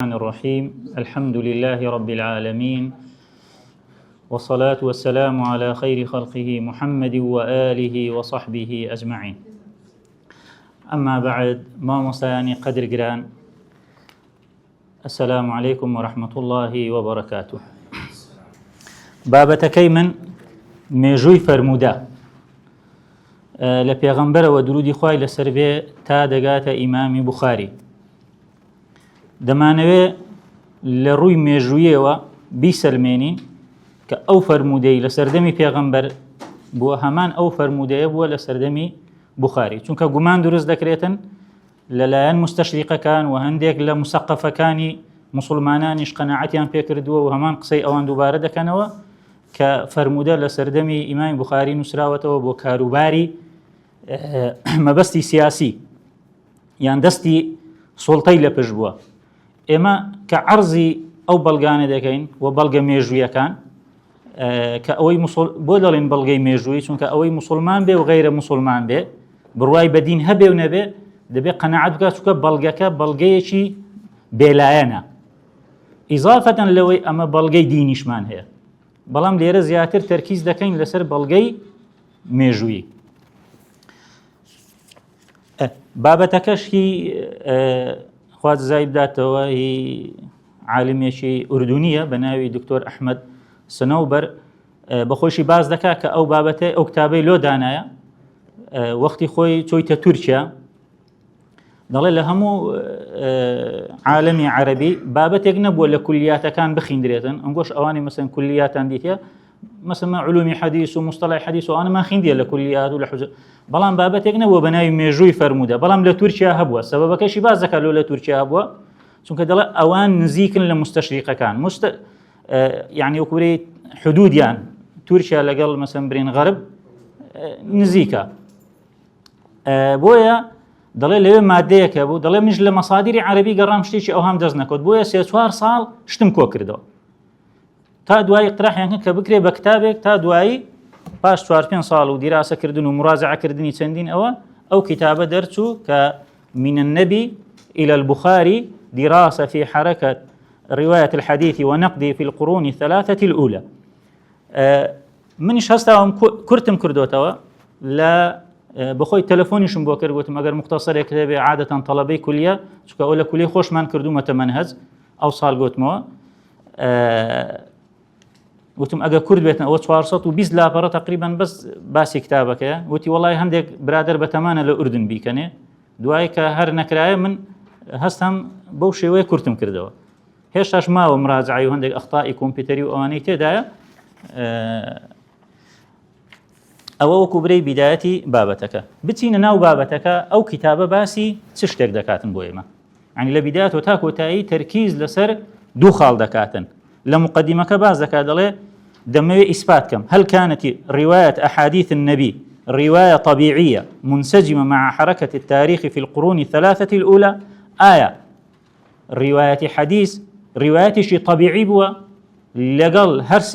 الرحمن الرحيم الحمد لله رب العالمين والصلاة والسلام على خير خلقه محمد وآله وصحبه أجمعين. أما بعد، ما مستياني قدر قران، السلام عليكم ورحمة الله وبركاته. بابتكي من ميجوي فرمودا لبيغمبر ودرودي خواهي لسربي تا دقات إمام بخاري دەمانەوێ لە ڕووی مێژوویەوە بیسەلمێنین کە ئەو فەرموودەی لە سەردەمی پێغەمبەر بووە هەمان ئەو فەرموودەیە بووە لە سەردەمی بوخاری، چونکە گومان دروست دەکرێتن لەلایەن مستەشریقەکان و هەندێک لە مسەقەفەکانی موسڵمانانیش قەناعەتیان پێکردووە و هەمان قسەی ئەوان دووبارە دەکەنەوە کە فەرموودە لە سەردەمی ئیمامی بوخاری نووسراوەتەوە بۆ کاروباری مەبەستی سیاسی یان دەستی سوڵتەی لە پشت بووە. ئێمە کە عەرزی ئەو بەڵگانە دەکەین و بەڵگە مێژوویەکان کە ئەوەی بۆ دەڵێن بەڵگەی مێژووی، چونکە ئەوەی موسڵمان بێ و غەیرە موسڵمان بێ، بڕوای بەدین هەبێ و نەبێ، دەبێت قەناعەت بکات چونکە بەڵگەکە بەڵگەیەکی بێلایەنە، ئیزافەتەن لەوەی ئەمە بەڵگەی دینیشمان هەیە، بەڵام لێرە زیاتر تەرکیز دەکەین لەسەر بەڵگەی مێژووی. بابەتەکەشی خوات زای بداتەوە، هی عالمێکی ئوردونیە بە ناوی دکتۆر ئەحمەد سنەوبەر، بەخۆشی باز دەکات کە ئەو بابەتە ئەو کتابەی لۆ دانایە وەختی خۆی چۆیتە تورکیا، دەڵێ لە هەموو عالەمی عەرەبی بابەتێک نەبووە لە کولیاتەکان بخیندرێتن، ئەنگۆش ئەوانی مەسەن کولیاتان دیتە مەسەن علومی حەدیث و مستەڵای حەدیث و ئەوانەمان خیندیە لە کولیات و لە حوزە، بەڵام بابەتێک نەبووە بە ناوی مێژووی فەرموودە، بەڵام لە تورکیا هەبووە. سەبەبەکەشی باز دەکات لە تورکیا هەبووە، چونکە دەڵێ ئەوان نزیکن لە مستەشریقەکان، یعنی وەکوورەی حدودیان تورکیا لەگەڵ مەسەن برین غەرب نزیکە، بۆیە دەڵێ لەوێ مادەیەکە بوو، دەڵێ منش لە مەسادیری عەرەبی گەڕام شتێکی ئەوهام دەست نەکەوت، بۆیە 3-4 ساڵ شتم کۆ کردەوە تا دوایی اقتراحیان کرد کە بکرێ بە کتابێک، تا دوایی پاش 4-5 ساڵ و دیراسەکردن و مراجعەکردنی چەندین ئەو کتابە دەرچوو کە من النبي إلى البخاري دراسة في حركة رواية الحديث ونقده في القرون الثلاثة الأولى. منش هەستاوم کورتم کردوتەوە لە بەخۆی تەلەفۆنیشم بۆ کرد، گوتم ئەگەر مختصرێک کتێبێ عادەتەن تەڵەبەی کولیە، چونکە ئەو لە کولی خۆشمان کردومەتە مەنهەج ئەو ساڵ گوتمەوە، وتم ئەگە کورد بێتن ئەوە 420 لاپەڕە تقریبا بەس باسی کتابەکەیە، وتی وڵای هەندێک برادر بەتەمانە لە ئوردن بیکەنێ، دوای کە هەر نەکرایە من هەستم بەو شێوەیە کورتم کردەوە، هێشتاش ماوە مراجعی و هەندێک ئەخطائی کۆمپیوتەری و ئەوانەی تێدایە. ئەوە وەکو برەی بیدایەتی بابەتەکە. بچینە ناو بابەتەکە، ئەو کتابە باسی چ شتێک دەکاتن بۆ ئێمە، یعنی لە بیدایەتەوە تا کۆتایی تەرکیز لەسەر دوو خاڵ دەکاتن. لە مقدمەکە باز دەکات، دەڵێ دەمەوێ ئیسبات کەم هل كانت رواية أحاديث النبي رواية طبيعية منسجمة مع حركة التاريخ في القرون الثلاثة الأولى. آية رواية حديث رواية شي طبيعي بوا لقل هرس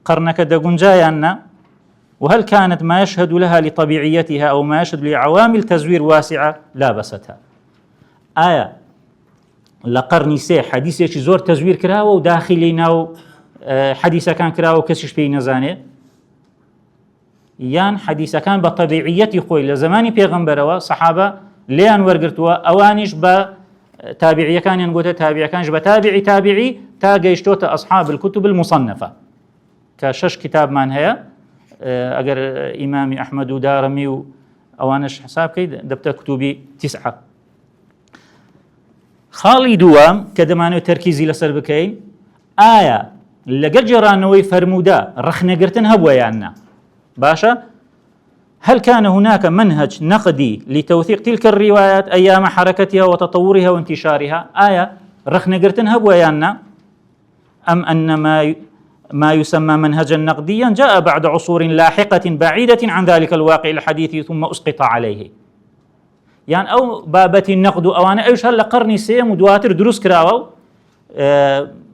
قرنك دقنجايانا، وهل كانت ما يشهد لها لطبيعيتها أو ما يشهد لعوامل تزوير واسعة لابستها. آية لقرني سي حديث شي زور تزوير كراوة وداخلي ناو حديثة كان كراوة وكسش بي نزاني، يان حديثة كان بطبيعيتي خوي لزماني بيغمبروا صحابة ليان ورقرتوا أوانيش بتابعية كان ينقوت تابعي كانش بتابعي تا قيشتوت أصحاب الكتب المصنفة كشش كتاب من هي أجر إمامي أحمد ودارمي وأوانش حساب كي دبت كتبي 9. خاڵی دووەم کە دەمانەوێت تەرکیزی لەسەر بکەین، ئایا لەگەڵ جێڕانەوەی فەرموودە ڕەخنەگرتن هەبووە یان نا؟ باشە، هل كان هناك منهج نقدي لتوثيق تلك الروايات أيام حركتها وتطورها وانتشارها؟ آية رخنقرتن هبوا يانا، أم أن ما يسمى منهجا نقديا جاء بعد عصور لاحقة بعيدة عن ذلك الواقع الحديث ثم أسقط عليه؟ يعني أو بابة النقد أو أنا إيش هلا قرني سيم ودواتر دروس كراو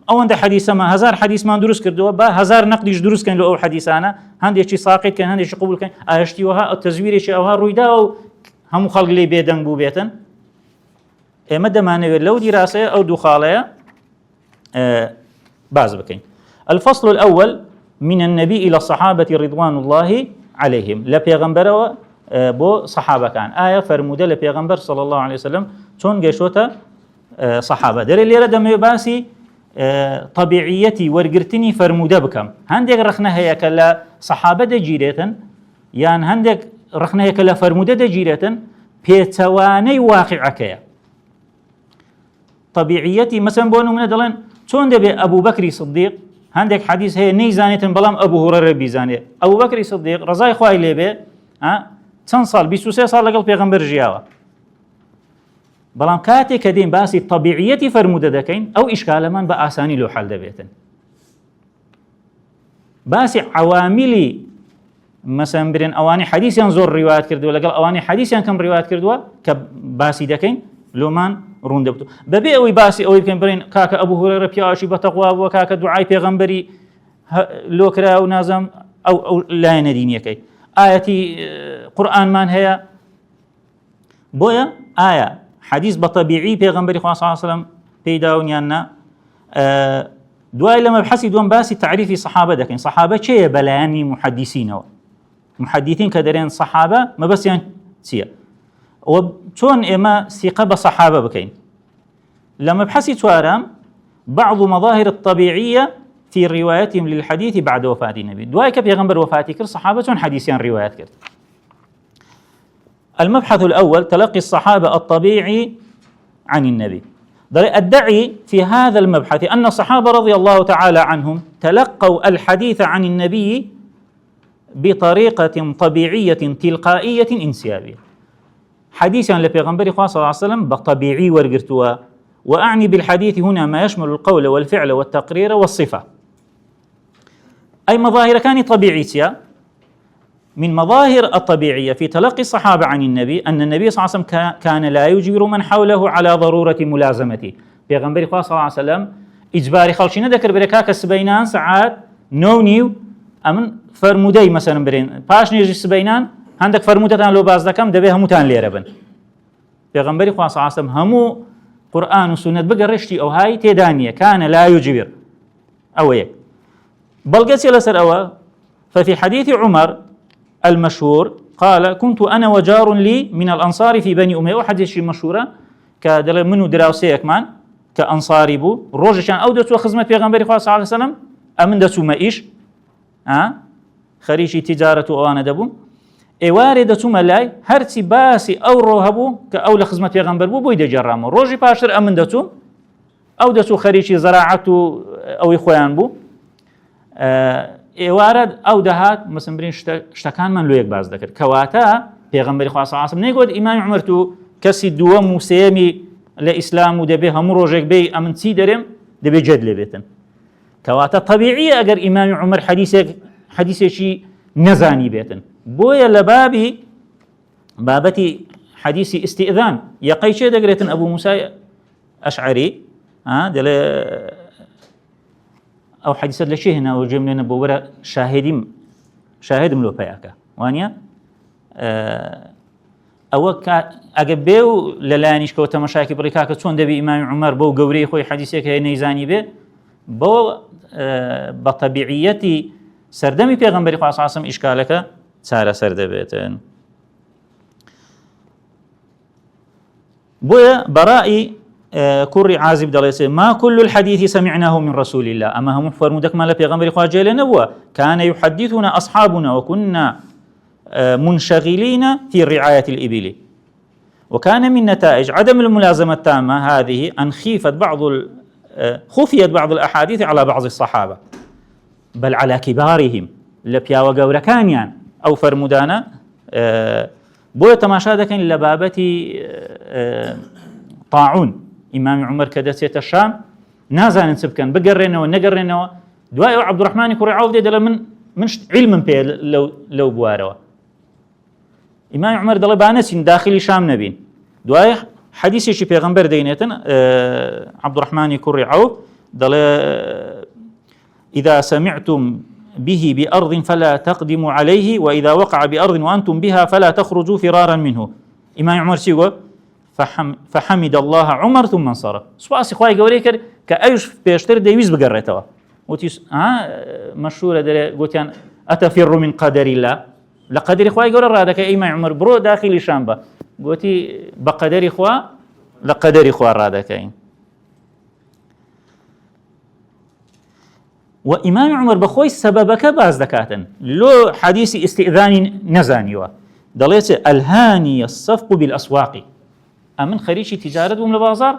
أو عند حديث ما 1000 حديث ما دروس كردوا با 1000 نقديش دروس كان له أو حديث أنا هندي شيء ساقط كان هندي شيء قبول كان أشتي وها التزوير شيء أو ها رويدا أو هم خلق لي بيدن بو بيتن مدة ما نقول لو دراسة أو دخالة باز بكين. الفصل الأول من النبي إلى الصحابة رضوان الله عليهم. لا بيغمبر بو صحابة كان آية فرمودة لبيغمبر صلى الله عليه وسلم چون گەشۆتە صحابة دەرێ لێرە دەمەوێت باسی طبيعيتي ورگرتنی فرمودە بکەم. هەندێک ڕخنە هەیە کە لە صحابە دەگیرێتن یان هەندێک ڕخنە هەیە کە لە فرمودە دەگیرێتن پێچەوانەی واقعەکەیە. طبيعيتي مثلا بۆ نمونە دەڵێن چۆن دەبێت ئەبوو بەکری سدیق هەندێک حەدیث هەیە نەیزانێتن بەڵام ئەبوو هورەیرە بیزانێت. ئەبوو بەکری سدیق ڕزای خوای لێبێ چەند ساڵ 23 ساڵ لەگەڵ پێغەمبەر ژیاوە، بەڵام کاتێک کە دێن باسی طبيعيتي فرمودە دەکەین ئەو ئیشکالەمان بە ئاسانی لۆ حەل دەبێتن. باسی عواملی مثلا برێن ئەوانەی حەدیثیان زۆر ڕیوایەت کردووە لەگەڵ ئەوانەی حەدیثیان کەم ڕیوایەت کردووە کە باسی دەکەین لۆمان ڕوون دەبێت. بەبێ ئەوەی باسی ئەوەی بکەین بڵێن کاکە ئەبوو هورەیرە پیاوەشی بەتەقوا بووە، کاکە دوعای پێغەمبەری لۆکرا و نازەم ئەو لایەنە دینیەکەی ئاەتی قورئانمان هەیە. بۆیە ئایا حديث بطبيعي پیغمبر خدا صلی الله علیه و سلم پیداونیان نه. دوای لما بحثی دوم باسی تعریفی صحابه دکن. صحابه چیه بلایانی محدثین و محدثین که درین صحابه ما بس یان چیه و چون اما ثقه بصحابه بکین. لما بحثی توارم بعض مظاهر الطبيعيه في روايتهم للحديث بعد وفاة النبي. دوای که پیغمبر وفاتی کرد صحابه چون حدیثیان روایت کرد. المبحث الأول تلقي الصحابة الطبيعي عن النبي. أدعي في هذا المبحث أن الصحابة رضي الله تعالى عنهم تلقوا الحديث عن النبي بطريقة طبيعية تلقائية انسيابية. حديثا لبيغمبر صلى الله عليه وسلم بطبيعي ورقرتوا، وأعني بالحديث هنا ما يشمل القول والفعل والتقرير والصفة، أي مظاهر كان طبيعية. من مظاهر الطبيعية في تلقي الصحابة عن النبي أن النبي صلى الله عليه وسلم كان لا يجبر من حوله على ضرورة ملازمته. پیغمبر صلى الله عليه وسلم إجباري خلشي ندكر بركاك السبينان ساعات نونيو أمن فرمودي مثلا برين باش نيجي السبينان عندك فرمودتان لو باز دكم دبي هموتان ليربن. پیغمبر صلى الله عليه وسلم همو قرآن وسنة بقرشتي أو هاي تدانية كان لا يجبر أو هيك. بلقيت لسر أوا ففي حديث عمر المشهور قال كنت أنا وجار لي من الأنصار في بني أمية. واحد شيء مشهورة كدل منو دراسة كمان كأنصاري بو روجشان أو دتو خدمة پیغمبر صلى الله عليه وسلم أمن دتو ما إيش خريجي تجارة وأنا دبو إيواري دتو ملاي هرتي باسي أو روهبو كأول خدمة پیغمبر بو بويد جرامو روجي باشر أمن دتو أو دتو خريجي زراعة أو إخوان بو ئێوارە ئەو دەهات مەسمبرین شتەکانمان لۆ یەک باز دەکرد. کەواتە پێغەمبەری خوا صلی الله علیه و سلم نەیگوت ئیمامی عومەر تو کەسی دووەم و سێمی لە ئیسلام و دەبێ هەموو ڕۆژێک بێ ئەمن چی دەرێم دەبێ جەد لێبێتن. کەواتە طبیعیە ئەگەر ئیمامی عومەر حەدیثێکی نەزانی بێتن. بۆیە لە بابەتی حەدیثی ئیستئذان یەقەی چێ دەگرێتن ئەبوو موسای ئەشعەری دەڵێ أو حديث لشيء هنا وجملنا بورا شاهد ملو بياكا وانيا أو أجبيو للانيش كوتا مشاكل بريكاكا تون دبي إمام عمر بو جوري خوي حديثك هي نيزاني به بو بطبيعيتي سردمي پیغمبر صلى الله عليه وسلم إشكالك سارة سردبيتن. بويا برائي كوري عازب دليسي ما كل الحديث سمعناه من رسول الله. أما هم فرمودك ما لبيغمبر خواجه لنبوة كان يحدثنا أصحابنا وكنا منشغلين في رعاية الإبل. وكان من نتائج عدم الملازمة التامة هذه أن خفيت بعض الأحاديث على بعض الصحابة بل على كبارهم لبيا وقوركانيان أو فرمودانا بويا تماشادك لبابتي طاعون إمام عمر كدسية الشام نازان سبكن بقرينا ونقرينا دواء عبد الرحمن كوري عوض دل من علم بيه لو بواروا إمام عمر دل بانس داخل شام نبين دواء حديث شي پیغمبر دينيتن عبد الرحمن كوري عوض دل إذا سمعتم به بأرض فلا تقدموا عليه وإذا وقع بأرض وأنتم بها فلا تخرجوا فرارا منه. إمام عمر سيقول فحمد الله عمر ثم انصرف. سواء سخواي قوري كر کە ئەوش پێشتر دەویست بگەڕێتەوە وتی مەشهورە دەرێ گوتیان ئەتەفیڕ من قەدەر الله لە قەدەری خوای گەورە ڕادەکەی ئەی مەعمەر بڕۆ داخلی شام بە گوتی بە قەدەری خوا لە قەدەری خوا ڕادەکەین. و ئیمامی عومەر بەخۆی سەبەبەکە باز دەکاتن لۆ حەدیثی ئیستئذانی نەزانیوە دەڵێت ئەلهانی الصفق بالأسواق ئەمن خەریکی تیجارەت بووم لە بازار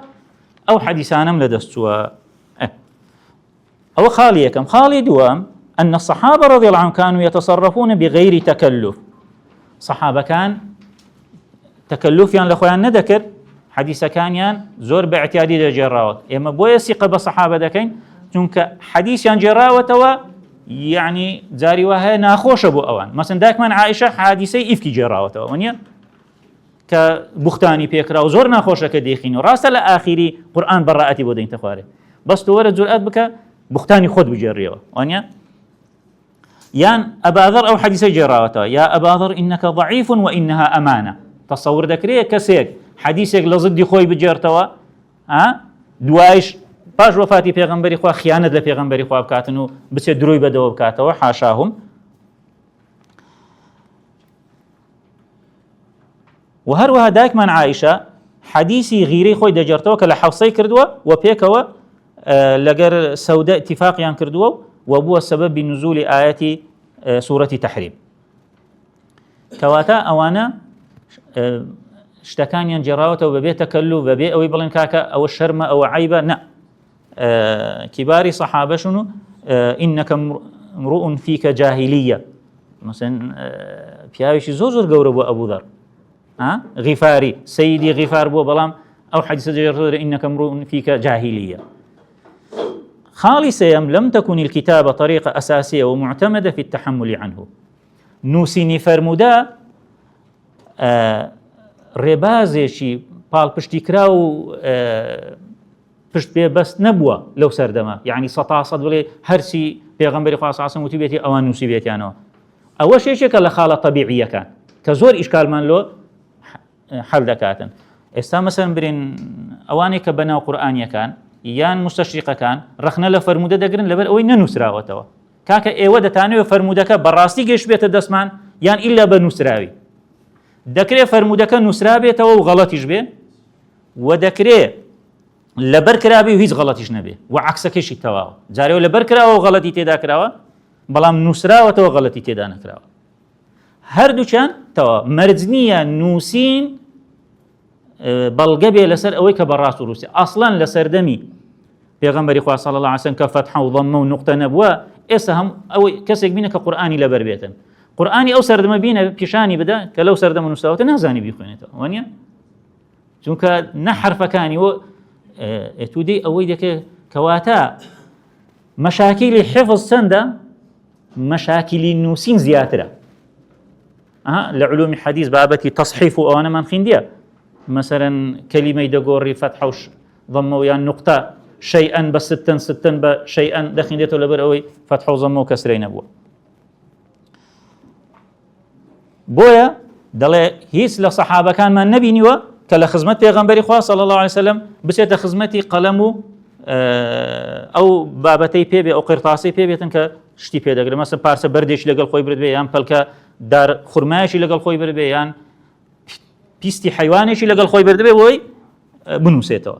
ئەو حەدیثانەم لە دەست چووە. ئەوە خاڵی یەکەم. خاڵی دووەم أن الصحابة رضي الله عنهم كانوا يتصرفون بغير تكلف. صحابة كان تكلفيان لخوان ندكر حديث كانيان زور باعتيادي دجراوت اما بويا ثقة بصحابة دكين چونکە حەدیثیان جێراوەتەوە یعنی جاری وهەیە ناخۆشە بۆ ئەوان مەسەن دایکمان عائشە حادیثەی ئیفکی جێراوەتەوە وانە کە بوختانی پێکرا و زۆر ناخۆشەکە دەیخین و ڕاستە لە ئاخیری قورئان بەڕائەتی بۆ دەینتە خوارێ بەس تۆ وەرە جورئەت بکە بوختانی خۆت بجێڕیەوە وانە یان ئەباذەر ئەو حەدیثەی جێراوەتەوە یا ئەباذەر ئینەکە ضعیف وئینەها ئەمانە تەسەور دەکرێت کەسێک حەدیثێک لە زدی خۆی بجێرتەوە دوایش پاش وفاتی پێغەمبەری خوا خیانەت لە پێغەمبەری خوا بکاتن و بچێت دروی بەدەوە بکاتەوە حاشاهم. و هەروەها دایکمان عائشە حەدیثی غیرەی خۆی دەجێڕتەوە کە لە حەفسەی کردووە و پێکەوە لەگەر سەودە ئیتیفاقیان کردووە و بووە سەبەبی نزولی ئایەتی سوورەتی تەحریم کەواتە ئەوانە شتەکانیان جێڕاوەتەوە بەبێ تەکەلوف بەبێ ئەوەی بڵێن کاکە ئەوە شەرمە ئەوە عیبە نە كبار صحابة شنو إنك امرؤ فيك جاهلية مثلا پیاوێکی زۆر گەورە بۆ ئەبوو ذەر غیفاری سيدي غیفار بۆ بەڵام ئەو حەدیثە جێڕاوەتەوە إنك امرؤ فيك جاهلية. خاڵی سێیەم لم تكن الكتابة طريقة أساسية ومعتمدة في التحمل عنه. نووسینی فەرموودا ڕێبازێکی پاڵپشتیکرا و پشت پێ بەست نەبووە لەو سەردەما یعنی سەد بڵێ هەرچی پێغەمبەری خوا صلی الله علیه و سلم وتی بێتی ئەوان نووسی بێتیانەوە. ئەوە شێشێکە لە خاڵە طەبیعیەکان کە زۆر ئیشکالمان لۆ حەل دەکاتن. ئێستا مەسەڵەن برین ئەوانێک کە بەناو قورئانیەکان یان مستەشریقەکان ڕخنە لە فەرموودە دەگرن لەبەر ئەوەی نەنووسراوەتەوە کاکە ئێوە دەتانەوێت فەرموودەکە بەڕاستی گەشت بێتە دەستمان یان ئیلا بە نووسراوی دەکرێت فەرموودەکە نووسرا بێتەوە و غەڵەتیش بێ و دەکرێت لەبەر کرابی و هیچ غەڵەتیش نەبێ و عەکسەکەشی تەواوە جارێوە لەبەر کراوە و غەڵەتی تێدا کراوە بەڵام نووسراوەتەوە غەڵەتی تێدا نەکراوە. هەردووچیان تەوا مەرج نییە نووسین بەڵگە بێ لەسەر ئەوەی کە بەڕاست و ڕووسی ئەسڵەن لە سەردەمی پێغەمبەری خوا صلی الله علیه و سلم کە فەتح و ضەممە و نوقتە نەبووە ئێستا هەم ئەوەی کەسێک بینە کە قورئانی لەبەر بێتن قورئانی ئەو سەردەمە بینە پیشانی بدە کە لەو سەردەمە نووسراوەتە نازانی بیخوێنێتەوە وانە چونکە نە حرفەکانی و ئەتودی ئەوەی دەکە کەواتە مەشاکیلی حفظ چەندە مەشاکیلی نووسین زیاترە. لە علومی حەدیث بابەتی تەصحیف و ئەوانەمان خوێندیە مثلا کەلیمەی دەگۆڕی فەتح و ضەممە و یان نوقتە شەیئەن بە ستن بە شەیئەن دەخوێنێتەوە لەبەر ئەوەی فەتح و ضەممە و کەسرەی نەبووە. بۆیە دەڵێ هیچ لە سەحابەکانمان نەبینیوە کە لە خزمەت پێغەمبەری خوا صلی الله علیه و سلم بچێتە خزمەتی قەلەم و ئەو بابەتەی پێبێ ئەو قرتاسەی پێبێتن کە شتی پێدەگرێت مەسەڵەن پارچە بەردێکی لەگەڵ خۆی برد بێ یان پەلکە دار خورمایەکی لەگەڵ خۆی برد بێ یان پیستی حیوانێکی لەگەڵ خۆی برد بێ بۆی بنووسێتەوە.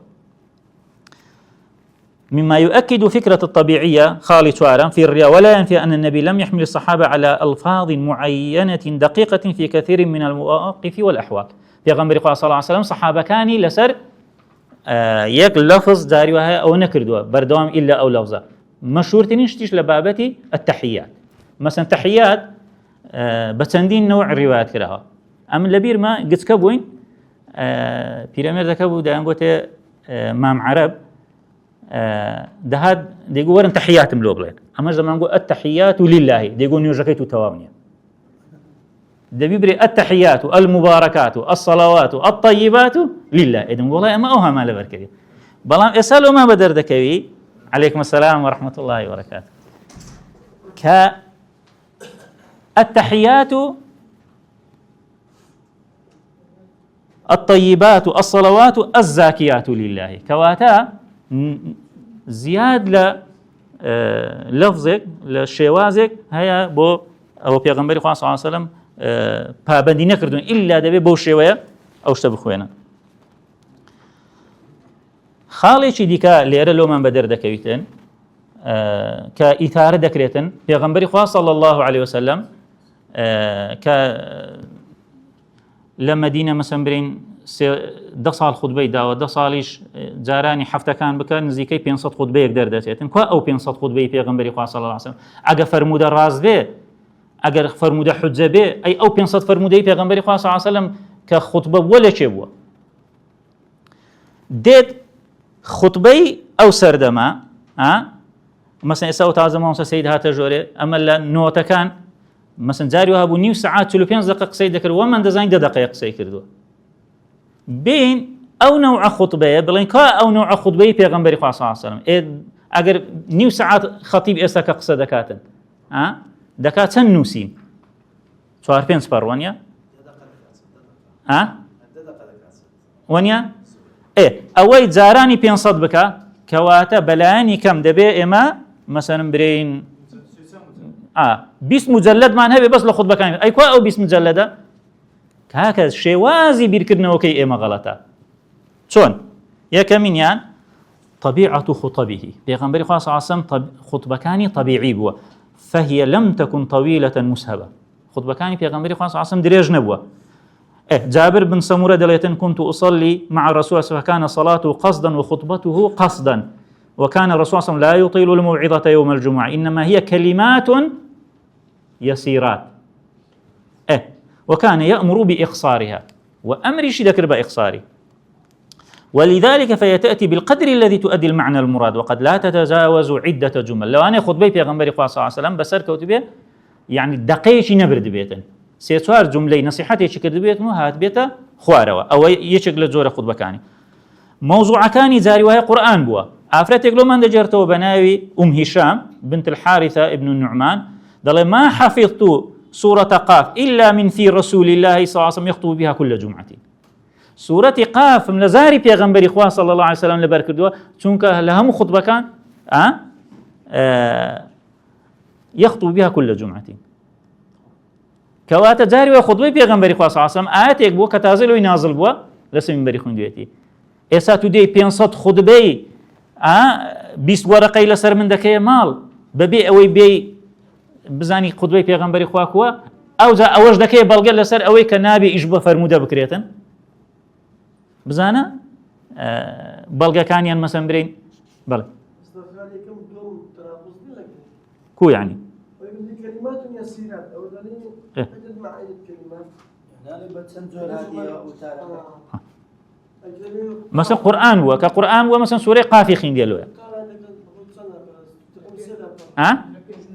مما يؤكد فكرة الطبيعية خالي توارم في الرياء ولا ينفي أن النبي لم يحمل الصحابة على ألفاظ معينة دقيقة في كثير من المواقف والأحوال. پێغەمبەری خوا صلی الله علیه و سلم صحابەکانی لەسەر یەک لەفظ داری وهەیە ئەوە نەکردووە بەردەوام ئیلا ئەو لەفظە. مەشهورترین شتیش لە بابەتی التحیات مەسەڵەن تحیات بە چەندین نەوع ڕیوایەت کراوە. ئەم لەبیرمە گچکە بووین پیرەمێردەکە بوو دایان بۆتێ مام عەرەب دەهات دەیگو وەرن تحیاتم لۆ بڵێن ئەمەش دەمان گو التحیات لله دەیگو نوێژەکەی تو تەواو نییە دەبی برێ التحيات المباركات الصلوات الطيبات لله ئەدەم وڵای ئەمە ئەو هەمان لەبەر کردی بەڵام ئێستا لۆمان بە دەردەکەوی عليكم السلام ورحمة الله وبركاته کە التحيات الطيبات الصلوات الزاكيات لله کەواتە زیاد لە لەفزێک لە شێوازێک هەیە بۆ ئەوە پێغەمبەری خوا صلی الله علیه و سلم پابەندی نەکردوون ئیلا دەبێت بەو شێوەیە ئەو شتە بخوێنن. خاڵێکی دیکە لێرە لۆمان بە دەردەکەویتن کە ئیتارە دەکرێتن پێغەمبەری خوا صلی الله علیه و سلم کە لە مەدینە مەسەن برین 10 ساڵ خوتبەی داوە 10 ساڵیش جارانی هەفتەکان بکە نزیکەی 500 خوتبەیەک دەردەچێتن کو ئەو 500 خوتبەی پێغەمبەری خوا صلی الله علیه و سلم ئەگە فەرموودە ڕاست بێ ئەگەر فەرموودە حجە بێ ئەی ئەو 500 فەرموودەی پێغەمبەری خوا صلی الله علیه و سلم کە خوتبە بووە لە چێ بووە دێت خوتبەی ئەو سەردەما مەسەن ئێستا و تازە مامۆستا سەید هاتە ژۆرێ ئەمە لە نۆتەکان مەسەن جاری وها بوو نیو سەعات 45 دقیقە قسەی دەکرد و من دەزانین 10 دقیقە قسەی کردووە بین ئەو نەوعە خوتبەیە بڵێن کا ئەو نەوعە خوتبەی پێغەمبەری خوا صلی الله علیه و سلم ئەگەر نیو سەعات خەتیب ئێستا کە قسە دەکاتن دەکات چەند نووسین 4-5 پەڕ وانە وانە ئەوەی جارانی 500 بکە کەواتە بەلایانی کەم دەبێ ئێمە مەسەن برین 20 مجلدمان هەبێ بەس لە خوتبەکانی ئەی کوا ئەو 20 مجلدە کاکە شێوازی بیرکردنەوەکەی ئێمە غەڵەتە چۆن یەکەمینیان طبيعة خطبه پێغەمبەری خوا صلی الله علیه و سلم خوتبەکانی طبیعی بووە فهي لم تكن طويلة مسهبة خوتبەکانی پێغەمبەری خوا صلی الله علیه و سلم درێژ نەبووە جابر بن سمورة دليتن كنت أصلي مع الرسول فكان صلاته قصدا وخطبته قصدا وكان الرسول صلى الله عليه وسلم لا يطيل الموعظة يوم الجمعة إنما هي كلمات يسيرات وكان يأمر بإقصارها وأمر ذكر بإقصاره ولذلك فهي تأتي بالقدر الذي تؤدي المعنى المراد وقد لا تتجاوز عدة جمل لو أنا خطبي بيغمبري صلى الله عليه وسلم بسر كوتبه يعني دقيقة نبرد بيتن سێ-چوار جملەی نەسیحەتێکی کرد بێت و هات بێتە خوارەوە ئەوە یەکێک لە جۆرە خوتبەکانی مەوزوعەکانی جاری وایە قورئان بووە ئافرەتێک لۆمان دەجێڕتەوە بە ناوی هیشام بنت الحارثة ابن النعمان دەڵێ ما حفظت سورة قاف إلا من في رسول الله صلى الله عليه وسلم يخطب بها كل جمعة سورة قاف لە زاری پێغەمبەری خوا صلی الله عليه وسلم لەبەر کردووە چونکە لە هەموو خوتبەکان يخطب بها كل جمعة کەواتە جاری وە خوتبەی پێغەمبەری خوا صلی الله علیه و سلم ئاەتێک بووە کە تازە لۆی نازڵ بووە لەسەر مینبەری خوێندوێتی ئێستا تو دێی 500 خوتبەی 20 وەرەقەی لەسەر من دەکەیە ماڵ بەبێ ئەوەی بێی بزانی خوتبەی پێغەمبەری خوا کووە ئەوجا ئەوەش دەکەی بەڵگە لەسەر ئەوەی کە نابێ ئیش بە فەرموودە بکرێتن بزانە بەڵگەکانیان مەسەن برین بەڵێ کو یعنی كلمات يسيرات أو دليل تجد معاني الكلمات مثلا قرآن هو كقرآن هو مثلا سورة قافي خين ديالو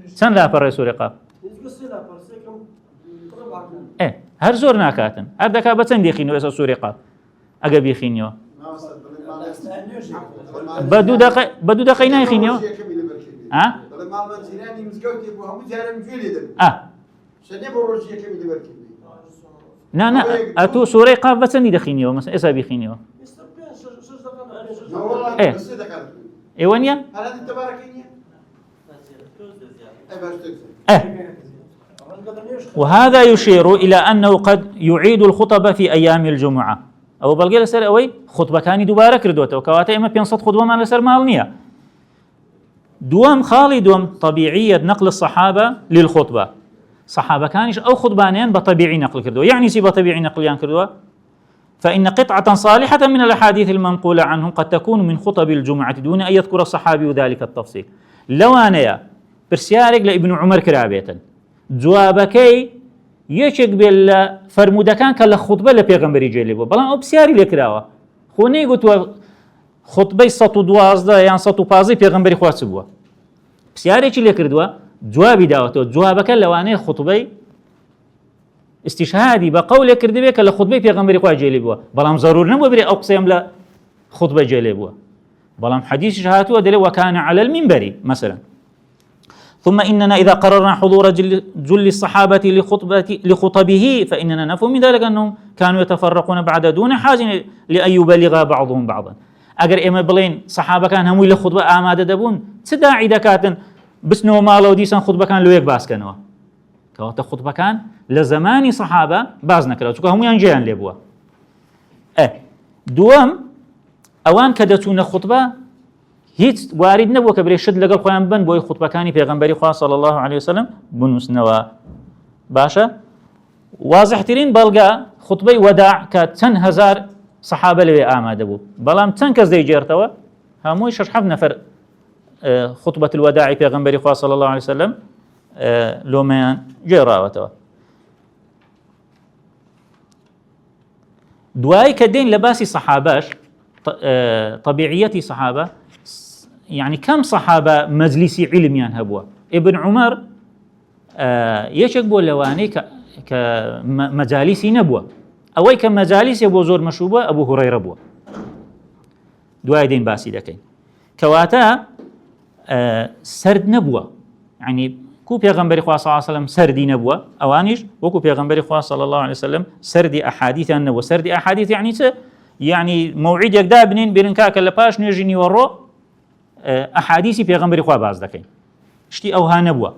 سن لا بر سورة قاف هر زور ناكاتن هر دكا بتن دي خينو اسا سورة قاف اگه بي خينيو بدو دقيقة خينيو نا أتو سورة قاف بس ني دخينيو مثلا إسا بيخينيو إيوانيا وهذا يشير إلى أنه قد يعيد الخطبة في أيام الجمعة أو بلغي لسر أوي خطبة كاني دوباره كردوته وكواتا إما 500 خطبة ما لسر مالنية دوام خالي دوام طبيعية نقل الصحابة للخطبة صحابة كانش أو خطبانين بطبيعي نقل كردوا يعني سي بطبيعي نقليان كردوا فإن قطعة صالحة من الأحاديث المنقولة عنهم قد تكون من خطب الجمعة دون أن يذكر الصحابي ذلك التفصيل لو أنا برسيارك لابن عمر كرابيتا جوابكي يشك بال فرمودا كان كلا خطبة لبيغمبري جيلبو بلان أو بسياري لكراوة خوني قلت خطبه 112 یان 115 پێغەمبەری خوا بووە پرسیارێکی لێ کردووە جوابی داوەتەوە جوابەکە لەوانەیە خوتبەی استیشهادی بە قەولێک کردبێت کە لە خوتبەی پێغەمبەری خوا جێلی بووە بەڵام ضرور نەبووە بێ ئەو قسەیەم لە خوتبە جێلێ بووە بەڵام حەدیثیش هاتووە دەڵێ وكان على المنبر مثلا ثم إننا إذا قررنا حضور جل الصحابة لخطبه فإننا نفهم من ذلك أنهم كانوا يتفرقون بعد دون حاجة لأن يبلغ بعضهم بعضا ئەگەر ئێمە بڵێن سەحابەکان هەمووی لە خوتبە ئامادە دەبوون چ داعی دەکاتن بچنەوە ماڵەوە دیسان خوتبەکان لەوێک باسکەنەوە کەواتە خوتبەکان لە زمانی سەحابە باز نەکراوە چونکە هەموویان گێیان لێ بووە. دووەم ئەوان کە دەچوونە خوتبە هیچ وارد نەبووە کە برێ شت لەگەڵ خۆیان بن بۆی خوتبەکانی پێغەمبەری خوا صلی الله علیه وسلم بنووسنەوە. باشە وازحترین بەڵگە خوتبەی وەداع کە چەند هەزار سەحابە لەوێ ئامادە بوو بەڵام چەند کەس دەیگێڕتەوە هەمووی 6-7 نەفەر خطبة الوداع پێغەمبەری خوا صلی الله علیه وسلم لۆمەیان گێڕاوەتەوە. دوایی کە دێن لە باسی سەحابەش طبیعیەتی سەحابە يعني كم صحابة مجلسي علميان هبوا ابن عمر يشك بو لواني كمجالسي نبوة أوي كمجالسي بو زور مشوبة أبو هريرة بوا دواي دين باسي دكين كواتا سرد نبوة يعني كو بيغمبري خواه صلى الله عليه وسلم سردي نبوة أوانيش وكو بيغمبري خواه صلى الله عليه وسلم سردي أحاديث نبوة. سردي أحاديث يعني موعد يقدا بنين برنكاك لباش نيجيني ورو أحاديثي بيغمبري خواه باز دكين شتي أوها نبوة.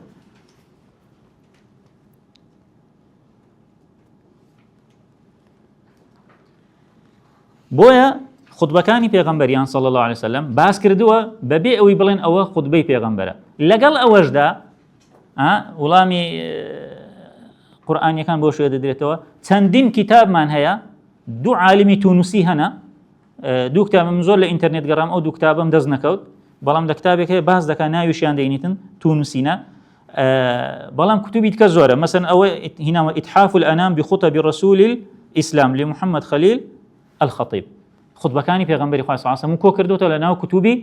بويا خطبەکانی پێغەمبەریان صلی الله عليه وسلم باس کردووە بەبێ ئەوەی بڵێن ئەوە خوتبەی پێغەمبەرە. لەگەڵ ئەوەشدا وڵامی قورئانیەکان بۆ شوێ دەدرێتەوە چەندین کتابمان هەیە دوو عالمی تونوسی هەنا دوو کتابم زۆر لە ئینتەرنێت گەڕام ئەو دوو کتابم دەست نەکەوت بەڵام لە کتابێک هەیە باس دەکات ناویشیان دەینیتن تونوسینە بەڵام کتوبی دیکە زۆرە مثلا ئەوە هیناوە ئیتحاف الأنام بخطب رسول الإسلام لمحمد خليل الخطيب خطبەکانی پێغەمبەری خوا صلی الله علیه و سلم کۆ کردوتە لە ناو کتوبی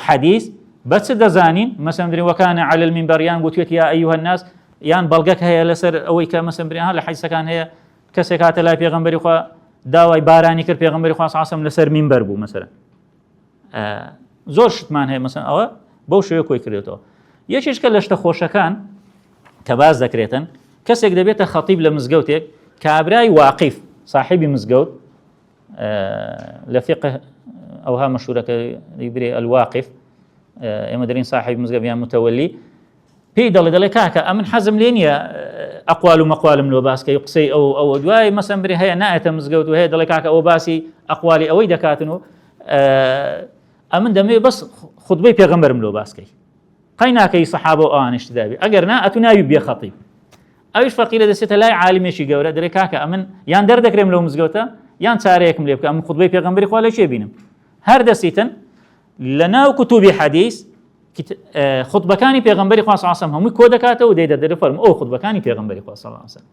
حەدیث بەچ دەزانین مثلا درێ وەکانە علی المنبر یان گوتوێت یا ئەیها الناس یان بەڵگەک هەیە لەسەر ئەوەی کە مثلا برێ لە حەدیثەکان هەیە کەسێک هاتە لای پێغەمبەری خوا داوای بارانی کرد پێغەمبەری خوا صلی الله علیه و سلم لەسەر منبر بوو مثلا زۆر شتمان هەیە مثلا ئەوە بەو شێوەیە کۆی کردێتەوە. یەکێش کە لە شتە خۆشەکان کە باز دەکرێتن کەسێک دەبێتە خەتیب لە مزگەوتێک کابرای واقف صاحبی مزگەوت لفقه أوها مشهورة يبري الواقف إما درين صاحب مزقف يعني متولي بي دلي كاكا أمن حزم لينيا أقوال ومقوال من لوباسك يقصي أو دواي مثلا بري هي نائة مزقوت وهي دلي كاكا أو باسي أقوالي أو دكاتنو أمن دمي بس خطبي بيغمبر من لوباسكي قيناكي صحابة وآنش تدابي أقرنا أتنا يبيا خطيب أيش فقيلة دستة لا عالمي شي قورة دري كاكا أمن يان دردك ريم لو مزقوتا یان چارەیەکم لێ بکە ئەم خوتبەی پێغەمبەری خوا لە چێ بینم هەر دەستیتن لە ناو کتوبی حەدیث خوتبەکانی پێغەمبەری خوا صلی الله علیه و سلم هەمووی کۆ دەکاتەوە و دەیدە دەرفەرم ئەو خوتبەکانی پێغەمبەری خوا صلی الله علیه و سلم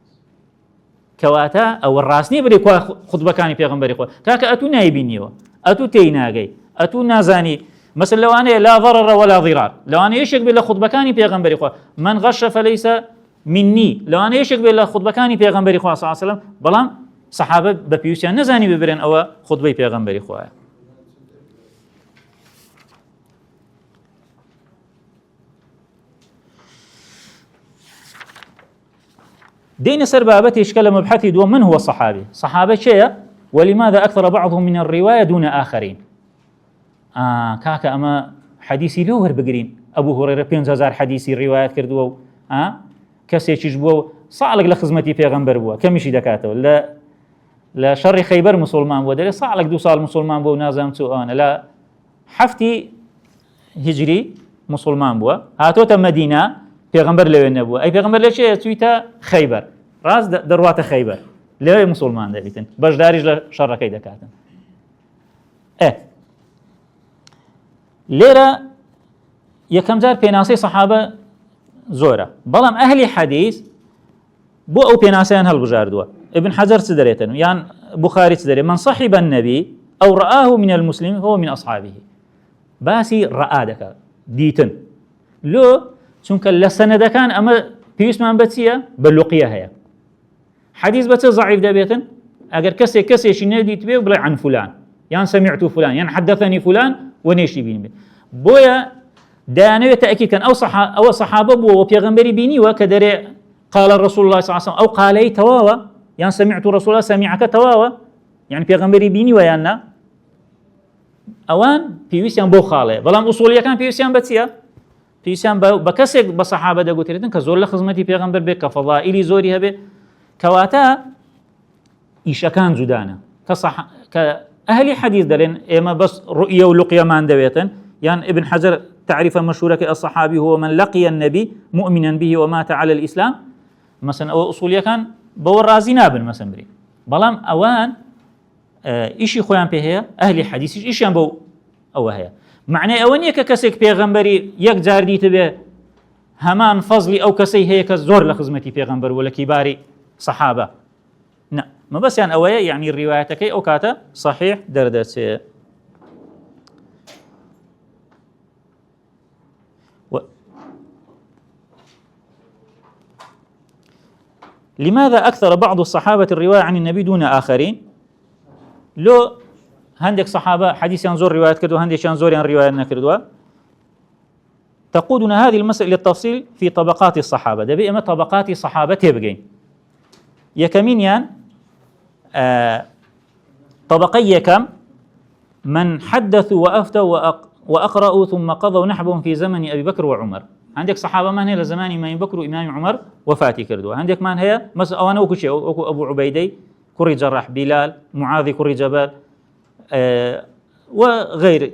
کەواتە ئەوە ڕاستنیە بڵێ کوا خوتبەکانی پێغەمبەری خوا کاکە ئەتوو نایبینیەوە ئەتوو تێی ناگەی ئەتوو نازانی مثلا لەوانەیە لا ضرر ولا ضرار لەوانەیە یەشێک بێت لە خوتبەکانی پێغەمبەری خوا من غش فليس مني لەوانەیە یەشێک بێت لە خوتبەکانی پێغەمبەری خوا صلی الله علیه و سلم بەڵام صحابة بپیوسیان نزانی ببرن ئەوە خوتبەی پێغەمبەری خوایە. دين سر بابتي إشكال مبحثي دو من هو الصحابي صحابة شيء ولماذا أكثر بعضهم من الرواية دون آخرين كاكا أما حديثي لوهر بقرين أبو هريرة 5000 حديثي روايات كردوا كسي يجبوا صعلق لخزمتي بيغمبر بوا كمشي دكاتو لا شر خيبر مسلمان بوا دلي صعلق 2 سال مسلمان بوا نازم أنا لا حفتي هجري مسلمان بوا هاتوتا مدينة بيغمبر لوي نبوا أي بيغمبر ليش تويتا خيبر راس دروات خيبر لوي مسلمان دبيتن باش دارج لشر كي دكاتن ليرة يكم جار بيناسي صحابة زورة بلام أهل حديث بو أو بيناسيان هالبجاردوا ابن حجر سدريتن يعني بخاري سدري من صحب النبي أو رآه من المسلم هو من أصحابه باسي رآدك ديتن لو چونك لسنة كان أما بيوس من بتسيا باللقية هي حديث بس ضعيف دبيتن أجر كسي شنو ديت بيه وبلا عن فلان يعني سمعت فلان يعني حدثني فلان ونيشي بيني بويا دانوي تأكيد كان أو صحابة بو وبيغمبري بيني وكدري قال الرسول الله صلى الله عليه وسلم أو قالي تواوا يعني سمعت رسول الله سمعك تواوا يعني بيغمبري بيني ويانا ئەوان پێویستیان بۆ خاڵێ بەڵام ئوسوڵیەکان پێویستیان بە چییە؟ پێویستیان بە کەسێک بە سەحابە دەگوترێتن کە زۆر لە خزمەتی پێغەمبەر بێت کە فەضائیلی زۆری هەبێ کەواتە ئیشەکان جودانە کە ئەهلی حەدیث دەڵێن ئێمە بەس ڕؤیە و لوقیەمان دەوێتن یان ابن حەجەر تعریف مشهورك الصحابي هو من لقي النبي مؤمنا به ومات على الإسلام مثلا أو أصولية كان بور رازي نابن مثلا بري بلام أوان إشي خوان بهيا أهل حديث إشي بو أو هيا معنى أوان يك كسيك بيغمبري يك جاردي تبه همان فضلي أو كسي هيك زور لخزمتي بيغمبر ولا كباري صحابة لا ما بس يعني أويا يعني الروايتك أو كاتا صحيح دردت لماذا أكثر بعض الصحابة الرواية عن النبي دون آخرين؟ لو هندك صحابة حديث ينزور روايات كردوا هندك ينزور روايات نكردوا تقودنا هذه المسألة للتفصيل في طبقات الصحابة ده بإما طبقات صحابة تبقين يكمين طبقية كم من حدثوا وأفتوا وأقرأوا ثم قضوا نحبهم في زمن أبي بكر وعمر عندك صحابة من هي لزمان إمام بكر وإمام عمر وفاتي كردوا عندك من هي مثلا أو أنا أوكو شيء أوكو أبو عبيدي كري جراح بلال معاذ كري جبال وغير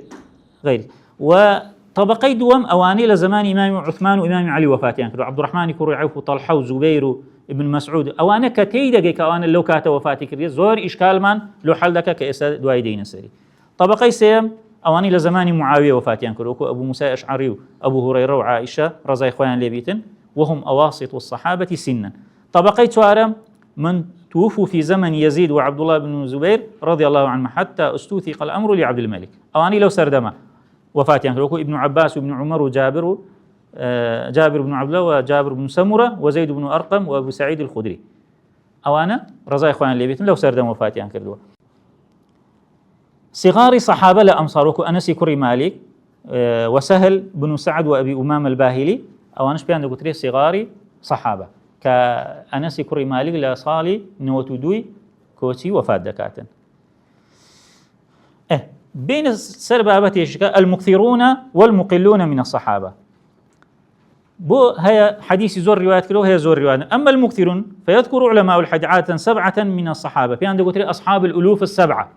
وطبقي دوم أواني لزمان إمام عثمان وإمام علي وفاتي كردوا عبد الرحمن كري عوف وطلحة وزبير ابن مسعود أوانا كتيدة كأوانا لو كاتا وفاتي كردوا زور إشكال من لو حل دكا كإسا دواي دين سري طبقي سيم أواني لزمان معاوية وفاتيان كروكو أبو موسى أشعري أبو هريرة وعائشة رضي خوان لبيتن وهم أواسط الصحابة سنا طبقي توارم من توفوا في زمن يزيد وعبد الله بن زبير رضي الله عنه حتى استوثق الأمر لعبد الملك أواني لو سردما وفاتيان كروكو ابن عباس وابن عمر وجابر جابر بن عبد الله وجابر بن سمرة وزيد بن أرقم وأبو سعيد الخدري أوانا رضي خوان لبيتن لو سردما وفاتيان كردوا صغار صحابة لأمصاروكو أنس كري مالك وسهل بن سعد وأبي أمام الباهلي أو أنس بيان دكتوري صغاري صحابة كأنس كري مالك لصالي نوتودوي كوتي وفاة دكاتن بين السربابة المكثرون والمقلون من الصحابة بو هي حديث زور روايات كله هي زور روايات أما المكثرون فيذكر علماء الحديث 7 من الصحابة بيان دكتوري أصحاب الألوف السبعة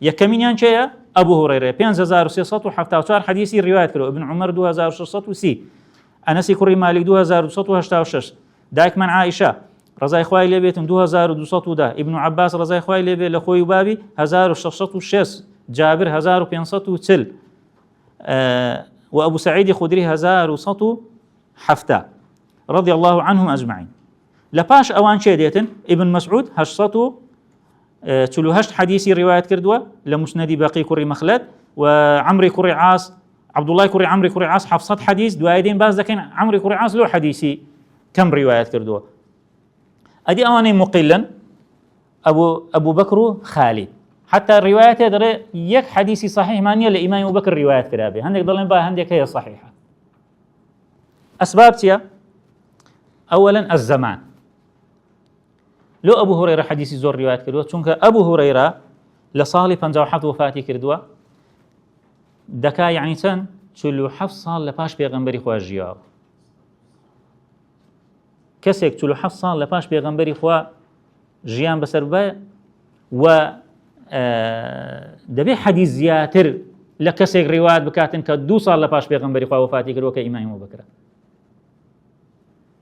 يكمينيان شيء أبو هريرة 5374 حديثي رواية كله ابن عمر 2630 أنس كري مالك 2286 دايك من عائشة رضي إخوائي لبيتن 2210 ابن عباس رضي إخوائي لبيت لخوي بابي 1606 جابر 1540 وأبو سعيد خدري 1107 رضي الله عنهم أجمعين لباش أوان شيء ديتن ابن مسعود 838 حديثي رواية كردوا لمسندي باقي كري مخلد وعمري كري عاص عبد الله كري عمري كري عاص حفصت حديث دوايدين باز لكن عمري كري عاص له حديثي كم رواية كردوا أدي أواني مقلا أبو بكر خالد حتى الروايات هذا يك حديثي صحيح مانية لإمام أبو بكر رواية كرابي هندك ضلين بقى هندك هي صحيحة أسباب تيا أولا الزمان لو أبو هريرة حديثي زور رواية كردوا چونك أبو هريرة لصالي 57 وفاتي كردوا دكا يعني تن 47 سال لباش بيغمبري خوا جياو كسيك 47 سال لباش بيغمبري خوا جيان بسر با و دبي حديث زياتر لكسيك رواية بكاتن كدو سال لباش بيغمبري خوا وفاتي كردوا كإمام أبو بكر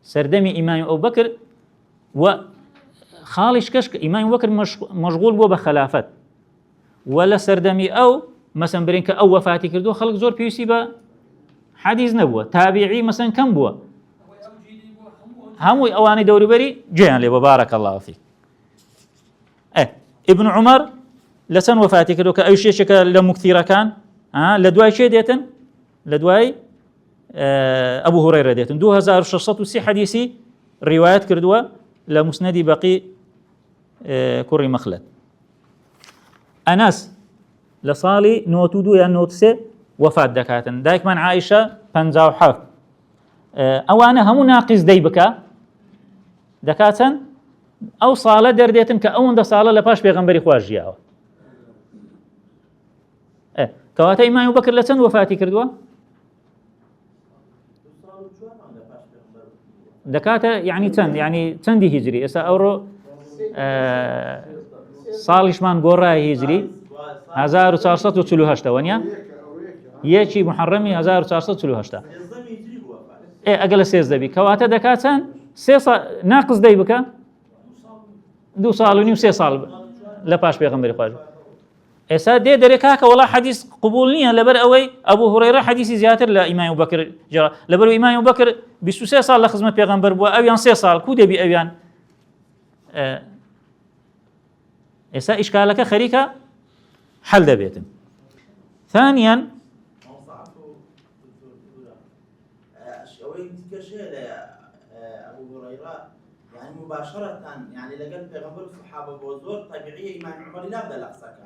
سردمي إمام أبو بكر و خالش كشك إمام أبو بكر مشغول بو بخلافت ولا سردمي أو مثلا برينك أو وفاتي كردو خلق زور بيوسي با حديث نبوة تابعي مثلا كم بوا همو أواني دوري بري جيان لي بارك الله فيك ابن عمر لسن وفاتي كردو كأي شيء شكل لمكثيرة كان لدواي شيء ديتن لدواي أبو هريرة ديتن 2606 حديثي روايات كردوا لمسندي بقي كري مخلد أنس لصالي نوتودو يا نوتسي وفاة دكاتن دايك من عائشة 57 أوانا همو ناقص دي بكا دكاتن أو صالة درديتن كأون دا صالة لباش بيغمبري خواجياو کەواتە ئیمام ئەبوو بەکر لە چەند وەفاتی کردووە؟ دەکاتە یعنی چەند یعنی چەندی هیجری ئێستا ئەوڕۆ ساڵیشمان گۆڕای هیجری 1448 وەنیە یەکی محەڕەمی 1448 ئەگە لە سێز دەبی کەواتە دەکات چەند ناقص دەی بکە 2 ساڵ و نیم 3 ساڵ لە پاش پێغەمبەری خوا. ئێستا دێ دەرێکاکە وڵا حەدیث قبول نییە لەبەر ئەوەی ئەبوو هورەیرە حەدیثی زیاتر لە ئیمام ئەبوبەکر جێڕا لەبەر ئیمام ئەبوبەکر 23 ساڵ لە خزمەت پێغەمبەر بووە ئەویان 3 ساڵ کو دەبی ئەویان. ئێستا ئیشکالەکە خەریکە حەل دەبێتن. ثانیاً يعني مباشرة يعني لقل پیغمبر الصحابة بوزور طبيعية إمام عمر لا بدا لقصك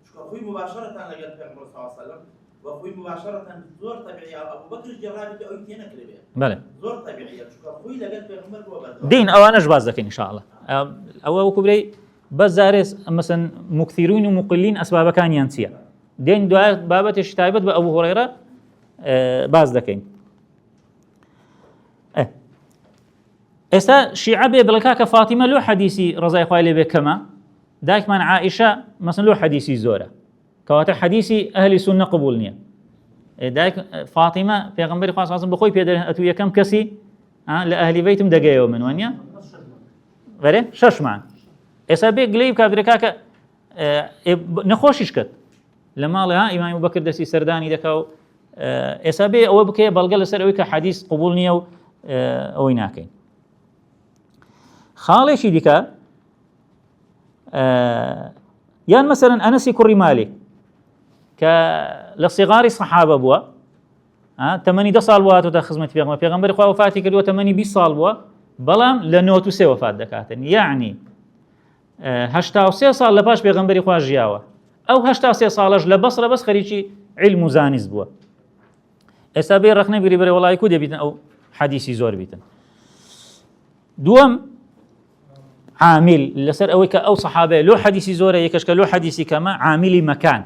شكو أخوي مباشرة لقل پیغمبر صلى الله عليه وسلم وأخوي مباشرة زور طبيعية أبو بكر الجرابي بدأ أويتينا كلبية بله زور طبيعية شكو أخوي لقل پیغمبر بوزور دين أوانش باز ذكي إن شاء الله أو كبري بس زارس مثلا مكثرون ومقلين أسباب كان ينسيا دين دعاء بابة الشتايبت بأبو هريرة باز ذكي ئێستا شیعە بێ بڵێ فاتیمە لۆ حەدیسی ڕزای خوای لێ بێ کەمە دایکمان عائیشە مەسەن لۆ حەدیسی زۆرە کەواتە حەدیسی ئەهلی سونە قبول نییە. دایک فاتیمە پێغەمبەری خوا سازم بەخۆی پێدەرێن ئەتوو یەکەم کەسی لە ئەهلی بەیتم دەگەیەوە من وانە بەرێ 6 مان. ئێستا بێ گلەی کابرێکاکە نەخۆشیش کرد لە ماڵی ئیمام ئەبوبەکر دەستی سەردانی دەکا و ئێستا بێ ئەوە بکەیە بەڵگە لەسەر ئەوەی کە حەدیث قبول نییە و ئەوەی ناکەین. خاڵێکی دیکە یان مەسەرەن ئەنەسی کوڕی مالک کە لە سیغاری سەحابە بووە تەمەنی 10 ساڵ بوواتەوە خزمەتی پێغەمبەری خوا وفاتی کردووە تەمەنی 20 ساڵ بووە بەڵام لە 93 وفات دەکاتن یعنی 83 ساڵ لە پاش پێغەمبەری خوا ژیاوە ئەو 83 ساڵەش لە بەسرە بەس خەریکی علم و زانست بووە. ئێستا بێ ڕەخنە بیری بەرێ وڵای کو دەبیتن ئەو حەدیسی زۆر بیتن. دووەم عامل لسر أويك أو صحابة لو حديثي زورة يكشك لو حديثي كما عاملي مكان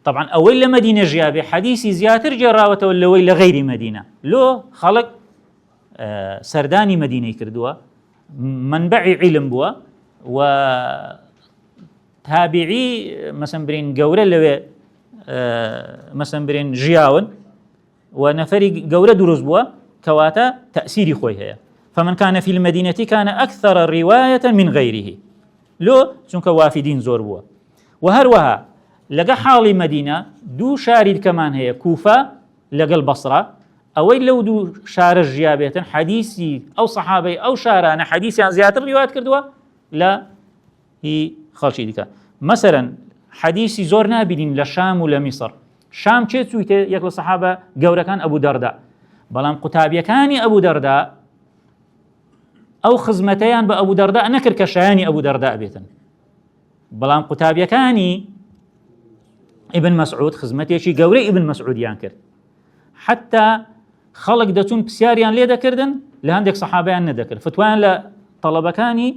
طبعا أول لمدينة جيابي حديثي زياتر جراوة ولا ويل غير مدينة لو خلق سرداني مدينة كردوا منبع علم بوا وتابعي مثلا برين جورة لو مثلا برين جياون ونفري جورة دروز بوا كواتا تأثيري خوي هي فمن كان في المدينة كان أكثر رواية من غيره لو چونك وافدين زور بوا وهروها لقى حالي مدينة دو شارد كمان هي كوفة لقى البصرة أوي لو دو شار الجيابية حديثي أو صحابي أو شارانا حديثي عن زيادة الروايات كردوا لا هي خالشي ديكا مثلا حديثي زورنا بدين لشام ولا مصر شام چه تويته يقل الصحابة قورا كان أبو درداء بلان قتابية كان أبو درداء أو خزمتيان بأبو درداء نكر كشاني أبو درداء بيتن بلان قتابية كاني ابن مسعود خزمتي شي قوري ابن مسعود يانكر حتى خلق دتون بسياريان ليه دكردن لهندك صحابيان ندكر فتوان لطلبة كاني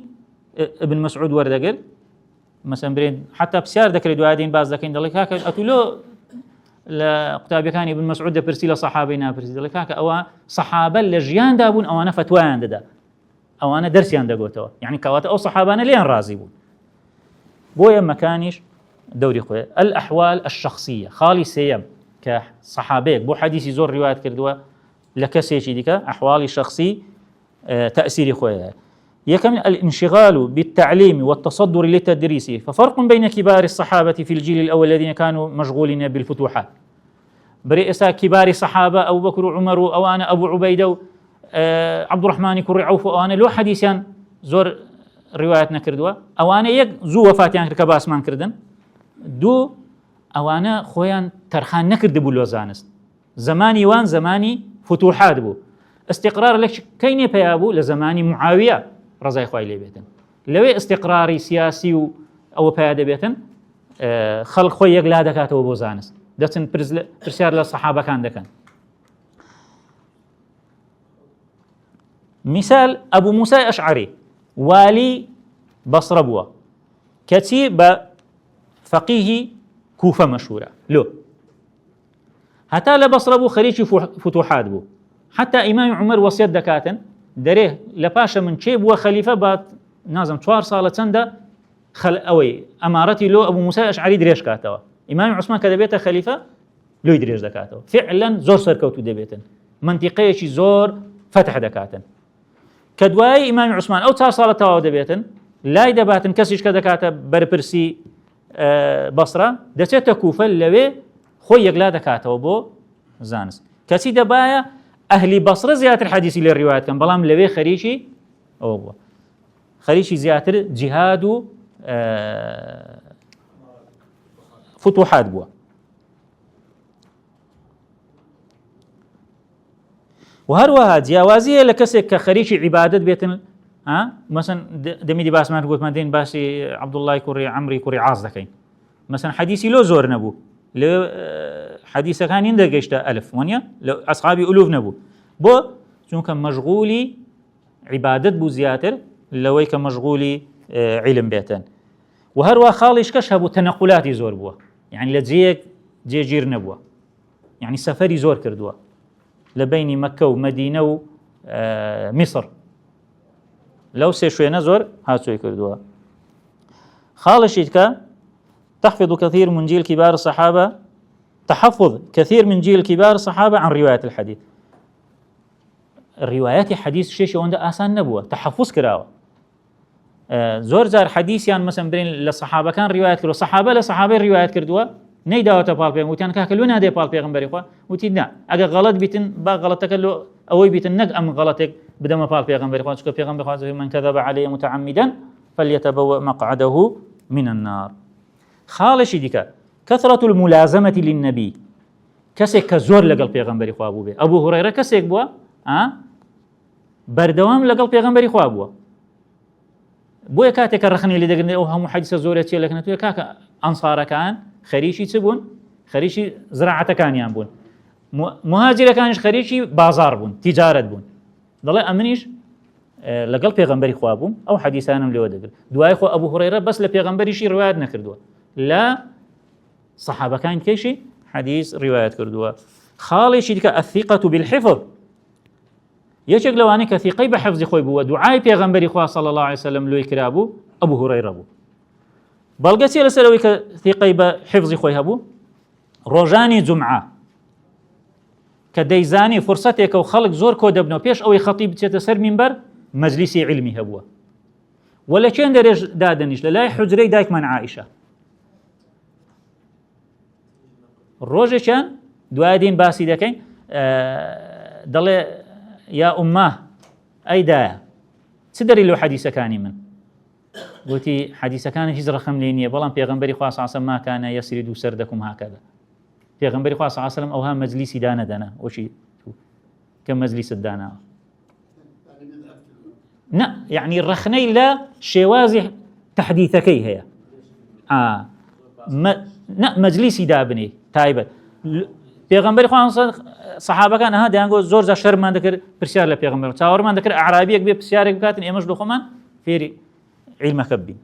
ابن مسعود وردقر مثلا برين حتى بسيار ذكر دوادين باز ذكين دلك هكا أتولو لقتابية كاني ابن مسعود برسيلة صحابينا برسيلة دلك هكا أو صحابة لجيان دابون أو أنا فتوان ددا أو أنا درسيان دقوتوا يعني كوات أو صحابانا لين رازيبون بويا مكانيش دوري خويا الأحوال الشخصية خالي سيم كصحابيك بو حديثي زور روايات كردوا لكسيشي ديكا أحوالي الشخصي تأثيري خويا يكمل الانشغال بالتعليم والتصدر للتدريس ففرق بين كبار الصحابة في الجيل الأول الذين كانوا مشغولين بالفتوحات برئيسا كبار الصحابة أبو بكر وعمر أو أنا أبو عبيدة عبد الرحمن كري عوف أو أنا لو حديثيان زور رواياتنا كردوا أو أنا يك زو وفاتيان كباس مان كردن دو أو أنا خويان ترخان نكرد بولو زانست زماني وان زماني فتوحات بو استقرار لك كيني بيابو لزماني معاوية رضاي خوي لي بيتن لو استقراري سياسي أو بيادة بيتن خلق خوي يقلا دكاتو بو زانست دتن برسيار للصحابة كان دكان مثال أبو موسى الأشعري والي بصرة بوا كتيب فقيه كوفة مشهورة لو هتا لبصرة بو خريجي فتوحات بو حتى إمام عمر وصيت دكاتن دريه لباشا من شيب وخليفة بات نازم 4 ساڵە چەندە ئەوەی ئەمارەتی لۆ ئەبوو موسای ئەشعەری درێژ کاتەوە ئیمامی عوسمان کە دەبێتە خەلیفە لۆی درێژ دەکاتەوە فعلا زۆر سەرکەوتوو دەبێتن منتیقەیەکی زۆر فتح دەکاتن کە دوای ئیمامی عوسمان ئەو 4 ساڵە تەواو دەبێتن لای دەباتن کەسیش کە دەکاتە بەرپرسی بەسرە دەچێتە کوفە لەوێ خۆی یەکلا دەکاتەوە بۆ زانست کەچی دەبایە ئەهلی بەسرە زیاتر حەدیسی لێ ڕیوایەت کەن بەڵام لەوێ خەریکی ئەوە بووە خەریکی زیاتر جیهاد و فتوحات بووە و هەروەها جیاوازیە لە کەسێک کە خەریکی عیبادەت بێتن مەسەن دەمیدی باسمان گوتمان دێن باسی عەبدوڵڵای کوڕی عەمری کوڕی عاز دەکەین مەسەن حەدیسی لۆ زۆر نەبوو لە حەدیسەکانی دەگەیشتە ئەلف وانە لە ئەسحابی ئولوف نەبوو بۆ چونکە مەشغولی عیبادەت بوو زیاتر لەوەی کە مەشغولی عیلم بێتن و هەروە خاڵیش کەش هەبوو تەنەقولاتی زۆر بووە یعنی لە جێیەک جێگیر نەبووە یعنی سەفەری زۆر کردووە لە بینی مەکە و مەدینە و میسر لەو سێ شوێنە زۆر هاچۆی کردووە خاڵشی کە تحفظ كثير من جيل كبار الصحابة تحفظ كثير من جيل كبار الصحابة عن رواية الحديث الروايات حديث شيء وند آسان نبوة تحفظ كراوة زور زار حديث يعني مثلا بين للصحابة كان روايات كرو صحابة لصحابة روايات كردوا نيدا وتبال بيهم وتيان كاكلون هذا بال بيغمبري خوا وتينا أجا غلط بيتن با غلط تكلو أوي بيتن نج أم غلطك بدل ما بال بيغمبري خوا شكو بيغمبري خوا من كذب عليه متعمدا فليتبوأ مقعده من النار خالشي ديكا كثرة الملازمة للنبي كسيك كزور لقل بيغمبري خوا بو بي أبو هريرة كسيك بوا بردوام لقل بيغمبري خوا بوا بويا كاتك الرخني اللي دقنا أو هم حديث زورتي لكن تويا كاك أنصار كان خريشي تبون خريشي زراعة كان ينبون مهاجر كانش خريشي بازار بون تجارة بون ضل أمنيش لقل بيغمبري خوا بو أو حديثانم لو دقل دواي خو أبو هريرة بس لبيغمبري شي روايات نكردوا لا صحابة كان كيشي حديث روايات كردوا خالي شي ديكا الثقة بالحفظ يشك لو أنك ثقي بحفظ خوي بو دعاء بيغمبري خوا صلى الله عليه وسلم لو يكرابو أبو هريرة بو بلغتي لسلوي كثقي بحفظ خوي هبو روجاني جمعة كديزاني فرصتك وخلق زور كود ابنو بيش أو خطيب تسر منبر مجلسي علمي هبوا ولا كان درج دادنيش لا حجري دايك من عائشة الروجه كان دوادين باسي دكين ضل يا أماه أي دايا تدري له حديث كاني من قلتي حديث كان هجرة خملينية بلان بيغمبري خاص عصام ما كان يسرد سردكم هكذا بيغمبري خاص عصام أوها مجلسي دانا وشي كم مجلس الدانا لا يعني الرخني لا شوازي تحديثكي هي لا مجلسي دابني تايبه پیغمبر خوان صحابه كان ها دانگو زور ز شر من ذكر برسيار ل پیغمبر تاور من ذكر اعرابي يك برسيار بكاتن امش دخمان فيري علم كبي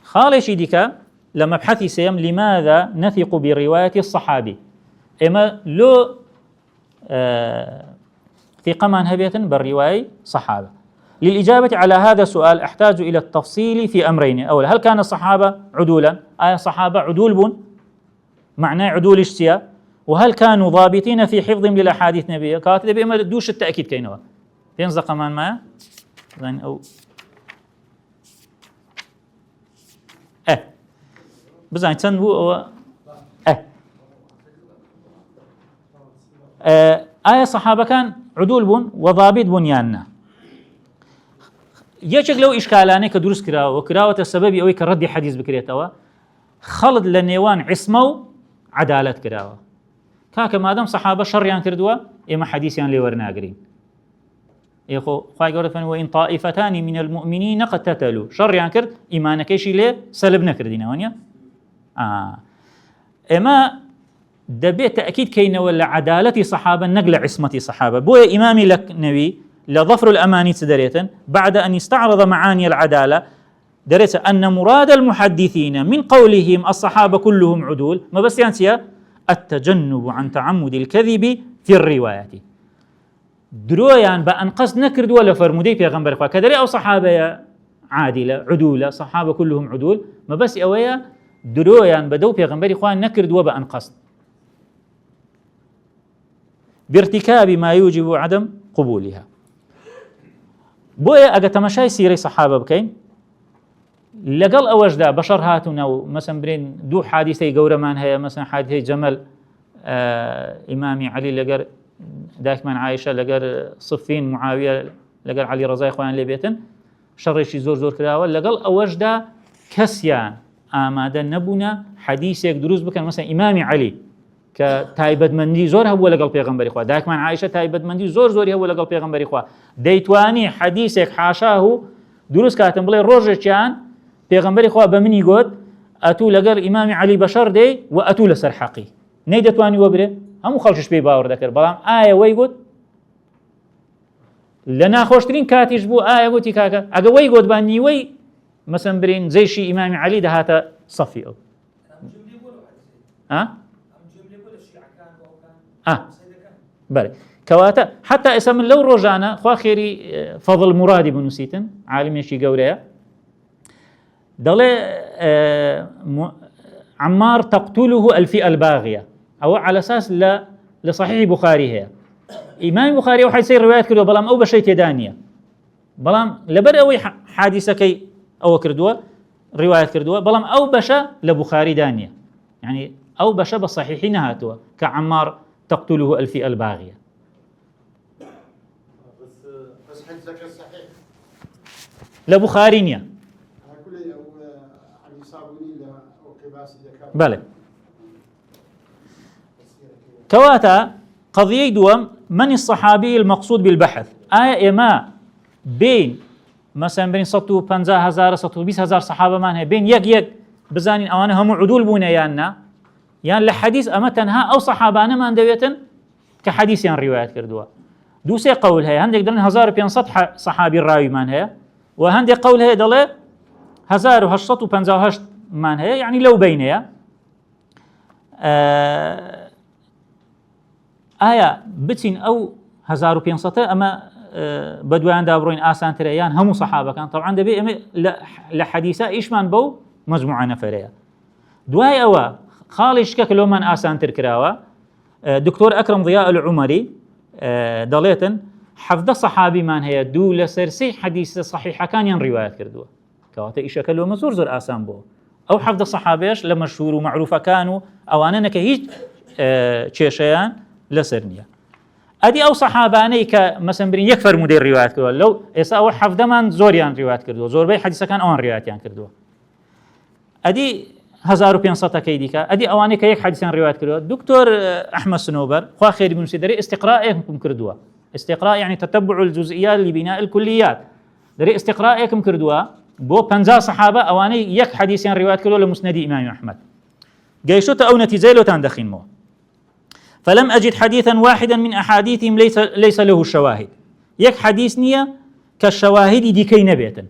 خالش ديكا لما ابحثي سيم لماذا نثق بروايه الصحابي اما لو ثقه من هبيه بالروايه صحابه للإجابة على هذا السؤال أحتاج إلى التفصيل في أمرين أولا هل كان الصحابة عدولا الصحابة عدول بون معناه عدول اشتياء وهل كانوا ضابطين في حفظهم للأحاديث النبوية كاتب بما دوش التأكيد كينوا ينزل كمان ما أو بزين تنبو أو الصحابة كان عدول بون وضابط بنياننا یەکێک لەو ئیشکالانەی کە دروست کراوە کراوەتە سەبەبی ئەوەی کە ڕەدی حەدیث بکرێتەوە خەڵت لە نێوان عیسمە و عەدالەت کراوە کاکە مادەم سەحابە شەڕیان کردووە ئێمە حەدیثیان لێ وەرناگرین خوای گەورە فەرمێ وئین طائفتان من المؤمنین اقتتلوا شەڕیان کرد ئیمانەکەیشی لێ سەلب نەکردینەوە نییە ئێمە دەبێت تەئکید کەینەوە لە عەدالەتی سەحابە نەک لە عیسمەتی سەحابە بۆیە ئیمامی لەکنەوی لظفر الأماني تدريتن بعد أن يستعرض معاني العدالة درس أن مراد المحدثين من قولهم الصحابة كلهم عدول ما بس يعني التجنب عن تعمد الكذب في الروايات درويان بأن قصد نكرد ولا فرمودي في غنبر إخوة كدري أو صحابة عادلة عدولة صحابة كلهم عدول ما بس أويا درويان بدو في غنبر إخوة نكرد وبأن قصد بارتكاب ما يوجب عدم قبولها بويا أجا تمشي سيري صحابة بكين لقل أوجدا بشر هاتونا مثلا برين دو حادثة قورمان هي مثلا حادثة جمل إمامي علي لقر دايما عائشة لقر صفين معاوية لقر علي رضاي إخوان لبيتن شرشي زور زور كراوة لقل أوجدا كسيان آمادا نبونا حديثك دروز بكن مثلا إمامي علي كتايبد مندي زور هو لقل بيغمبر إخوة دايما عائشة تايبد مندي زور زور هو لقل بيغمبر إخوة ديتواني حديثك حاشاه دروز كاتم بلي روجة كان پیغمبری خوا بمنی گوت اتو لگر امام علی بشر دی و اتو لسر حقی نیدتوانی وبره همو خلشش بی باور دکر بلام آیه وی گوت لنا خوشترین کاتیش بو آیه گوتی کاکا اگه وی گوت بانی وی مثلا برین زیشی امام علی ده هاتا صفی او بله كواتا حتى اسم لو رجعنا خوا خيري فضل مرادي بنسيتن عالم يشي قوريا دلي عمار تقتله الفئة الباغية أو على أساس لصحيح بخاري هي إمام بخاري وحي سير روايات كردوا بلام أو بشي تدانية بلام لبر أوي حادثة كي أو كردوا روايات كردوا بلام أو بشا لبخاري دانية يعني أو بشا بالصحيحين هاتوا كعمار تقتله الفئة الباغية بس حديثك الصحيح لبخارينيا بله كواتا قضية دوم من الصحابي المقصود بالبحث آية إما بين مثلا بين 150,000 120,000 صحابة مانها بين يك بزانين أوانا هم عدول بونا يانا يعني لحديث أما تنها أو صحابانا ما اندويتن كحديث يعني روايات كردوا دوسي قول هي هندك دلن 1500 صحابي الراوي مانها وهندك قول هي دلن 1858 مانها يعني لو بينها آية بتين أو 1500 أما بدوان دابروين آسان تريان هم صحابة كان طبعا دبي لحديثة إيشمان بو مجموعة نفرية دواي أوا خالش كلو من آسان تركراوا دكتور أكرم ضياء العمري ضليتن حفظ صحابي من هي دولة سرسي حديث صحيحة كان ين روايات كردوا كواتا إيشا كلو مزور زر آسان بو أو حفظ الصحابيش لمشهور ومعروفة كانوا أو أنا نكهيج تشيشيان لسرنيا أدي أو صحاباني كمثلا برين يكفر مدير روايات كردوا لو إسا أو حفظ من زوريان روايات كردوا زور بي حديثة كان أون رواياتيان كردوا أدي 1500 كيديكا أدي أواني كيك حديثان روايات كردوا دكتور أحمد سنوبر خوا خير بن سيدري استقراءكم كردوا استقراء يعني تتبع الجزئيات لبناء الكليات دري استقراءكم كردوا بو 50 صحابة أواني يك حديثين روايات كردوا لمسند إمام أحمد جيشوت أو نتيجة لو تندخين مو فلم أجد حديثا واحدا من أحاديثهم ليس له شواهد يك حديث نية كالشواهد دي كي نبيتا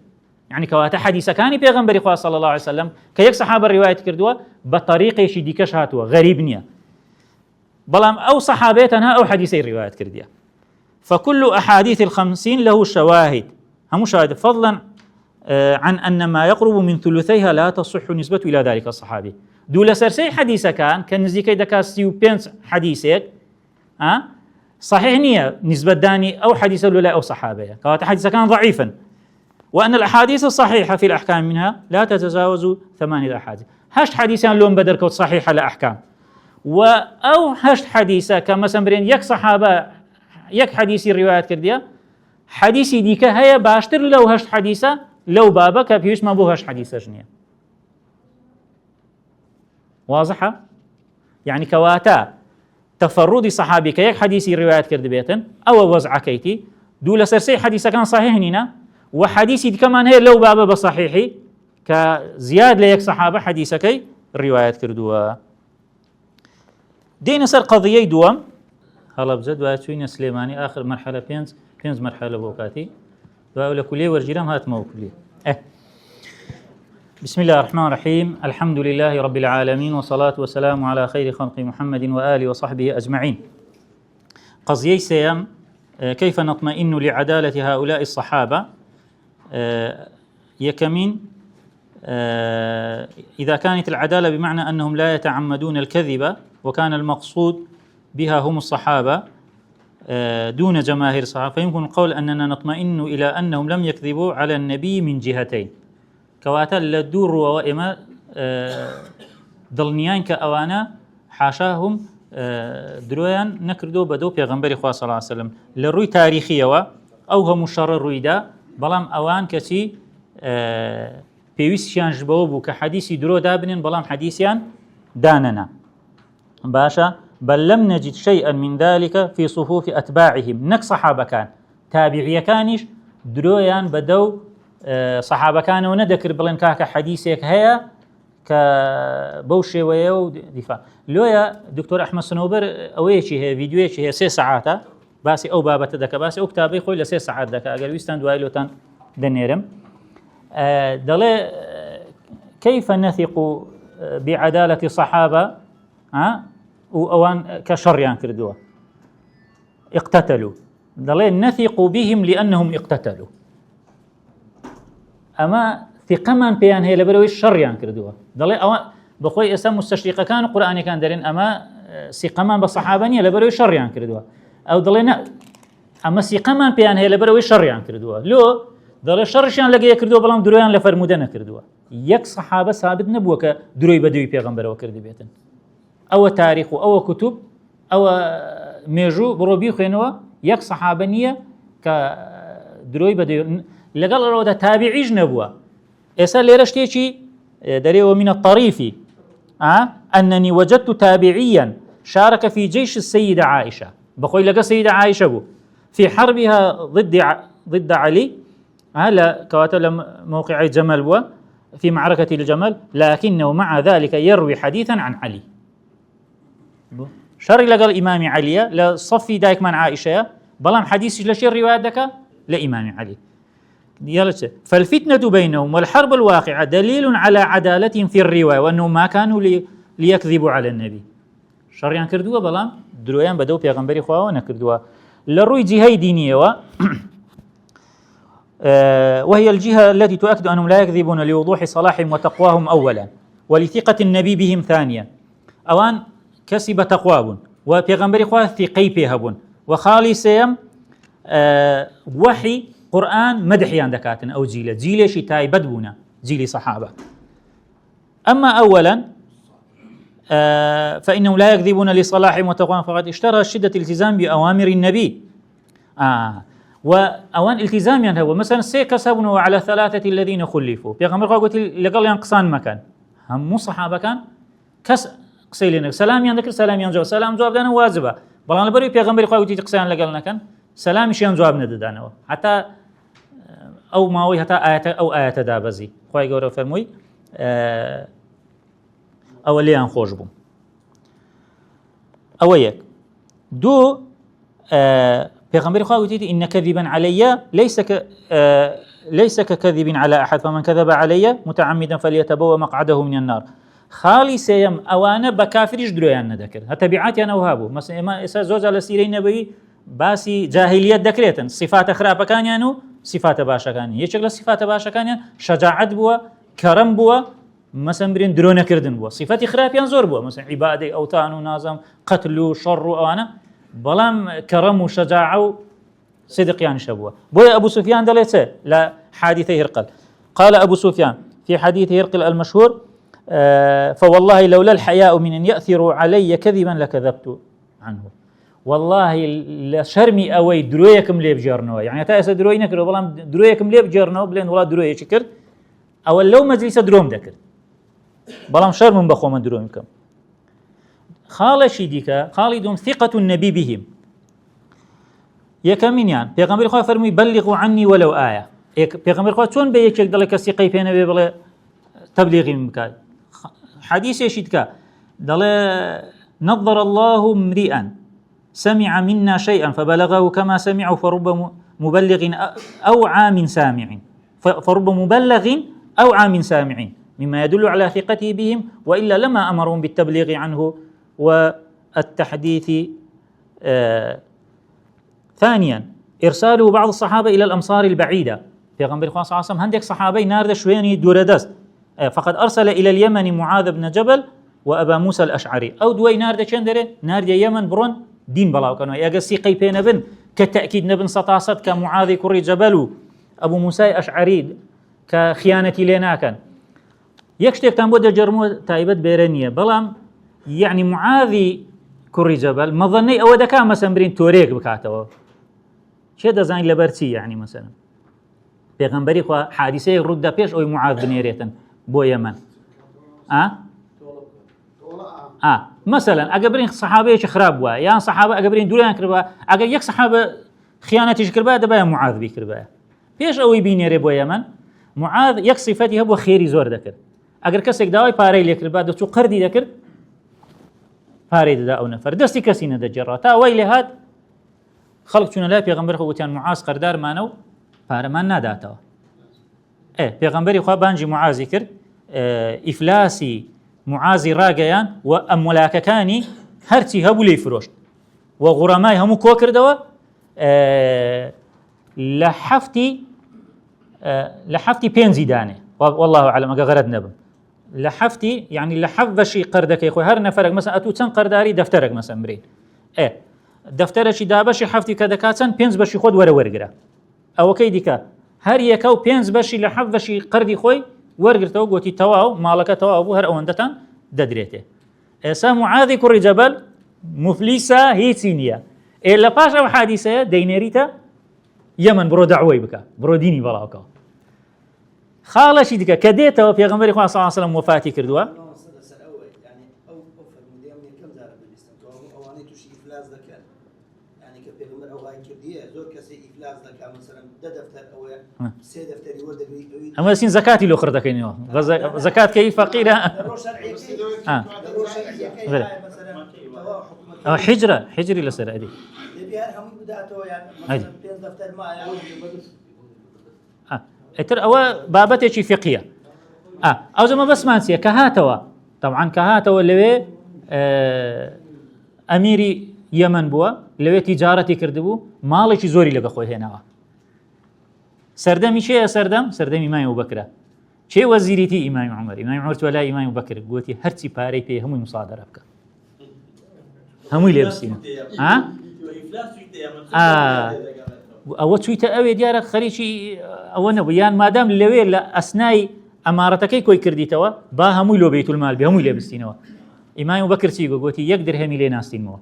يعني كواتا حديث كان بيغمبر إخوة صلى الله عليه وسلم كيك صحابة الرواية كردوا بطريقة شي كشهاتوا غريب نية بلام أو صحابيتنا أو حديثي الرواية كردية فكل أحاديث 50 له شواهد هم شواهد فضلا عن أن ما يقرب من ثلثيها لا تصح نسبة إلى ذلك الصحابي دولة سرسي حديثة كان نزيكي دكا 65 حديثك صحيح نية نسبة داني أو حديثة ولا أو صحابية كانت حديثة كان ضعيفا وأن الأحاديث الصحيحة في الأحكام منها لا تتجاوز 8 أحاديث هشت حديثان لون بدر كوت صحيحة لأحكام أو هشت حديثة كما سنبرين يك صحابة يك حديثي الروايات كردية حديثي ديكا هيا باشتر لو هشت حديثة لو بابا كبيوش ما بو هشت حديثة جنية واضحة؟ يعني كواتا تفردي صحابي كيك حديثي الروايات كرد بيتن أو وزع كيتي دولة سرسي حديثة كان صحيح نينا وحديثي دي كمان هي لو بابا بصحيحي كزياد ليك صحابة حديثة كي الروايات كردوا دين سر قضية دوام هلا بزد واتوين سليماني آخر مرحلة بينز مرحلة بوكاتي وأقول كلية ورجيرام هات مو كلية بسم الله الرحمن الرحيم. الحمد لله رب العالمين، والصلاة والسلام على خير خلق محمد وآله وصحبه أجمعين. قضية سيم، كيف نطمئن لعدالة هؤلاء الصحابة؟ يكمن إذا كانت العدالة بمعنى أنهم لا يتعمدون الكذب، وكان المقصود بها هم الصحابة دون جماهير الصحابة، فيمكن القول أننا نطمئن إلى أنهم لم يكذبوا على النبي من جهتين. كواتا لدور وإما دڵنیان کە ئەوانە حاشاهم درۆیان نەکردو بە دەو پێغەمبەری خوا صلی الله علیه وسلم لە ڕووی تاریخیەوە ئەو هەموو شەڕە ڕوویدا، بەڵام ئەوان کەچی پێویستیان بەوە بوو کە حەدیسی درۆ دابنێن، بەڵام حەدیسیان دانەنا. باشە، بل لم نجد شيئا من ذلك في صفوف أتباعهم. نەک سەحابەکان، تابعیەکانیش درۆیان بە دەو سەحابەکانەوە نەدەکرد بڵێن کاکە حەدیسێک هەیە کە بەو شێوەیە و دیفاع. لۆیە دکتۆر ئەحمەد سنەوبەر ئەوەیەکی هەیە، ڤیدیۆیەکی هەیە 3 سەعاتە باسی ئەو بابەتە دەکە، باسی ئەو کتابەی خۆی لە 3 سەعات دەکە، ئەگەر ویستان دوای لۆتان دەنێرم. دەڵێ كيف نثق بعدالة الصحابة وأوان كشريان كردوها اقتتلوا. دەڵێ نثق بهم لأنهم اقتتلوا. ئەمە ثقەمان پێیان هەیە لەبەرەوەی شەڕیان کردووە. دەڵێ ئەوە بەخۆی ئێستا مستەشریقەکان و قورئانیەکان دەرێن ئەمە سیقەمان بە سەحابە نییە لەبەرەوەی شەڕیان کردووە. ئەو دەڵێ نە، ئەمە سیقەمان پێیان هەیە لەبەرەوەی شەڕیان کردووە. لۆ دەڵێ شەڕیشیان لەگەیە کردووە، بەڵام درۆیان لە فەرموودە نەکردووە. یەک سەحابە ثابت نەبووە کە درۆی بە دووی پێغەمبەرەوە کردی بێتن. ئەوە تاریخ و ئەوە کتوب، ئەوە مێژوو بڕۆ بیخوێنەوە، یەک سەحابە نییە کە درۆی بە دووی لەگەڵ ئەوەدا تابعیش نەبووە. ئێستا لێرە شتێکی دەرێەوە من الطريف أنني وجدت تابعيا شارك في جيش السيدة عائشة، بخوي لقى السيدة عائشة بو في حربها ضد علي، لا كواتل موقع جمل بو في معركة الجمل، لكنه مع ذلك يروي حديثا عن علي. شر لقى الإمام علي لصفي دايك من عائشة، بلام حديث لشي الرواية دكا لإمام علي. فالفتنة بينهم والحرب الواقعة دليل على عدالتهم في الرواية، وأنهم ما كانوا ليكذبوا على النبي. شريان كردوا بلام درويان بدو بيغمبري خواه ونكردوا لروي جهة دينية وهي الجهة التي تؤكد أنهم لا يكذبون لوضوح صلاحهم وتقواهم أولا، ولثقة النبي بهم ثانيا. أوان كسب تقوابون وبيغمبري خواه ثقي بيهبون، وخالصهم وحي قرآن مدحيان دكاتن أو جيلة شي تايبد بونا جيلي صحابة. أما أولا فإنهم لا يكذبون لصلاحهم وتقواهم، فقد اشترى شدة الالتزام بأوامر النبي. وأوان التزام يعني هو مثلا سيكسبون على 3 الذين خلفوا، بيغمبر قلت لقال ينقصان مكان هم صحابة كان قسيلين سلام ينذكر سلام ينجو سلام جواب دانا واجبة، بلان لبري بيغمبر قلت قسيان لقالنا كان سلام يشيان جواب نددانوا حتى أو ماوي حتى آيات دابزي خوي جورا فرموي أو اللي أنخوش بوم أو يك دو بيغمبر خوي قلت إن كذبا علي ليس ككذب على أحد، فمن كذب علي متعمدا فليتبوأ مقعده من النار. خالي سيم أوانا بكافرش درويان ندكر هتبعاتي أنا وهابو مثلا ما زوج على سيرين نبي باسی جاهلیت دەکرێتن، صفات خراپەکانیان و صفات باشەکانی. یەکێک لە صفات باشەکانیان شەجاعەت بووە، کەرەم بووە، مەسەن برێن درۆ نەکردن بووە. صفەتی خراپیان زۆر بووە، مەسەن عیبادەی ئەوتان و نازەم قەتل و شەڕ و ئەوانە، بەڵام کەرەم و شەجاعە و صدقیانش بووە. بۆیە ئەبوو سوفیان دەڵێت چێ لە حادثەی هرقل، قال أبو سفيان في حديث هرقل المشهور فوالله لولا الحياء من أن يأثروا علي كذبا لكذبت عنه. والله لشرمي أوي درويكم ليه بجرنوا، يعني تأس دروي نكروا بلام درويكم ليه بجرنوا بلين ولا دروي شكر أو لو مجلس دروم ذكر بلام شرم بخو من درومكم. خال شديكا خالدهم ثقة النبي بهم يكمن يعني بيغمبر خواه فرمي بلغوا عني ولو آية. بيغمبر خواه تون بيكشك دلك الثقة فينا بيبلا تبليغي من مكان حديث يشدك دل نظر الله امرئا سمع منا شيئا فبلغه كما سمعه فرب مبلغ أوعى من سامع، فرب مبلغ أوعى من سامع. مما يدل على ثقته بهم، وإلا لما أمرهم بالتبليغ عنه والتحديث. ثانيا إرساله بعض الصحابة إلى الأمصار البعيدة. في غنبري صلى الله عليه وسلم هندك صحابي نارد شويني دوردست، فقد أرسل إلى اليمن معاذ بن جبل وأبا موسى الأشعري، أو دوي نارد شندري نارد يمن برون دين بلاو كانوا يقسي قيبين بن كالتأكيد نبن سطاسد كمعاذ كري جبل أبو موسى أشعري كخيانة لنا كان يكشتك تنبود جرمو تايبت بيرانية بلام يعني معاذ كري جبل مظني أو دكا مثلا برين توريك بكاتوا شي دزاين لبرتي يعني مثلا پیغمبری خو حادثه رود پیش او معاذ بنيريتن بو يمن مثلا اجبرين صحابه خراب وا يا صحابه اجبرين دولان كربا اگر يك صحابه خيانتي كربا دبا معاذ بكربا پیش او بينيري بو يمن معاذ يك صفتي هو خيري زور ذكر اگر كسك داوي باري لكربا دو قردي ذكر باري دا او نفر دستي كسينه دجراتا ويل هاد خلقتنا لا پیغمبر خو وتان معاذ قردار مانو پارەمان ناداتەوە. پێغەمبەری خوا بانجی معازی کرد، ئیفلاسی معازی ڕاگەیان و ئەمولاکەکانی هەرچی هەبوو لێی فرۆشت و غوڕەمای هەموو کۆ کردەوە لە حەفتی پێنجی دانێ، والله أعلم ئەگە غەرەت نەبم، لە حەفتی یعنی لە حەفت بەشی قەردەکەی خۆی هەر نەفەرێک مەسەن ئەتوو چەند قەرداری دەفتەرێک مەسەن برین، دەفتەرێکی دابەشی حەفتی کە دەکات چەند پێنج بەشی خۆت وەرە وەرگرە ئەوەکەی دیکە هەر یەکە و پێنج بەشی لە حەفت بەشی قەردی خۆی وەرگرتەوە گوتی تەواو ماڵەکە تەواو بوو هەر ئەوەندەتان دەدرێتێ. ئێستا معاذی کوڕی جەبەل مفلیسە هیچی نییە، لە پاش ئەو حادیسەیە دەینێریتە یەمن بڕۆ دەعوەی بکە بڕۆ دینی بەڵاوکەوە. خاڵەشی دیکە کە دێتەوە پێغەمبەری خوا صلی الله علیه وسلم وفاتی کردووە ئەمە سین زەکاتی لۆ خڕدەکەینەوە زەکات کەی فەقیرە حیجری لەسەر ئەدی ئەتر ئەوە بابەتێکی فقیە. ئەو زەمە بەسمان چییە کە هاتەوە طبعاً کە هاتەوە لەوێ ئەمیری یەمن بووە لەوێ تیجارەتی کردبوو ماڵێکی زۆری لەگە خۆی هێناوە. سەردەمی چێە سەردەمی ئیمامی ئەبوبەکرە. چێ وەزیریتی ئیمامی عومەر؟ ئیمامی عومەر توە لای ئیمامی ئەبوبەکر گوتی هەرچی پارەی پێ هەمووی مسادەرە بکە هەمووی لێ بستینە. ئەوە چوویتە ئەوێ دیارە خەریکی ئەوە نەبوو یان مادام لەوێ لە ئەسنای ئەمارەتەکەی کۆی کردیتەوە با هەمووی لۆ بەیتولمال بێ هەمووی لێ بستینەوە. ئیمامی ئەبوبەکر چی گوتی یەک درهەمی لێ ناستینەوە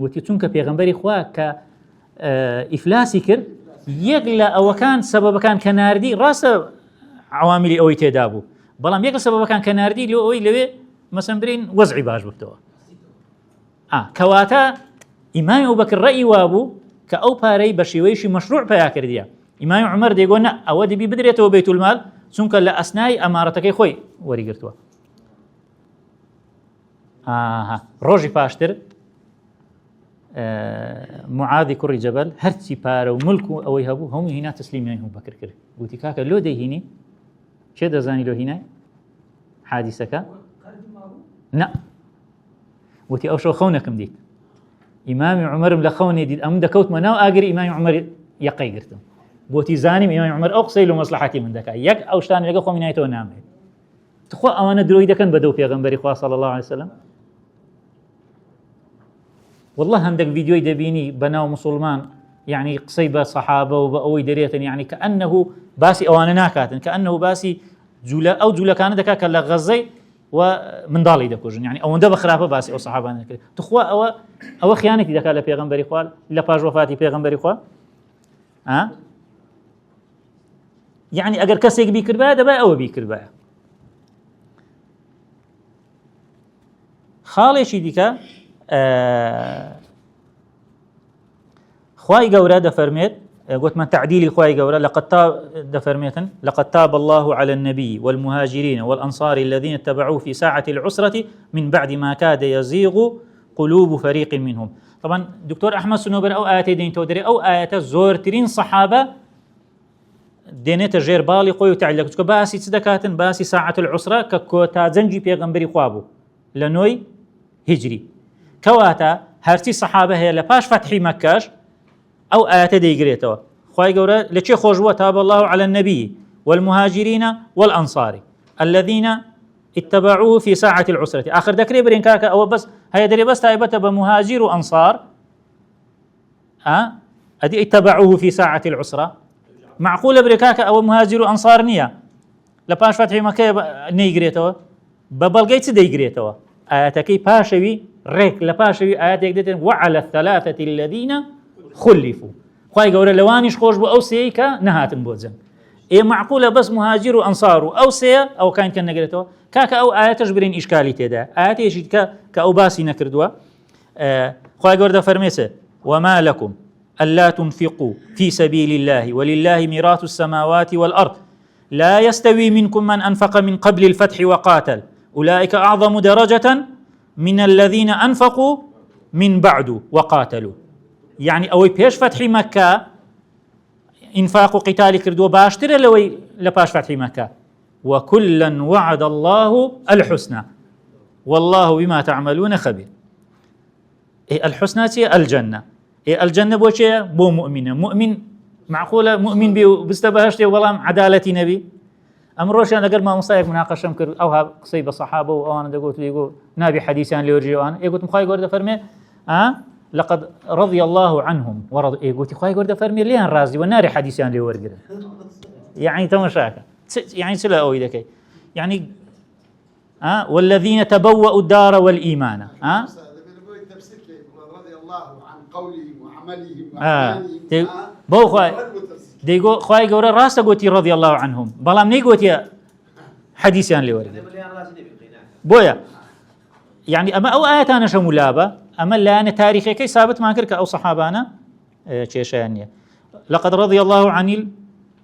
گوتی چونکە پێغەمبەری خوا کە ئیفلاسی کرد یەک لە ئەوەکان سەبەبەکان کە ناردی ڕاستە عواملی ئەوەی تێدا بوو بەڵام یەک لە سەبەبەکان کە ناردی لۆ ئەوەی لەوێ مەسەن برین وەزعی باش بکەوە. کەواتە ئیمامی ئەبوبەکر ڕەئی وابوو کە ئەو پارەی بە شێوەیەشی مەشروع پیا کردیە. ئیمامی عومەر دەیگۆ نە ئەوە دەبی بدرێتەوە بەیتولمال چونکە لە ئەسنای ئەمارەتەکەی خۆی وەریگرتووە. ڕۆژی پاشتر معاذی کوڕی جەبەل هەرچی پارە و ملک و ئەوەی هەبوو هەمووی هینا تەسلیمی ئەبوبەکر کرد. گوتی کاکە لۆ دەیهینی چێ دەزانی لۆ هینای حادیسەکە؟ نە وتی ئەو شەو خەونەکەم دیت ئیمامی عومەرم لە خەونێ دیت ئەم دەکەوتمە ناو ئاگری ئیمامی عومەر یەقەی گرتم بۆتی زانیم ئیمامی عومەر ئەو قسەی لە مەسلحەتی من دەکات یەک ئەو شتان لەگە خۆمی نایەتەوە نامێت. تخوا ئەوانە درۆی دەکەن بەدەو پێغەمبەری خوا صلی الله علیه وسلم. والله هەندێک ڤیدیۆی دەبینی بەناو مسلمان یعنی قسەی بە سەحابە و بە ئەوەی دەرێتن یعنی کەئەنەهو باسی ئەوانە ناکاتن کەئەنەهو باسی ئەو جوولەکانە دەکات کە لە غەزەی و منداڵی دەکوژن یعنی ئەوەندە بە خراپە باسی ئەو سەحابانە کرد. تخوا ئەوە خیانەتی دەکات لە پێغەمبەری خوا لە پاش وەفاتی پێغەمبەری خوا. یعنی ئەگەر کەسێک بیکردبایە دەبای ئەوە بیکردبایە. خاڵێکی دیکە خوای گەورە دەفەرمێت گوتمان تعدیلی خوای گەورە لقد تاب الله على النبي والمهاجرين والأنصار الذين اتبعوه في ساعة العسرة من بعد ما كاد يزيغ قلوب فريق منهم. طبعا دكتور أحمد سنوبر أو آياتي دين تودري أو آيات زورترين صحابة دێنێتە ژێر باڵی خۆی و تعلیل دەکات. چونکە باسی چ دەکاتن؟ باسی ساعەت العسرە کە کۆتاجەنگی پێغەمبەری خوا بوو لە 9 هیجری. کەواتە هەرچی سەحابە هەیە لە پاش فەتحی مەککەش ئەو ئاەتە دەیگرێتەوە. خوای گەورە لە چێ خۆش بووە؟ تاب الله على النبي والمهاجرين والأنصار الذين اتبعوه في ساعة العسرة. آخر دەکرێ برێن کاکە ئەوە بەس هەیە دەرێ بەس تایبەتە بە مهاجر و ئەنصار ئەدی اتبعوه في ساعة العسرة. معقولە برێ کاکە ئەوە مهاجر و ئەنصار نییە لە پاش فەتحی مەککە نەیگرێتەوە؟ بە بەڵگەی چ دەیگرێتەوە؟ ئاەتەکەی پاشەوی ڕێک لە پاشەوی ئاەتێک دێتن وعلى الثلاثة الذين خلفوا. خوای گەورە لەوانیش خۆش بوو ئەو سێی کە نەهاتن بۆ جەنگ. معقولە بەس مهاجر و ئەنصار و ئەو سێ ئەو کاین کە نەگرێتەوە؟ کاکە ئەو ئاەتەش برین ئیشکالی تێدا. ئاەتێکی کە ئەو باسی نەکردووە. خوای گەورە دەفەرمێسە وما لكم ألا تنفقوا في سبيل الله ولله ميراث السماوات والأرض لا يستوي منكم من أنفق من قبل الفتح وقاتل أولئك أعظم درجة من الذين أنفقوا من بعد وقاتلوا. يعني أوي بيش فتح مكة إنفاق قتال كردو باشتر لوي لباش فتح مكة وكلا وعد الله الحسنى والله بما تعملون خبير. الحسنى هي الجنة. الجنة بوشي بو مؤمنة مؤمن معقولة مؤمن بستبهشتي والله عدالتي نبي أمروش أنا قبل ما مصايق مناقشة مكر أو قصيبة صحابة وأنا دقوت لي نابي حديثان ليورجي وأنا يقول مخاي قرد فرمي لقد رضي الله عنهم ورض يقول مخاي قرد فرمي ليان رازي والنار حديثان ليورجي يعني تمشاكا يعني سلا أوي ذكي يعني والذين تبوأوا الدار والإيمان رضي الله عن قولهم وعملهم وأعمالهم بو خواي ديقو خواي قورا راسا قوتي رضي الله عنهم بلام ني قوتي حديثيان لي ورد بويا يعني اما او ايات انا شمولابه اما لا انا تاريخي كي ثابت ما كرك او صحابانا تشيشانيه لقد رضي الله عن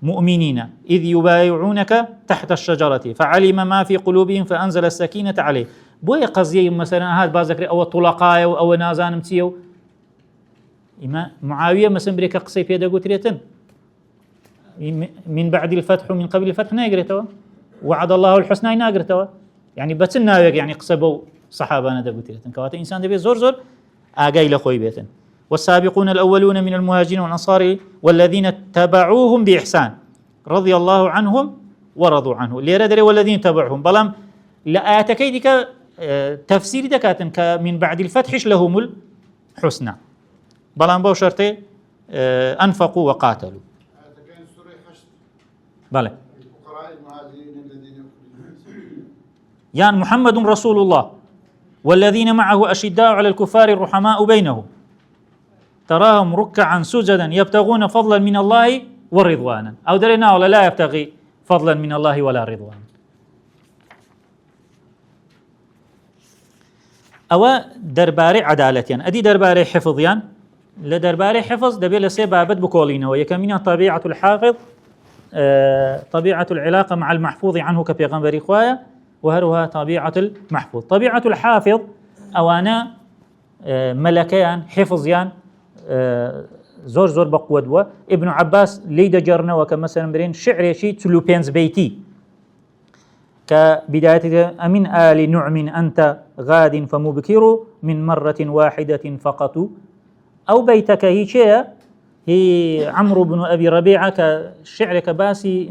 المؤمنين اذ يبايعونك تحت الشجره فعلم ما في قلوبهم فانزل السكينه عليه بويا قضيه مثلا هذا بازكري او طلقاء او نازان متيو إما معاوية مثلا بريكا قصي بيدا قوتريتن من بعد الفتح ومن قبل الفتح ناقرتوا وعد الله الحسنى ناقرتوا يعني بتسنا يعني قصبوا صحابة أنا دا قوتريتن كواتا إنسان دبي زور زور آقاي لخوي بيتن والسابقون الأولون من المهاجرين والأنصار والذين تبعوهم بإحسان رضي الله عنهم ورضوا عنه اللي ردري والذين تبعهم بلام لا آتكيدك تفسير دكاتن من بعد الفتح لهم الحسنى بلان بو شرطي أنفقوا وقاتلوا. هذا كان سورة حشد. بلى. الفقراء المهاجرين الذين يعني محمد رسول الله والذين معه أشداء على الكفار الرحماء بينهم تراهم ركعا سجدا يبتغون فضلا من الله ورضوانا أو درينا ولا لا يبتغي فضلا من الله ولا رضوانا. أو درباري عدالتيان أدي درباري حفظيان لدرباري حفظ دبي لسي بابد بكولينه ويكمن طبيعة الحافظ طبيعة العلاقة مع المحفوظ عنه كبيغمبري خوايا وهروها طبيعة المحفوظ. طبيعة الحافظ أوانا ملكيان حفظيان زور زور بقوة ابن عباس ليدا جرنا وكمثلا برين شعر شي تلوبينز بيتي كبداية أمن آل نعم أنت غاد فمبكر من مرة واحدة فقط أو بيتك هي عمرو بن أبي ربيعة كشعر كباسي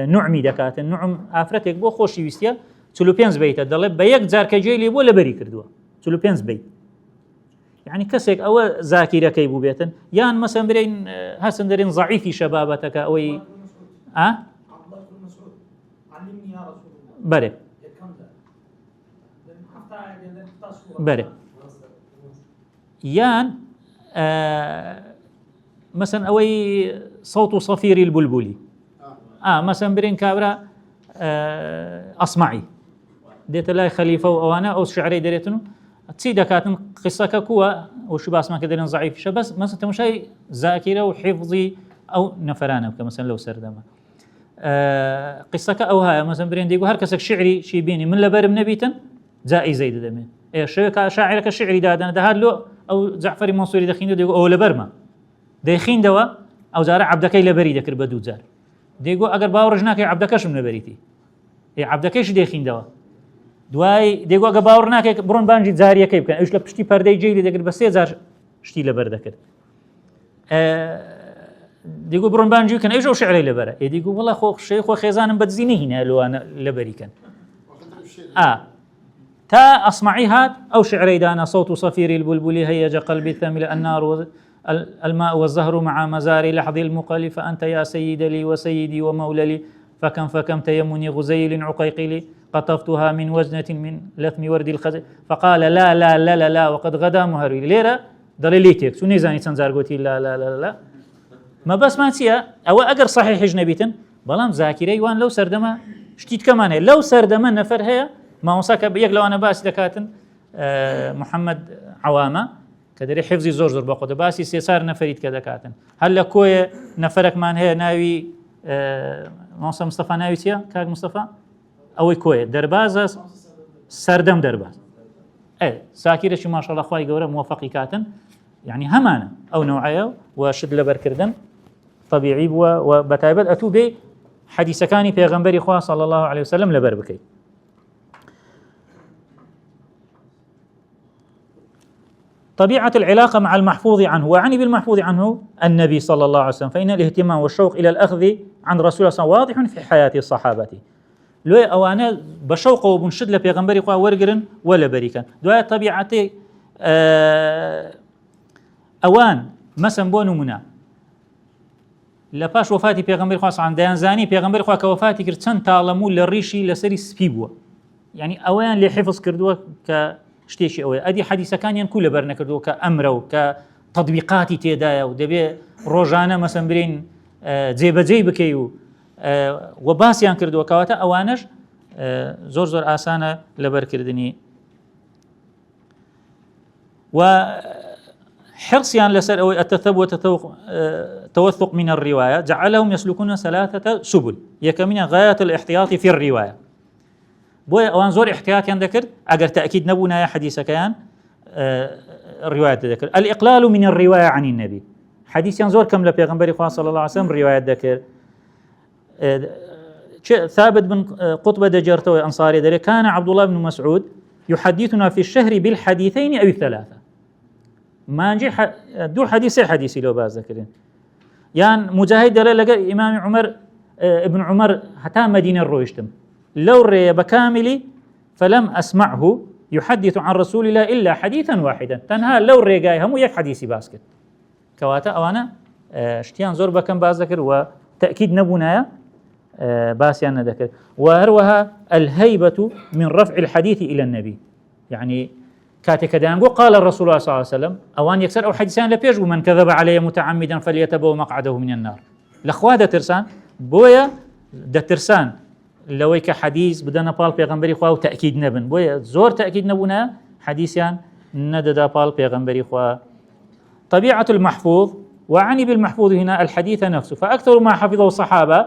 نعمي دكات النعم آفرتك بو خوشي ويستيا تلوبينز بيت دلب بيك زار كجيلي ولا بري كردوا تلوبينز بيت يعني كسك أو ذاكرة كيبو بيتن يان مثلا برين هسن درين ضعيفي شبابتك أو عبد الله بن مسعود علمني يا رسول الله بري بري يان مثلا أوي صوت صفير البلبلي مثلا برين كابرا أصمعي ديت الله خليفة وأنا أو شعري دريتنو تسيدا كاتن قصة كوا وشو باسمها كدرين ضعيف شبس مثلا تمشي ذاكرة وحفظي أو نفرانة كمثلا لو سردما قصة أو هاي مثلا برين ديقو هركسك شعري شي بيني من لبر نبيتن زائي زيد دمين إيه شاعرك شعري دادنا ده له أو جعفر منصوري دخين ديقو أو لبرما دخين دوا أو زارع عبدكي لبري ذكر بدو زار دێگۆ ئەگەر باوەڕژ ناکەی عەبدەکەشم نەبەریتی عەبدەکەیش دێخیندەوە دوای دێگۆ ئەگە باوەڕ ناکەی بڕۆن بانجی جاریەکەی بکەن ئەوش لە پشتی پەردەی جێی دەگرت بە 3,000 شتی لەبەر دەکرد دێگۆ بڕۆن بانجی بکەن ئەوش ئەو شعرەی لەبەرە دێگۆ وەڵا خۆ خێزانم بەدزی نەهینە لەوانە لەبەریکەن تا أصمعي هات أو شعري دانا صوت صفير البلبل هيج قلبي الثامل النار الماء والزهر مع مزار لحظ المقل فأنت يا سيد لي وسيدي ومولى لي فكم تيمني غزيل عقيقلي قطفتها من وجنة من لثم ورد الخزي فقال لا لا لا لا لا وقد غدا مهروي ليرة دليليتك شو نيزاني تنزار قوتي لا لا لا لا ما بس ما نسيا أو أجر صحيح جنبيتن بلام ذاكري وان لو سردما شتيت كمان لو سردما نفر هي ما وصاك بيك لو أنا باس دكاتن محمد عوامة كدري حفظي زور بقود باسي سيسار نفريد كدكاتن هلا كوي نفرك مان هي ناوي موسى مصطفى ناوي سيا كاك مصطفى أو كوي درباز سردم درباز ساكيرة شو ما شاء الله أخوي جورا موفقي كاتن يعني همانة أو نوعية وشد لبركردن طبيعي وبتايبت أتو بي حديث كاني بيغمبري خواه صلى الله عليه وسلم لبربكي طبيعة العلاقة مع المحفوظ عنه وعني بالمحفوظ عنه النبي صلى الله عليه وسلم فإن الاهتمام والشوق إلى الأخذ عن رسول الله صلى الله عليه وسلم واضح في حياة الصحابة لو أوانا بشوق وبنشد لبيغمبري خواه ورقرن ولا بريكا دواء طبيعتي أوان مثلا بونو منا لپاش وفاتی پێغەمبەری خوا سان دەیانزانی پێغەمبەری خوا کە وفاتی کرد چەند تاڵەموو لە ڕیشی لەسەری سپی بووە یعنی ئەویان لێ حفظ کردووە کە شتێکی ئەوەیە ئەدی حەدیسەکانیان کوو لەبەر نەکردووە کە ئەمرە و کە تەطبیقاتی تێدایە و دەبێ ڕۆژانە مەسەن برین جێبەجێی بکەی و باسییان کردووە کەواتە ئەوانش زۆر ئاسانە لەبەرکردنی و حرصيان لسر أو التثبت والتوثق من الرواية جعلهم يسلكون 3 سبل يكمن غاية الاحتياط في الرواية بويا أوان زور احتياط ينذكر أجر تأكيد نبونا يا حديث كيان الرواية تذكر الإقلال من الرواية عن النبي حديث ينزور كم لبيغمبري خواه صلى الله عليه وسلم رواية ذكر ثابت بن قطبة دجرته أنصاري ذلك كان عبد الله بن مسعود يحدثنا في الشهر بالحديثين أو 3 ما نجي دو حديثي لو باز ذكرين يعني مجاهد لقى إمام عمر ابن عمر حتى مدينة رويشتم لو ري بكاملي فلم أسمعه يحدث عن رسول الله إلا حديثا واحدا تنها لو ري جاي هم يك حديثي باسكت كواتا أوانا اشتيان زور بكم باز ذكر وتأكيد نبونا باسيان ذكر وهروها الهيبة من رفع الحديث إلى النبي يعني كاتك دانقو قال الرسول صلى الله عليه وسلم أوان يكسر أو حديثان لبيج ومن كذب علي متعمدا فليتبوأ مقعده من النار لأخوة دا ترسان بويا دا ترسان لويك حديث بدنا بال بيغمبري خواه وتأكيد نبن بويا زور تأكيد نبونا حديثان نددا بال بيغمبري خواه طبيعة المحفوظ وعني بالمحفوظ هنا الحديث نفسه فأكثر ما حفظه الصحابة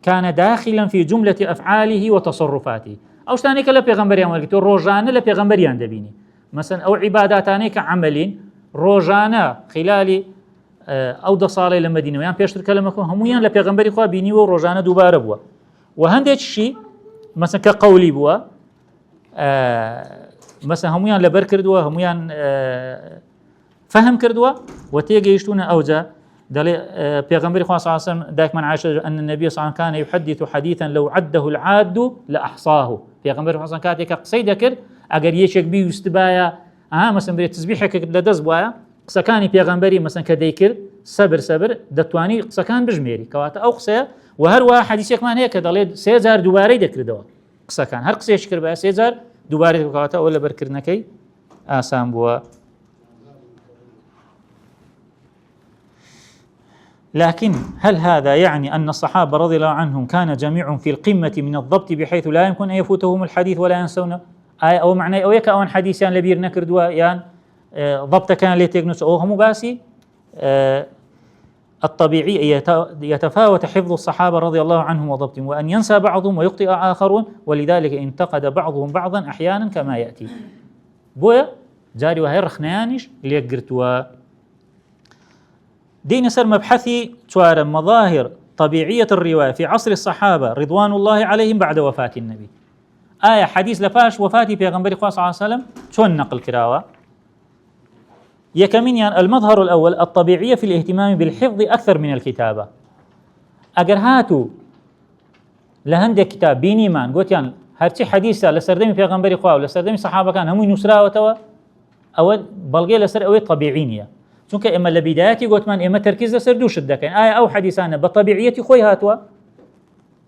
كان داخلا في جملة أفعاله وتصرفاته أو شتانيك لبيغمبري أمالك روجان لبيغمبري دبيني مثلا أو عباداتاني كعملين روجانا خلال أو دصالي لمدينة يعني بيشتر كلامكم هميان لبيغمبري خواه بيني وروجانا دوباره بوا وهنديك شيء مثلا كقولي بوا مثلا هميان لبر كردوا هميان فهم كردوا وتيجي يشتون أوجا دلي بيغمبري خواه صلى الله عليه وسلم دائما عائشة أن النبي صلى الله عليه وسلم كان يحدث حديثا لو عده العاد لأحصاه بيغمبري خواه صلى الله عليه وسلم قصيدة كرد اگر یەکێک بیویست بایە مەسەن بێت تزبیحێک لەدەست بووایە قسەکانی پێغەمبەری مەسەن کە دەیکرد سەبر دەتوانی قسەکان بژمێری کەواتە ئەو قسەیە و هەروە حەدیثێکمان هەیە کە دەڵێت 3000 دووبارەی دەکردەوە قسەکان هەر قسێکی کرد بە 3000 دووبارەی کەواتە ئەو لەبەرکردنەکەی ئاسان بووە. لكن هل هذا يعني أن الصحابة رضي الله عنهم كان جميع في القمة من الضبط بحيث لا يمكن أن يفوتهم الحديث ولا ينسونه أو معنى أو يك أوان حديثيان لبير نكردوا يان ضبط كان ليتجنس أو هم باسي الطبيعي يتفاوت حفظ الصحابة رضي الله عنهم وضبطهم وأن ينسى بعضهم ويخطئ آخرون ولذلك انتقد بعضهم بعضا أحيانا كما يأتي بويا جاري وهي رخنيانش ليقرتوا دين سر مبحثي توار مظاهر طبيعية الرواية في عصر الصحابة رضوان الله عليهم بعد وفاة النبي. حديث لفاش وفاتي بيغمبري صلى الله عليه وسلم شون نقل كراوة يكمن المظهر الأول الطبيعية في الاهتمام بالحفظ أكثر من الكتابة. أجر هاتوا لهندك كتاب بيني مان قلت يعني هرتي حديثة لسردمي بيغمبري خواه ولسردمي صحابة كان همو نسرا وتوا أو بلغي لسر أوي طبيعينية چونك إما لبداياتي قلت من إما تركيز لسر دوش الدكين أو حديثانا بطبيعيتي خوي هاتوا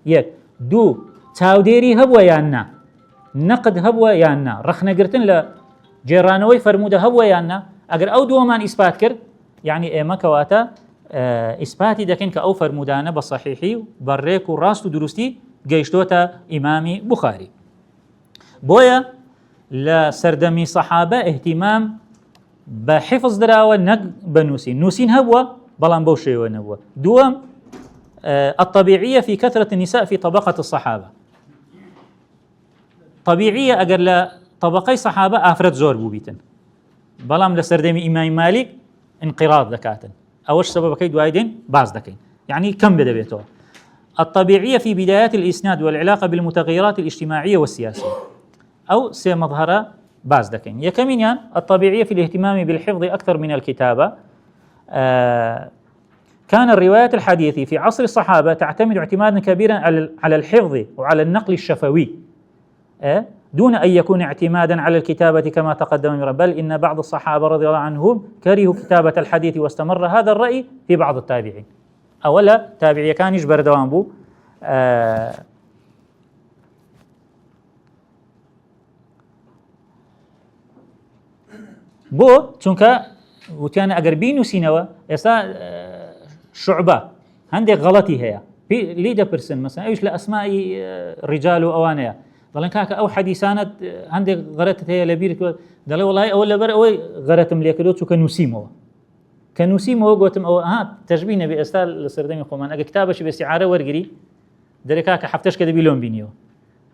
يك دو تاوديري هبوا يانا نقد هبوا يانا رخنا قرتن لجيرانوي فرمودة هبوا يانا أجر أو دومان إثبات كر يعني إما كواتا إثباتي دكين كأو فرمودانا بصحيحي بريك وراست ودروستي جيشتوتا إمامي بخاري بويا لسردمي صحابة اهتمام بحفظ دراوة نق بنوسين نوسين هبوا بلان بوشي ونبوا دوام الطبيعية في كثرة النساء في طبقة الصحابة طبيعية أجر لطبقي صحابة أفرد زور بوبيتن بلام لسردمي إمام مالك انقراض ذكاتا أوش سبب كيد وايدين باز دكين يعني كم بدا بيتوه الطبيعية في بدايات الإسناد والعلاقة بالمتغيرات الاجتماعية والسياسية أو سيمظهر باز دكين يكمن الطبيعية في الاهتمام بالحفظ أكثر من الكتابة. كان الروايات الحديثة في عصر الصحابة تعتمد اعتمادا كبيرا على الحفظ وعلى النقل الشفوي دون أن يكون اعتمادا على الكتابة كما تقدم من بل إن بعض الصحابة رضي الله عنهم كرهوا كتابة الحديث واستمر هذا الرأي في بعض التابعين. أولا تابعي كان يجبر دوام بو چونك وتيانا أجر بينو سينوا يسا شعبة عندك غلطي هي ليدا برسن مثلا ايش لاسماء رجال واوانيا ضلن كاك او حديثانات عندك غرت هي لبير قال والله اول بر او غرت مليكدو كنوسيمو قوتم او تشبيه نبي استال لسردمي قومان اجا كتابش باستعاره ورغري دركاك حفتش كده بيلون بينيو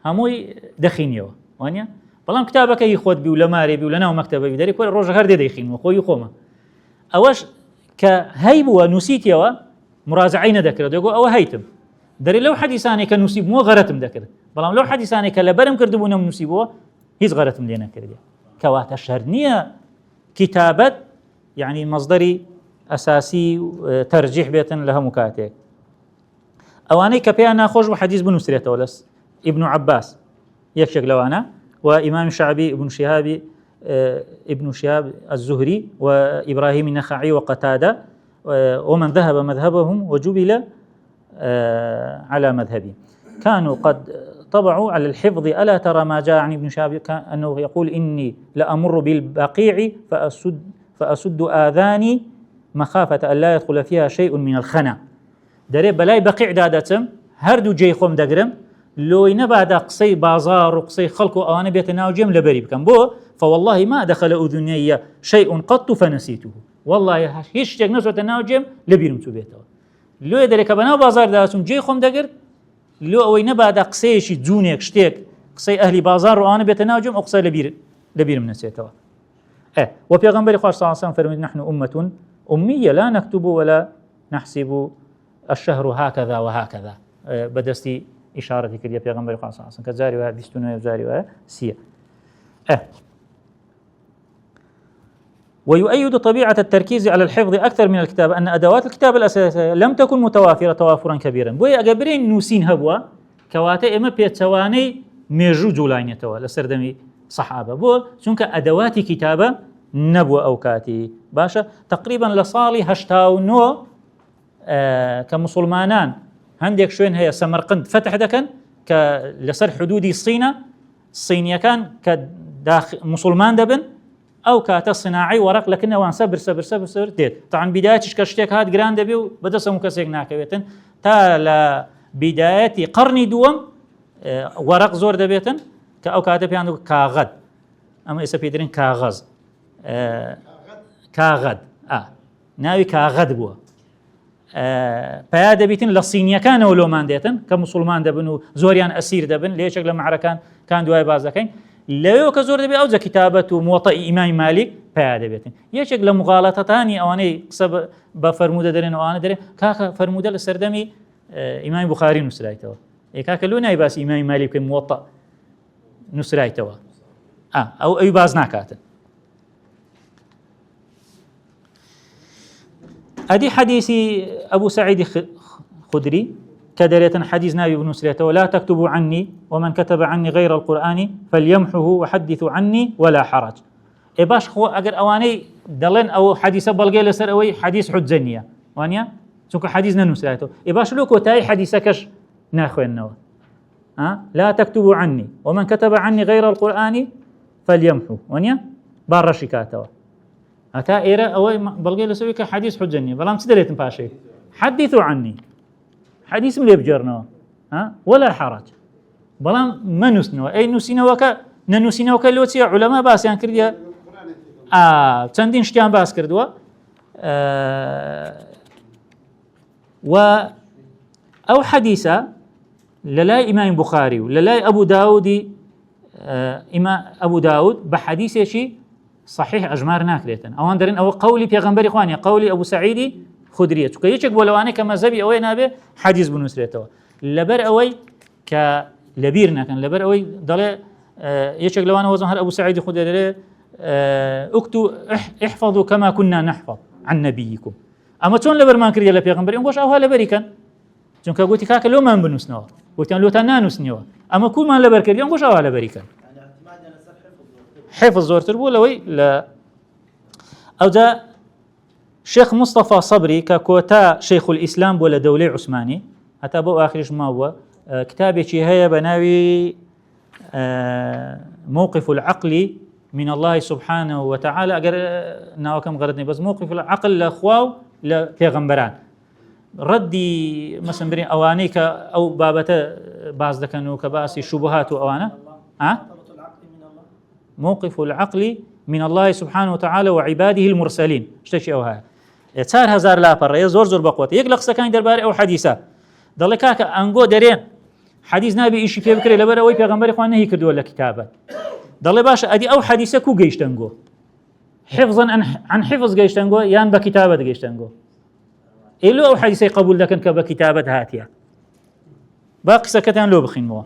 هموي دخينيو وانيا بلان كتابك يخوت بي ولا ماري بي ولا ناو مكتبه بي درك روج هر دي دخين وخوي قوما اوش كهيب ونسيتيوا مراجعين ذكر دغو او هيتم دري لو حديثاني كنسيب مو غرتم ذكر بلان لو حديثاني كلبرم كردبونا نسيبو هيز غرتم دينا كردي كوات الشرنيه كتابه يعني مصدري اساسي ترجيح بيتن لها مكاتب اواني كبيانا خوش بحديث بن مسريته ولس ابن عباس يكشك لو انا وامام الشعبي ابن شهاب الزهري وابراهيم النخعي وقتاده ومن ذهب مذهبهم وجبل على مذهبه كانوا قد طبعوا على الحفظ ألا ترى ما جاء عن ابن شهاب أنه يقول إني لأمر بالبقيع فأسد آذاني مخافة أن لا يدخل فيها شيء من الخنا دري بلاي بقيع دادتم هردو جيخم دقرم لو ينبعد قصي بازار وقصي خلق وأنا بيتناوجم لبريب كان بو فوالله ما دخل أذني شيء قط فنسيته والله هيش تجنس وتناوجم لبيرم تو بيته لو يدرك بنا بازار داسم جيخم دقر لو أو ينبعد قصي شي جونيك شتيك قصي أهلي بازار وأنا بيتناوجم أقصي لبيرم نسيته وبيغمبر صلى الله عليه وسلم فرمت نحن أمة أمية لا نكتب ولا نحسب الشهر هكذا وهكذا بدستي إشارة كريا بيغمبر صلى الله عليه وسلم كزاري وها بيستونو وزاري وها سيا ويؤيد طبيعة التركيز على الحفظ أكثر من الكتابة أن أدوات الكتابة الأساسية لم تكن متوافرة توافرا كبيرا بوي أقبرين نوسين هبوا كواتا إما بيتسواني ميجو جولاينيتوا لسردمي صحابة بو چونك أدوات كتابة نبوة أوكاتي باشا تقريبا لصالي هشتاو نو كمسلمانان هنديك شوين هي سمرقند فتح دكن لسر حدودي الصينية كان كداخل مسلمان دبن أو كاتا صناعي ورق لكنه وان سبر ديت طبعا بدايتش كشتيك هاد جراند بي وبدأ مكسيك ناكبيتن تا لبداية قرني دوم ورق زور دبيتن أو كاتب يعني كاغد أما إسا بيدرين كاغز كاغد ناوي كاغد بوا بياده بيتن للصينية كانوا لو مان ديتن كمسلمان دبن وزوريان أسير دبن ليش أقل معركان كان دواي بازكين لو كزور دبي أوزا كتابة موطأ إمام مالك بياده بيتن يش أقل مغالطة تاني أو أني قصب بفرمودة درين أو أنا درين كاكا فرمودة للسردمي إمام بخاري نسرايتوا كاكا لو ناي باس إمام مالك موطأ نسرايتوا أو أي باز ناكاتن أدي حديثي أبو سعيد خدري كدرية حديث نبي بن سليته ولا تكتبوا عني ومن كتب عني غير القرآن فليمحه وحدثوا عني ولا حرج باش خو أجر أواني دلن أو حديث بلغي لسر أوي حديث حجنية وانيا سوك حديث نسليته باش لوكو تاي حديثكش ناخو النوا لا تكتبوا عني ومن كتب عني غير القرآن فليمحه وانيا بار شكاته أتا إيرا أوي بلغي لسوي كحديث حجنية بلام سدليت باشي حدثوا عني حديث ملي بجرنا ولا حرج بلام ما نسنوا أي نسينا ننسينا لوتي علماء باس يعني كرديا تندين شتيان باس كردوا و أو حديثة للاي إمام بخاري وللاي أبو داود إمام أبو داود بحديث شيء صحيح أجمار ناكريتن أو أندرين أو قولي بيغمبر إخواني قولي أبو سعيد خدرية كي يشك ولواني كما زبي أوي نابه حديث بنسرته لبر أوي كلبيرنا كان لبر أوي ضل يشك لواني وزن أبو سعيد خدرية اكتو احفظوا كما كنا نحفظ عن نبيكم أما تون لبر ما كريه لبيغمبر إنقوش أوها لبري كان چونك قلت كاك لو ما بنسنوا قلت لو تنانوس نيوا أما كل ما لبر كريه إنقوش أوها لبري كان حفظ زور تربو لوي لا أو ده شيخ مصطفى صبري ككوتا شيخ الإسلام ولا دولة عثماني حتى بو آخرش ما هو كتابي شي هي بناوي موقف العقل من الله سبحانه وتعالى أجر ناوكم غردني بس موقف العقل لأخواو لبيغمبران ردي مثلا برين أوانيك أو بابته بعض ذكانو كباسي شبهات وأوانا موقف العقل من الله سبحانه وتعالى وعباده المرسلين اشتشي أوها 4000 لاپەڕەیە زۆر بەقوت یەک لە قسەکانی دەربارەی ئەو حەدیثە دەڵێ کاکە ئەنگۆ دەرێن حەدیث نابێ ئیشی پێ بکرێت لەبەر ئەوەی پێغەمبەری خوا نەهی کردووە لە کتابەت دەڵێ باشە ئەدی ئەو حەدیثە کو گەیشتەنگۆ حفظا عن حفظ گەیشتەنگۆ یان بە کتابەت گەیشتەنگۆ ئێلۆ ئەو حەدیثەی قبول دەکەن کە بە کتابەت هاتیە با قسەکەتان لۆ بخینەوە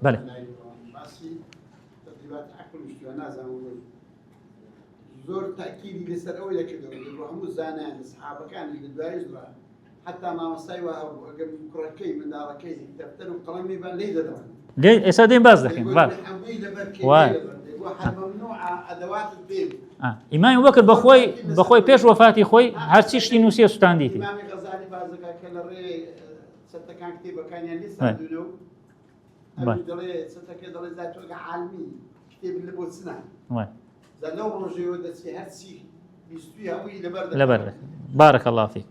بەڵێ زور تأكيد لسر أول كده وهم الزانان أصحاب كان الدوايز حتى ما مصيبة كركي من داركي تفتروا قلمي بان ليه ده ليه إسادين باز دحين واحد ممنوع أدوات البيب إمام أبو بكر بخوي بيش وفاتي خوي هرسي شتي نوسية ستانديتي إمام غزالي بازك كان الري ستة كان كتيبة كان يعني لسه دلو الدلي ستة كده دلي ذات وقع عالمي كتيب اللي بود سنة لبرد بارك الله فيك.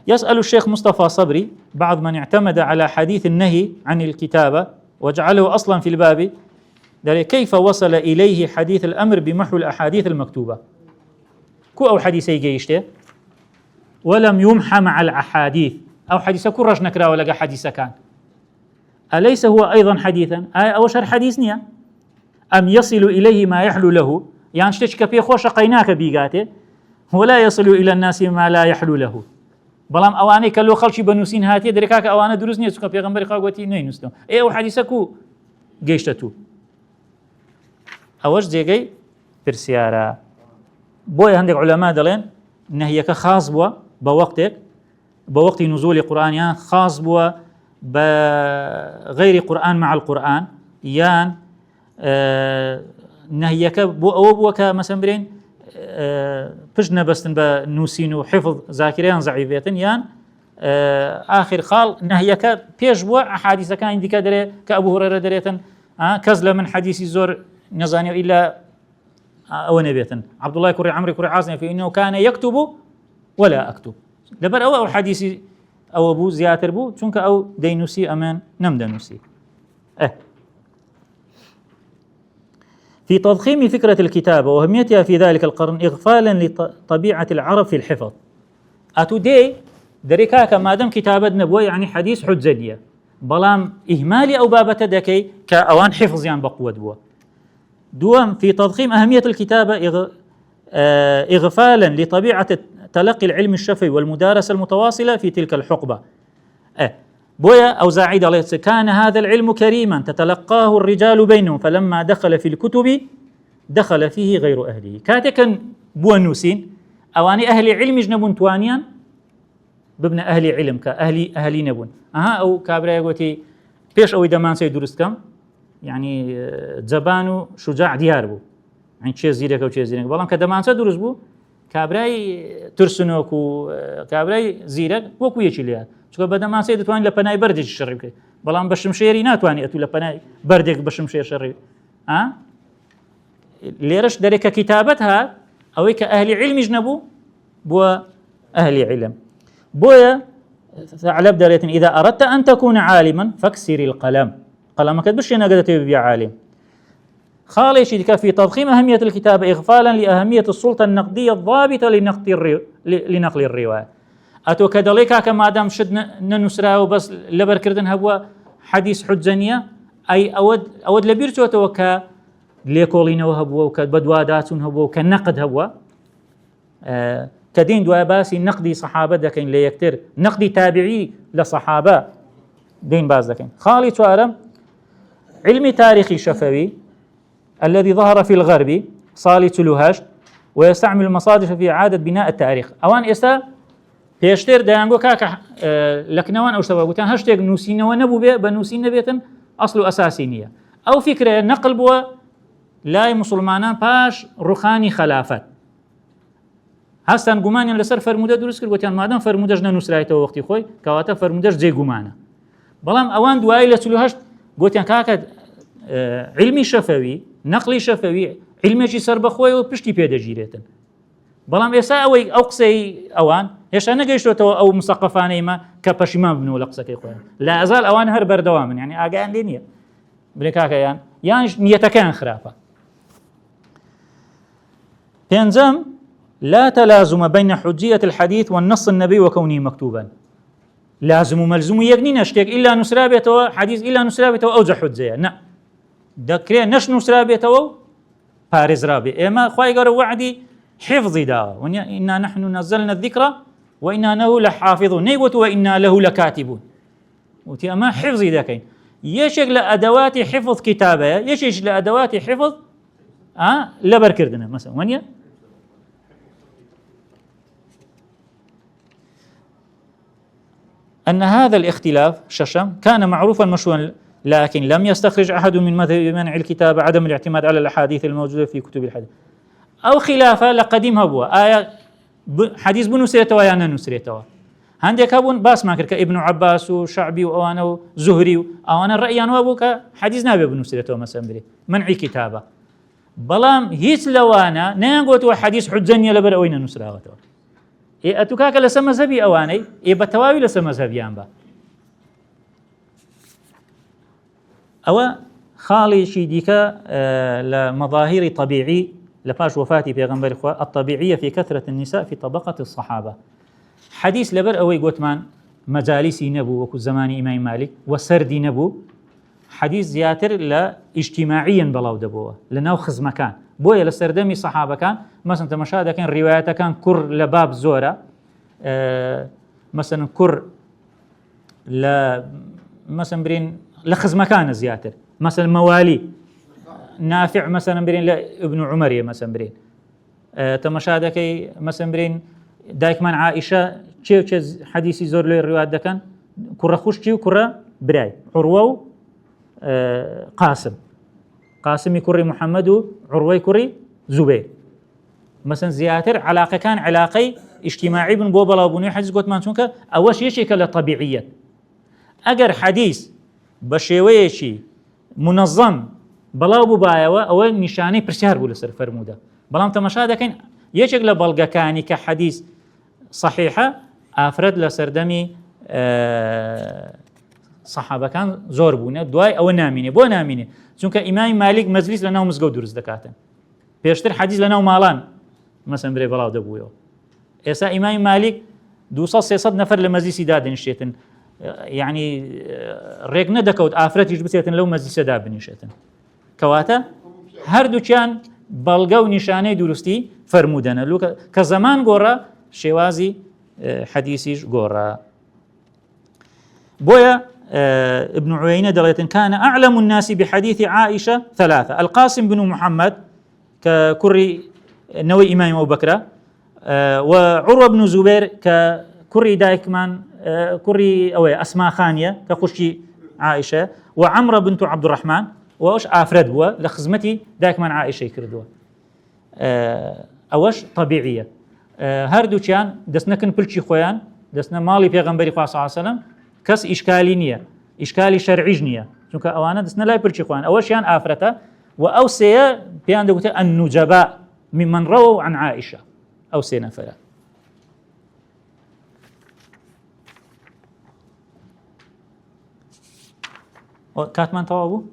يسأل الشيخ مصطفى صبري بعض من اعتمد على حديث النهي عن الكتابة وجعله أصلا في الباب كيف وصل إليه حديث الأمر بمحو الأحاديث المكتوبة كو أو حديثي جيشته ولم يمحى مع الأحاديث أو حديث كل رجل نكرا ولقى حديث كان أليس هو أيضا حديثا أو شر حديث نية أم يصل إليه ما يحلو له يعني شتشك في خوش قيناك بيقاته ولا يصل إلى الناس ما لا يحلو له بلام أواني كلو خلشي بنوسين هاتي دركاك أوانا دروزني سكا في غنبري قاوتي نين نستو أو حديثكو جيشتتو أوش جيجي برسيارة بوي عندك علماء دلين نهيك خاص بوا بوقت نزول القرآن خاص بوا بغير قرآن مع القرآن يان نهيك بوك مثلا برين بجنا بستن بنوسين وحفظ ذاكريان ضعيفيتن يان آخر خال نهيك بيش بوا أحاديث كان عندك دري كأبو هريرة دريتن كزله من حديث زور نزاني إلا أو نبيتن عبد الله كري عمرو كري عاصم في إنه كان يكتب ولا أكتب لبر أو حديث أو أبو زياتر بو چونك أو دينوسي أمان نم دينوسي في تضخيم فكرة الكتابة وأهميتها في ذلك القرن إغفالا لطبيعة العرب في الحفظ أتودي دريكاك ما دام كتابة نبوة يعني حديث حجة بلام إهمالي أو بابة دكي كأوان حفظ يعني بقوة بوا دوام في تضخيم أهمية الكتابة إغفالا لطبيعة تلقي العلم الشفوي والمدارسة المتواصلة في تلك الحقبة. بويا أوزاعي الله كان هذا العلم كريما تتلقاه الرجال بينهم، فلما دخل في الكتب دخل فيه غير أهله. كاتكن بوا نوسين أواني أهل علم جنبون توانيان ببن أهل علم كأهلي نبون أو كابرايا قوتي بيش أو دمان سي درست كم يعني زبانو شجاع ديار بو يعني چه زيرك أو چه زيرك بلان كدمان سي درست بو كابراي ترسنوك و كابراي زيرك وكو يشي ليها چونکە بەدەماسەی دەتوانین لە پەنای بەردێکی شەڕی بکەیت، بەڵام بە شمشێری ناتوانێت ئەتوو لە پەنای بەردێک بە شمشێر شەڕی. لێرەش دەرێکە کتابەت هات ئەوەی کە ئەهلی علمیش نەبوو بووە ئەهلی علم. بۆیە ثعلب دەرێتن إذا أردت أن تكون عالما فاكسر القلم، قلمك بشينا قد تبي عالم. خالي شيء في تضخيم أهمية الكتاب إغفالا لأهمية السلطة النقدية الضابطة لنقل الرواية. أتو كدليكا كما دام شد ننسرا وبس لبر كردن هبوا حديث حجانية أي أود لبيرتو توكا ليكولين وهبوا وكبدواداتون هبوا وكنقد هبوا كدين دوا باسي نقدي صحابة دكين ليكتر نقدي تابعي لصحابة دين باز دكين. خالي توارم علمي تاريخي شفوي الذي ظهر في الغرب صالي تلوهشت ويستعمل المصادر في إعادة بناء التاريخ. أوان إسا پێشتر دەیانگۆ کاکە لەکنەوان ئەو شتەوە گوتیان هەشتێک نووسینەوە نەبوو بێ بە نووسین نەبێتن ئەسڵ و ئەساسی نییە. ئەو فکرەیە نەقل بووە لای مسلمانان پاش ڕوخانی خەلافەت. هەستان گومانیان لەسەر فەرمودە دروست کرد، گوتیان مادام فەرمودەش نەنووسرایەوە وەختی خۆی کەواتە فەرمودەش جێگومانە. بەڵام ئەوان دوایی لە 48 گوتیان کاکە علمی شەفەوی نەقلی شەفەوی علمێکی سەربەخۆی و پشتی پێدەگیرێتن. بەڵام ئێستا ئەوەی ئەو قسەی ئەوان هێشتا نەگەیشتۆتەوە ئەو مسەقفانەیمە کە پەشیمان بنەوە لە قسەکەی خۆیان لا ئەزال ئەوان هەر بەردەوامن، یعنی ئاگایان لێ نییە بڵێ کاکەیان یان نیەتەکەیان خراپە. پێنجەم لا تلازم بين حجية الحديث والنص النبي وكونه مكتوبا. لازم وملزوم يقنين اشتيك إلا نسرابيته حديث إلا نسرابيته أوجه حجية نا دكري نش نسرابيته بارز رابي إما خواهي قالوا وعدي حفظي دا إنا نحن نزلنا الذكرى وإنا له لحافظون نيبوت وإنا له لكاتبون وتي أما حفظي دا كين يشيك لأدوات حفظ كتابة يشيك لأدوات حفظ لبر كردنا مثلا ونيا أن هذا الاختلاف ششم كان معروفا مشهورا لكن لم يستخرج أحد من مذهب منع الكتاب عدم الاعتماد على الأحاديث الموجودة في كتب الحديث أو خلافة لقديم هبوا آية حديث بنو سيرتوا يا ننو سيرتوا هنديك هبون باس ما كرك ابن عباس وشعبي وأنا زهري وأنا الرأي أنا أبوك حديث نابي بنو سيرتوا مثلا بري منع كتابة بلام هيت لوانا نانقوت حديث حجني لبر أوين نسراوته أتوكاك لسا مذهبي أواني بتواوي لسا مذهبيان با أو خالي شيديكا لمظاهر طبيعي لباش وفاتي بيغمبر إخوة الطبيعية في كثرة النساء في طبقة الصحابة. حديث لبر أوي قوتمان مجالسي نبو وكو زمان إمام مالك وسردي نبو حديث زياتر لاجتماعيا بلاو دبوه لناو خزمكان بويا لسردمي صحابة كان مثلا تمشاهده كان رواياته كان كر لباب زورة مثلا كر مثلا برين لخزمكان زياتر مثلا موالي نافع مثلا برين لابن عمر مثلا برين تمشاهده كي مثلا برين دايكمان عائشة تشي حديثي زور له الروايات ده كان كرة خوشتي وكرة براي عروة قاسم كري محمد وعروة كري زبير مثلا زياتر علاقة كان علاقة اجتماعي بن بوبلا وبني حديث قلت ما نشوفك أول شيء كلا طبيعية أجر حديث بشوية شيء منظم بلا ببايا أو نشاني برشار بقول سر فرموده بلام تمشاهده كان يشغل بلغا كاني كحديث صحيحة أفرد لسردمي صحابة كان زور بونه دواي أو نامينه بو نامينه چونك إمام مالك مجلس لنا ومزقو درس دكاتن بيشتر حديث لنا ومالان مثلا بري بلاو دبويو إسا إمام مالك 200-300 نفر لمجلس دادن شيتن يعني ريق ندكوت آفرت يجبسيتن لو مجلس دابن شيتن كواتا هر دو كان بلغو نشانه درستي فرمودن لو كزمان قرأ شێوازی حديثيش قورا بويا ابن عيينة دليتن كان أعلم الناس بحديث عائشة ثلاثة: القاسم بن محمد ككري نوي إمام أبو بكر، وعروة بن زبير ككري دايكمان كري أو أسماء خانية كخشي عائشة، وعمرة بنت عبد الرحمن وأوش آفرد بوا لخزمتي دايكمان عائشة كردوا. أوش طبيعية هردو كان دسنا بلشي خويان دسنا مالي پیغمبري صلى الله عليه وسلم كس إشكالي نية إشكالي شرعي نية چونك أوانا دسنا لا بلشي خويان أوش يان آفرتا وأو سيا بيان دوت النجباء ممن رووا عن عائشة أو سينا فلا. كاتمان توابو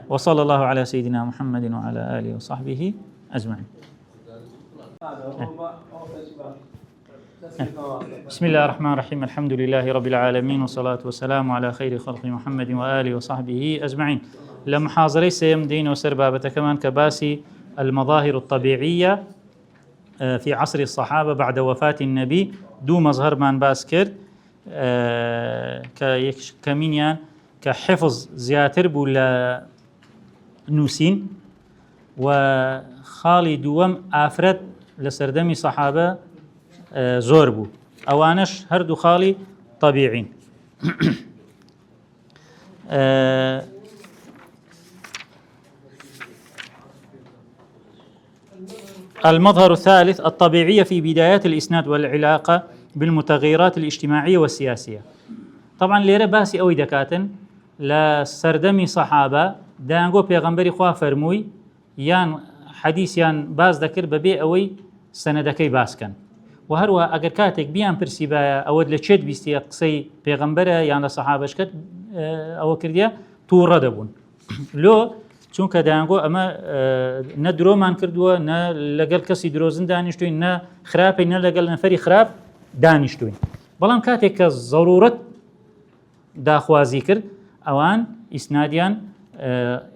وصلى الله على سيدنا محمد وعلى آله وصحبه أجمعين. بسم الله الرحمن الرحيم، الحمد لله رب العالمين، والصلاة والسلام على خير خلق محمد وآله وصحبه أجمعين. لمحاضرة سيم دين وسربابة كمان كباسي المظاهر الطبيعية في عصر الصحابة بعد وفاة النبي دو مظهر من باسكر كمينيان كحفظ زياتر بولا نوسين وخالي دوم آفرد لسردمي صحابة زوربو أوانش هردو خالي طبيعين. المظهر الثالث الطبيعية في بدايات الإسناد والعلاقة بالمتغيرات الاجتماعية والسياسية. طبعا ليرة باسي أوي دكاتن لسردمي صحابة دانغو بيغمبري خواه فرموي يان حديث يان باز ذكر ببي أوي سندكي باسكن وهروها أجر كاتك بيان برسيبايا أود لتشد بيستي قصي بيغمبرة يان لصحابة شكت أو كرديا توردبون لو چونکە دەیانگۆ ئەمە نە درۆمان کردووە نە لەگەڵ کەسی درۆزن دانیشتوین نە خراپی نە لەگەڵ نەفەری خراپ دانیشتوین، بەڵام کاتێک کە ضرورەت داخوازی کرد ئەوان ئیسنادیان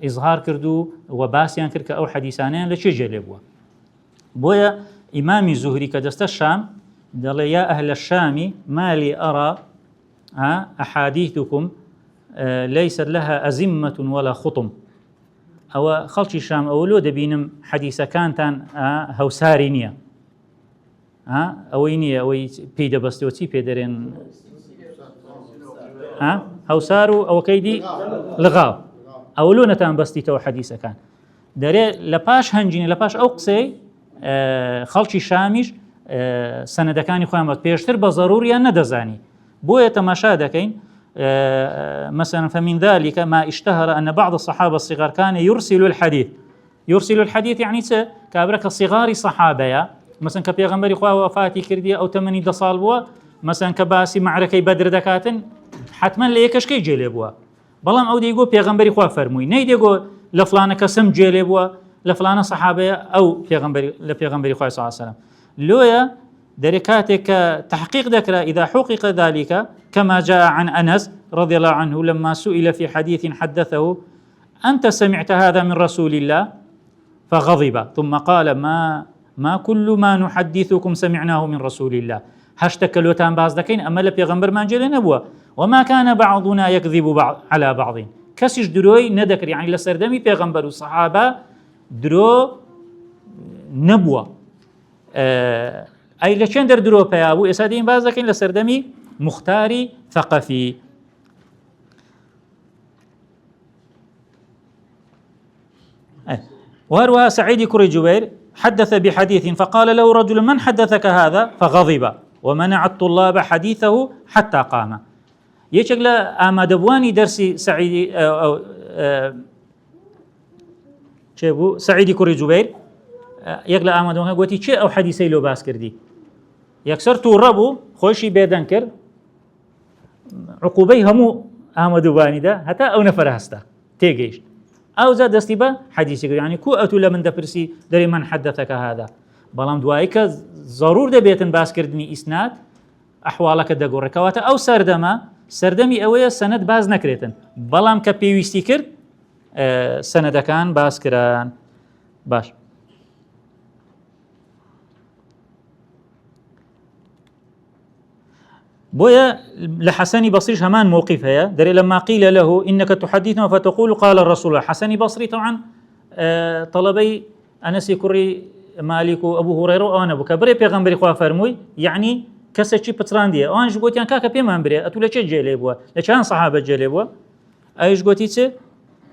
ئیزهار کردو و باسییان کرد کە ئەو حەدیسانیان لە چێ جێلێ بووە. بۆیە ئیمامی زوهری کە دەستە شام دەڵێ یا ئەهلە الشامی مالی ئەرا ئەحادیثکم لەیست لەها ئەزیممەة ولا خطم. ئەوە خەڵکی شام ئەوە لۆ دەبینم حەدیسەکانتان هەوساری نییە، ئەوەی نییە ئەوەی پێی دەبەستەوە چی پێ دەرێن هەوسار و ئەوەکەی دی لەغاو ئەوە لۆ نەتان بەستیتەوە حەدیسەکان دەرێ لە پاش هەنجینە لە پاش ئەو قسەی خەڵکی شامیش سەنەدەکانی خۆیان بەت پێشتر بە ضروریان نەدەزانی بۆیە تەماشا دەکەین. مثلا فمن ذلك ما اشتهر أن بعض الصحابة الصغار كان يرسل الحديث يعني كابرك الصغار صحابة مثلا كبيغمبري خواه وفاتي كردية أو 8 صال بوا مثلا كباسي معركة بدر دكاتن حتما ليكش كي جيلي بوا بلام أو ديقو بيغمبري خواه فرموي ني ديقو لفلانة كسم جيلي بوا لفلانة صحابة أو لبيغمبري خواه صلى الله عليه وسلم لويا دركاتك تحقيق ذكر إذا حقق ذلك كما جاء عن أنس رضي الله عنه لما سئل في حديث حدثه أنت سمعت هذا من رسول الله فغضب ثم قال ما كل ما نحدثكم سمعناه من رسول الله هشتك لوتان باز دكين أما لبيغمبر ما جل نبوة وما كان بعضنا يكذب على بعض كسج دروي ندكر يعني لسردمي بيغمبر الصحابة درو نبوة أي لچن در درو پیابو اسادین باز دکن لسردمی مختاری ثقفی. وهروها سعيد كري جبير حدث بحديث فقال له رجل من حدثك هذا فغضب ومنع الطلاب حديثه حتى قام. يشكل آمادبواني درسي سعيد شبو سعيد كري جبير يقل آمادبواني قوتي چه أو حديثي لو باس كردي يكسر توربو خوشي بيدن كر عقوبي همو آمادبواني ده حتى أو نفر هستا تيجيش أو زاد دستيبا حديثي يعني كو أتو لمن دبرسي دري من حدثك هذا بلام دوايك ضرور ده بيتن باس كردني إسناد أحوالك دقور ركواتا أو سردمي أويا سند باز نكريتن بلام كبيويستي كرد سند كان باس كران باش بويا لحسن بصريش همان موقف هي دري لما قيل له إنك تحدثنا فتقول قال الرسول. حسن بصري طبعا طلبي أنس كري مالك وأبو هريرة وأنا بكبري بيغمبري خوا فرموي يعني كسر شيء بتران دي وأنا جوتي أن كاكا بيمان بري أتولى شيء جلبوا لكان صحابة جلبوا أيش جوتي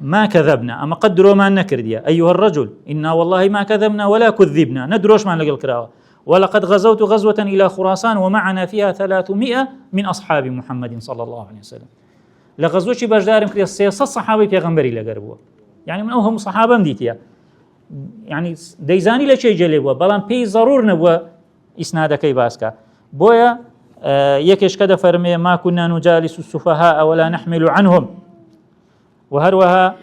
ما كذبنا أما قدروا ما نكرديا أيها الرجل إنا والله ما كذبنا ولا كذبنا ندروش ما نقول كراوة ولقد غزوت غزوة إلى خراسان ومعنا فيها 300 من أصحاب محمد صلى الله عليه وسلم. لغزوتي بجدار يمكن السياسة الصحابة بيغمبري لقربوا يعني من أوهم صحابة مديتيا يعني ديزاني لشيء جلبوا بلان بي ضرور نبوا إسناد كي باسكا بويا يكش كذا فرمي ما كنا نجالس السفهاء ولا نحمل عنهم وهروها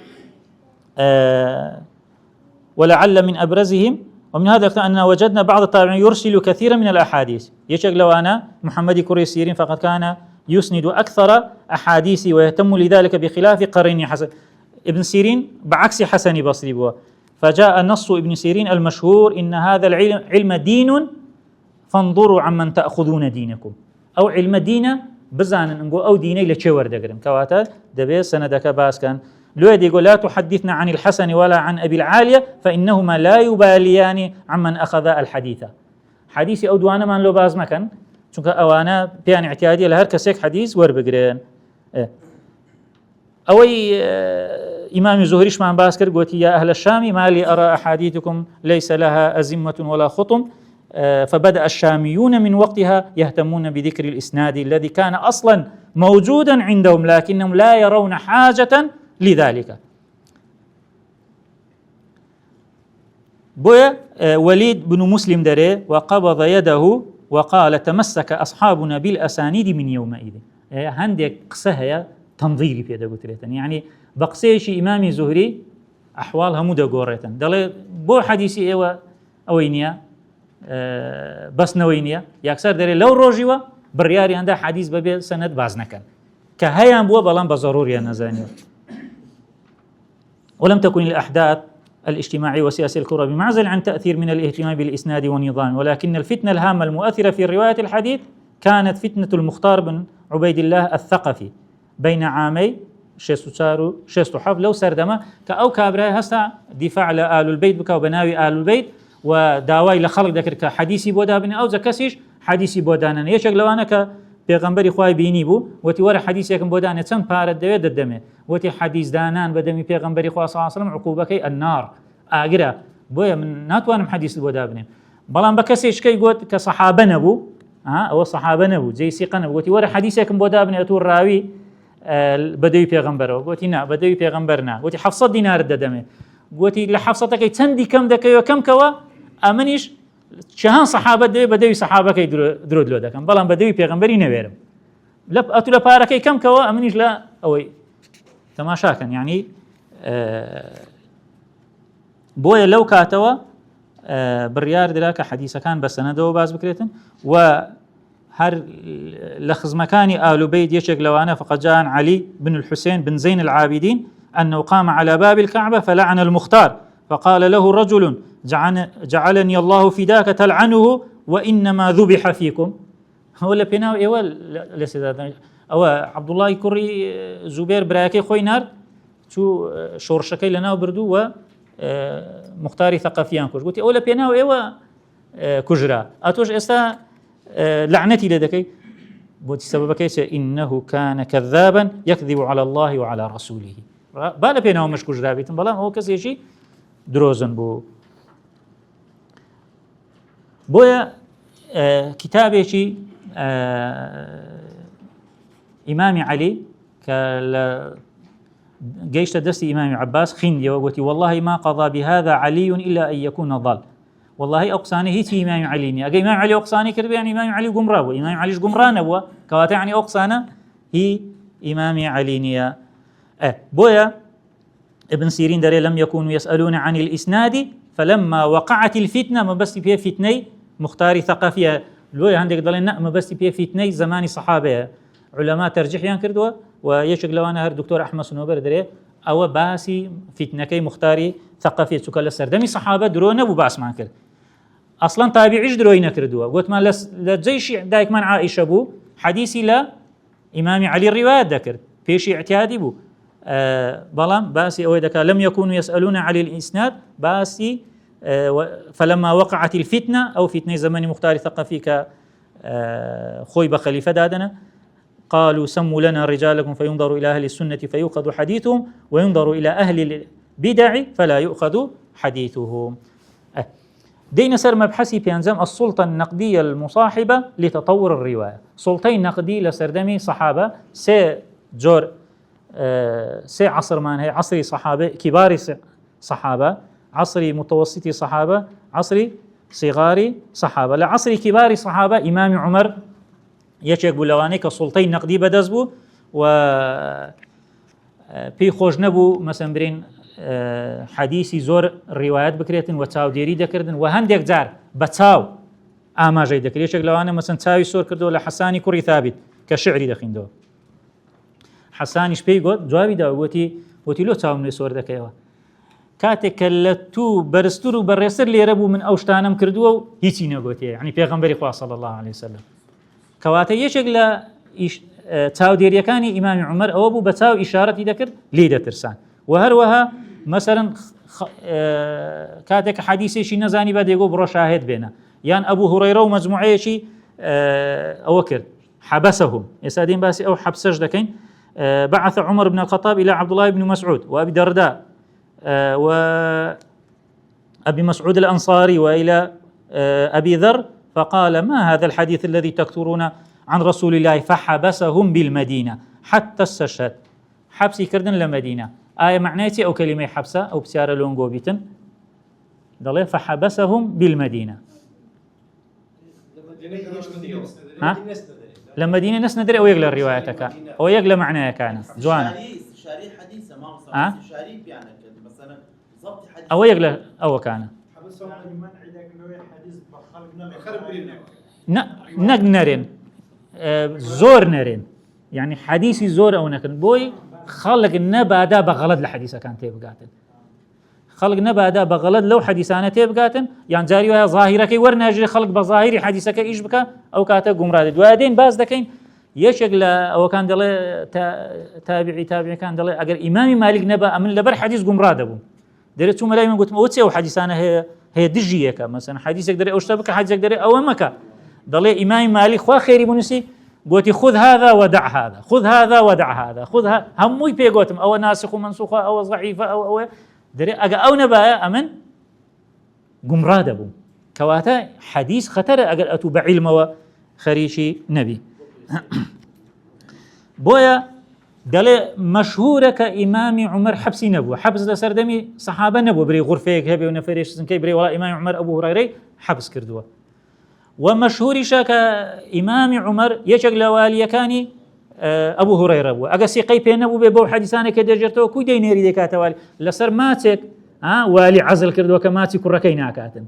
ولعل من أبرزهم ومن هذا أننا وجدنا بعض التابعين يرسل كثيرا من الأحاديث يشك لو أنا محمد كري سيرين فقد كان يسند أكثر أحاديث ويهتم لذلك بخلاف قرين حسن ابن سيرين بعكس حسن بصري بوا فجاء نص ابن سيرين المشهور إن هذا العلم دين فانظروا عمن تأخذون دينكم أو علم دين بزان نقول أو ديني لتشور دقرم كواتا دبي سندك باس كان لو يقول لا تحدثنا عن الحسن ولا عن أبي العالية فإنهما لا يباليان عمن أخذ الحديث حديثي أو دوانا من لو باز مكان چونك أوانا بيان اعتيادي لهر كسيك حديث وربقرين أوي إمام زهريش من باسكر قلت يا أهل الشام ما لي أرى أحاديثكم ليس لها أزمة ولا خطم فبدأ الشاميون من وقتها يهتمون بذكر الإسناد الذي كان أصلا موجودا عندهم لكنهم لا يرون حاجة لذلك. بويا وليد بن مسلم دري وقبض يده وقال تمسك أصحابنا بالأسانيد من يومئذ. هندك قصة تنظيري في هذا يعني بقسيش إمام زهري أحوالها مدى قوريتا دلي بو حديثي أوينيا بس نوينيا يكسر دري لو روجيوا برياري عنده حديث ببي سند بازنكن كهيان بو بلان بضروري نزانيو. ولم تكن الأحداث الاجتماعي وسياسي الكرة بمعزل عن تأثير من الاهتمام بالإسناد والنظام ولكن الفتنة الهامة المؤثرة في رواية الحديث كانت فتنة المختار بن عبيد الله الثقفي بين عامي شستو حف لو سردما كأو كابرا هستا دفاع لآل البيت بكا وبناوي آل البيت وداواي لخلق ذكر كحديثي بودا بن أو زكسيش حديثي بودانا يشك لو أنا كبيغمبري خواهي بيني بو وتي ورا حديثي يكن بودانا تم بارد دويد الدمي وتي حديث دانان بدمي بيغمبري خواهي صلى الله عليه وسلم عقوبكي النار آقرا بويا من ناتوانم حديث بودا بني بلان بكسيش كي قوت كصحابة نبو أو الصحابة نبو زي سيقا نبو وتي ورا حديثي يكن بودا بني أتور راوي بدوي بيغمبره قوتي نا بدوي بيغمبرنا قوتي حفصة دينار الدمي قوتي لحفصتك تندي كم دكي وكم كوا أمنيش شهان صحابة بدوي صحابة كي درود لو دكم بلان بدوي بيغمبري نويرم لا أتو لباركي كم كوا أمنيش لا أوي تماشا كان يعني بويا لو كاتوا بالريار دلاك حديثة كان بس سندو باز بكريتن هر لخز مكاني آل بيت يشك لو أنا فقد جاء علي بن الحسين بن زين العابدين أنه قام على باب الكعبة فلعن المختار فقال له رجل جعلني الله فداك تلعنه وإنما ذبح فيكم ولا بيناو إيوال أو عبد الله كري زبير براكي خوينار شو شورشكي لنا وبردو و مختاري ثقافيان كوش قلت أولا بيناو إيوا كجرا أتوش إستا لعنتي لدكي بوتي سببك إنه كان كذابا يكذب على الله وعلى رسوله بالا بيناو مش كجرا بيتن بلان هو كسي شي دروزن بويا كتابي شي إمام علي جيش دستي إمام عباس خندي وقلت والله ما قضى بهذا علي إلا أن يكون ضال والله أقصاني هي إمام علي أجي إمام علي أقصاني كذب يعني إمام علي قمرا وإمام علي قمرا نبوا كواتا يعني أقصانا هي إمام علي نيا بويا ابن سيرين دري لم يكونوا يسألون عن الإسناد فلما وقعت الفتنة ما بس فيها فتني مختاري ثقافية بويا عندك ضلنا ما بس فيها فتني زماني صحابة علماء ترجيح ينكردوا ويشك لو أنا هر دكتور أحمد سنوبر دري أو باسي فتنكي مختاري ثقافية سكال السردمي صحابة درون أبو باس ما كرد أصلا تابعيش دروي نكردوا قلت ما لزيش دايك من عائشة بو حديثي لا إمام علي الرواية ذكر فيش اعتيادي بو بلام باسي أو دكا لم يكونوا يسألون على الإسناد باسي فلما وقعت الفتنة أو فتنة زمن مختار ثقافي خوي بخليفة دادنا قالوا سموا لنا رجالكم فينظر إلى أهل السنة فيؤخذ حديثهم وينظر إلى أهل البدع فلا يؤخذ حديثهم. دينا سر مبحثي بينزم السلطة النقدية المصاحبة لتطور الرواية. سلطين نقدي لسردمي صحابة سي جور سي عصر مان هي عصري صحابة كبار صحابة، عصري متوسطي صحابة، عصري صغاري صحابة. لعصري كبار صحابة إمام عمر يشك بلواني كسلطين نقدي بدزبو و في خوش نبو مثلا برين حديثي زور روايات بكريتن وتاو ديري دكردن وهندك جار بتاو اما جاي دكري يشك لوانا مثلا تاوي سور كردو لحساني كوري ثابت كشعري دخين دو حساني شبي قد جوابي دا وتي لو تاو من سور دكيوا كاتك لتو برستور برسر لي ربو من اوشتانم كردو هيتي نغوتي يعني پیغمبري خوا صلى الله عليه وسلم كواته يشك لا تاو ديري كاني امام عمر او ابو بتاو اشارتي دكر لي دترسان وهروها مثلا كاتك حديثي شي نزاني بعد يقول برو شاهد بينا يعني ابو هريره ومجموعه شي اوكر حبسهم يسادين باسي او حبسج دكين بعث عمر بن الخطاب الى عبد الله بن مسعود وابي درداء وابي مسعود الانصاري والى ابي ذر فقال ما هذا الحديث الذي تكثرون عن رسول الله فحبسهم بالمدينه حتى استشهد حبسي كردن لمدينه آية معناتي أو كلمة حبسة أو بسيارة لونغو بيتن ضلي فحبسهم بالمدينة لما دينة ناس ندري أو يقلى روايتك أو يقلى معناها كان جوانا شاري حديثة ما هو شاري يعني مثلا ضبط حديث أو يقلى أو كان نرين زور نرين يعني حديثي زور أو نكن بوي خلق النبادا بغلط لحديثة كان تيبقاتن خلق نبادا بغلط لو حديثانة تيبقاتن يعني جاري وهي ظاهرة كي ورناجري خلق بظاهري حديثة كي إيش بك أو كاتا قمراد دوادين باز دكين يشغل أو كان دلي تابعي كان دلي أجر إمامي مالك نبا أمن لبر حديث قمراد أبو دريت ثم لا يمكن قلت موتسي أو حديثانة هي دجية مثلا حديثك دري أو شتبك حديثك دري أو أمك دلي إمامي مالك خوا خيري بنسي قلت خذ هذا ودع هذا خذ هذا ودع هذا خذ هموي بيقوتم أو ناسخ ومنسوخة أو ضعيفة أو دري أجا أو نبا أمن قمراد أبو كواتا حديث خطر أجا أتو بعلم وخريشي نبي بويا دلي مشهورة كإمام عمر حبسي نبوة حبس لسردمي صحابة نبوة بري غرفيك هبي ونفريش سنكي بري ولا إمام عمر أبو هريرة حبس كردوه ومشهور شاك إمام عمر يشق لوالي كاني أبو هريرة بو أقسي قيبه نبو ببو حديثانك دجرتو كو دينيري ديكاتا والي لسر ماتك والي عزل كردو كماتي كركينا كاتن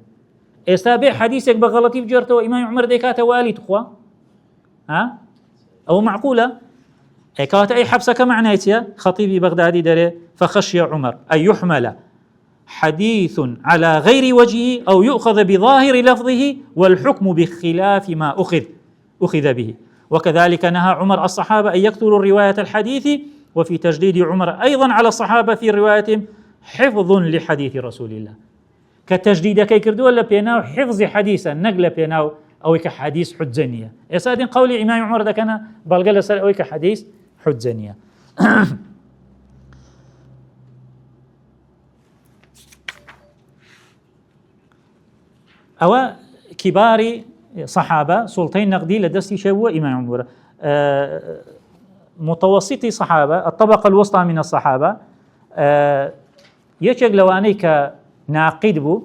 استابع حديثك بغلطي بجرتو إمام عمر ديكاتا والي تخوا أو معقولة كانت أي حبسة كمعناتها خطيبي بغدادي داري فخشي عمر أن يحمل حديث على غير وجهه أو يؤخذ بظاهر لفظه والحكم بخلاف ما أخذ به وكذلك نهى عمر الصحابة أن يكثروا رواية الحديث وفي تجديد عمر أيضا على الصحابة في روايتهم حفظ لحديث رسول الله كتجديد كي كردو ولا بيناو حفظ حديثا نقل بيناو أو كحديث حجنية يسادين قولي إمام عمر ده كان بلغل سر أو كحديث حجنية أو كبار صحابة سلطين نقدي لدستي شو إمام عمر متوسطي صحابة الطبقة الوسطى من الصحابة يشغل لوانيك ناقد بو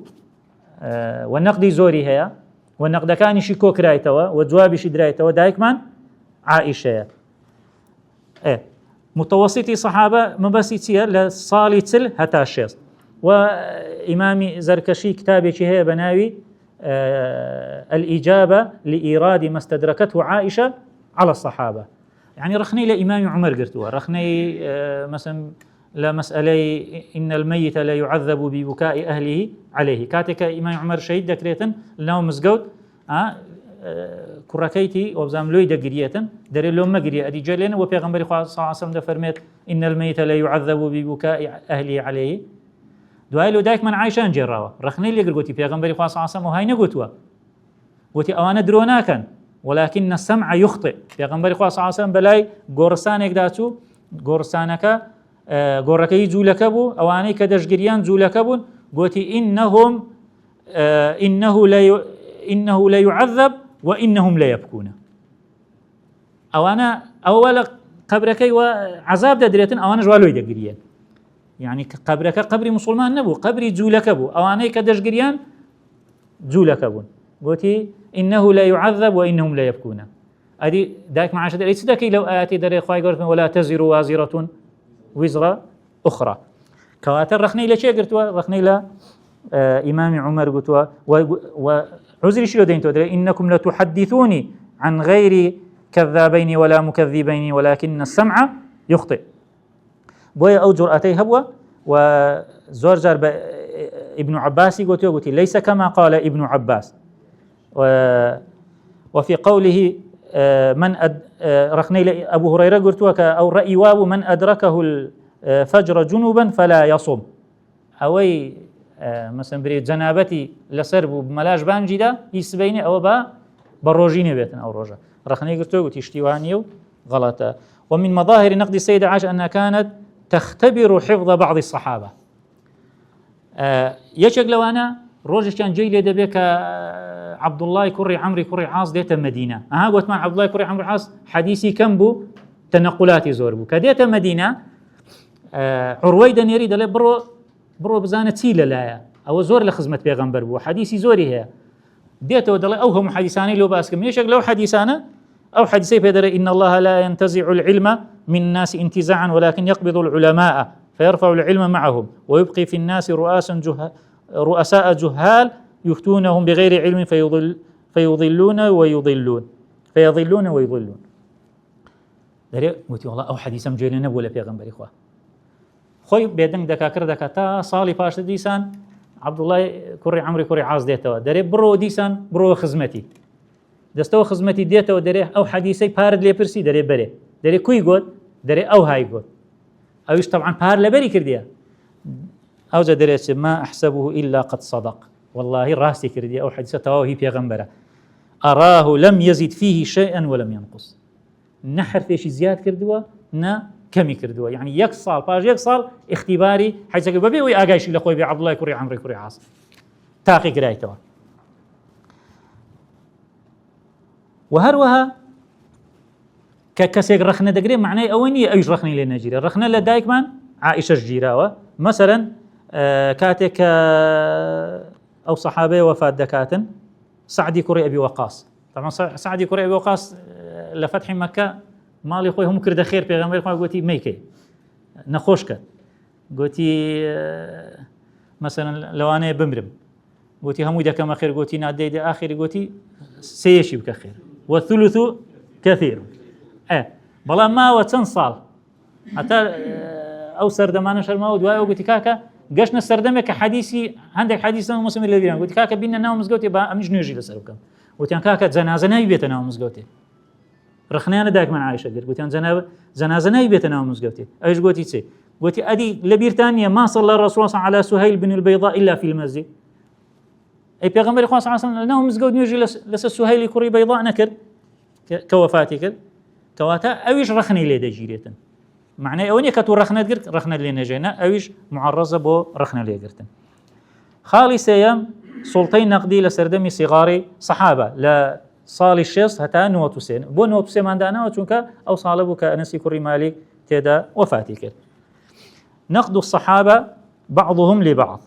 والنقد زوري هي والنقد كان شيكو كرايتوا وجواب شدرايتوا دايكمان عائشة متوسطي صحابة مبسيطية لصالي تل هتاشيز وإمام زركشي كتابي هي بناوي الإجابة لإيراد ما استدركته عائشة على الصحابة يعني رخني لإمام عمر قرتوا رخني مثلا لمسألة إن الميت لا يعذب ببكاء أهله عليه كاتك إمام عمر شهيد دكريتن لناو مزقود کوڕەکەیتی ئۆبزام لۆی دەگریێتن دەرێ لۆ مەگریە ئەدیجە لێنە بۆ پێغەمبەری خوا صلی الله علیه و سلم دەفەرمێت إن الميت لا يعذب ببكاء أهله عليه دوای لۆ دایکمان عایشە ئەنجێڕاوە ڕخنەی لێگر گوتی پێغەمبەری خوا صلی الله علیه و سلم وهای نەگوتووە گوتی ئەوانە درۆ ناکەن ولكن السمع يخطئ پێغەمبەری خوا صلی الله علیه و سلم بەلای گۆڕستانێکدا چوو گۆڕستانەکە گۆڕەکەی جوولەکە بوو ئەوانەی کە دەشگریان جوولەکە بوون گوتی إنه لا يعذب وإنهم لا يبكون ئەوانە ئەوە لە قبرەکەی و عذاب دەدرێتن ئەوانە ژوالۆی دەگریێن يعني قبرەکە قبری مسلمان نەبوو قبری جوولەکە بوو ئەوانەی کە دەشگریان جوولەکە بوون گوتی إنه لا يعذب وإنهم لا يبكون ئەدی دایکمان عایشە دەڵێت چ دەکەی لەو ئاەتی دەرێ خوای گەورە ولا تزر وازرة وزر أخرى کەواتە ڕخنەی لە چێ گرتووە ڕخنەی لە ئیمامی عومەر گوتووە وعذریشی لۆ دەینەوە دەڵێ إنكم لتحدثوني عن غير كذابين ولا مكذبين ولكن السمع يخطئ بۆیە ئەو جورئەتەی هەبووە وزۆر جار بە ابن عباسی گوتی ليس كما قال ابن عباس وفي قوله من رخني أبو هريرة قلت أو رأي واب من أدركه الفجر جنوبا فلا يصوم أوي مثلا بري جنابتي لسرب بملاش بانجدا يسبيني أو با بروجيني بيتن أو روجا رخني قلت اشتواني غلطة ومن مظاهر نقد السيدة عائشة أنها كانت تختبر حفظ بعض الصحابة يشك لو أنا روجش كان جاي لي دبيك عبد الله كري عمري كري عاص ديت مدينة قلت مع عبد الله كري عمري عاص حديثي كم بو تنقلاتي زور بو كديت مدينة عرويدا يريد له برو بزانة تيلا لا أو زور لخدمة بيغمبر بو حديثي زوري هي ديت ودله أوهم حديثاني لو باسكم يشك لو حديثانا أو حديثي بيدر إن الله لا ينتزع العلم من الناس انتزاعا ولكن يقبض العلماء فيرفع العلم معهم ويبقي في الناس رؤساء جهال يفتونهم بغير علم فيضلون ويضلون دري قلت والله أو حديث مجري نبو لا بيغمبر إخوة خوي بيدن دكاكر دكاتا صالي باش ديسان عبد الله كري عمري كري عاص ديتوا دري برو ديسان برو خزمتي دستو خزمتي ديتوا دري أو حديثي بارد لي برسي دري بري دري كوي قد دري أو هاي قد أوش طبعا بار لبري كرديا أو دري ما أحسبه إلا قد صدق والله راسي كرديا أو حديثة تواهي بيغمبره أراه لم يزد فيه شيئا ولم ينقص نحر فيش زياد كردوا نا كمي كردوا يعني يكسال باج يكسال اختباري حيث ببي وي اغايش لخوي عبد الله كري عمري كري عاص تاقي قرايتوا وهروها ككسيق رخنا دقري معناه اويني ايش رخني لنا جيرا رخنا لدايك مان عائشه جيراوا مثلا كاتك او صحابه وفاه دكاتن سعدي كري ابي وقاص طبعا سعدي كري ابي وقاص لفتح مكه مالي خوي هم كرد خير بيغمبر خو قوتي ميكي نخوشك قوتي مثلا لو انا بمرم قوتي هم اذا كما خير قوتي نادي اخر قوتي سيشي بك خير والثلث كثير بلا ما وتنصال حتى او سردمان شرما ودواء قوتي كاكا قشنا سردمك حديثي عندك حديث مسلم الذي قلت كاكا بينا ناوم مزقوتي با مش نجي لسركم وتان كاكا جنازه نايبه ناوم مزقوتي رخنيانا داك من عائشه قلت جنازه نايبه ناوم مزقوتي ايش قلتي تسي قلتي ادي لبيرتانيا ما صلى الرسول صلى الله عليه وسلم على سهيل بن البيضاء الا في المسجد اي بيغمبر صلى الله عليه وسلم ناوم مزقوت نيجي لس سهيل كري بيضاء نكر كوفاتك كواتا اويش رخني لي دجيرتن معناه اوني كتو رخنا قرت رخنا اللي نجينا اويش معرضه بو رخنا اللي قرتن خالي سيام سلطين نقدي لسردمي صغاري صحابه لا صالي الشيص هتا نوتوسين بو نوتوسين ماندانا وچونكا او صالبو كانسي كري مالك تدا وفاتك نقد الصحابه بعضهم لبعض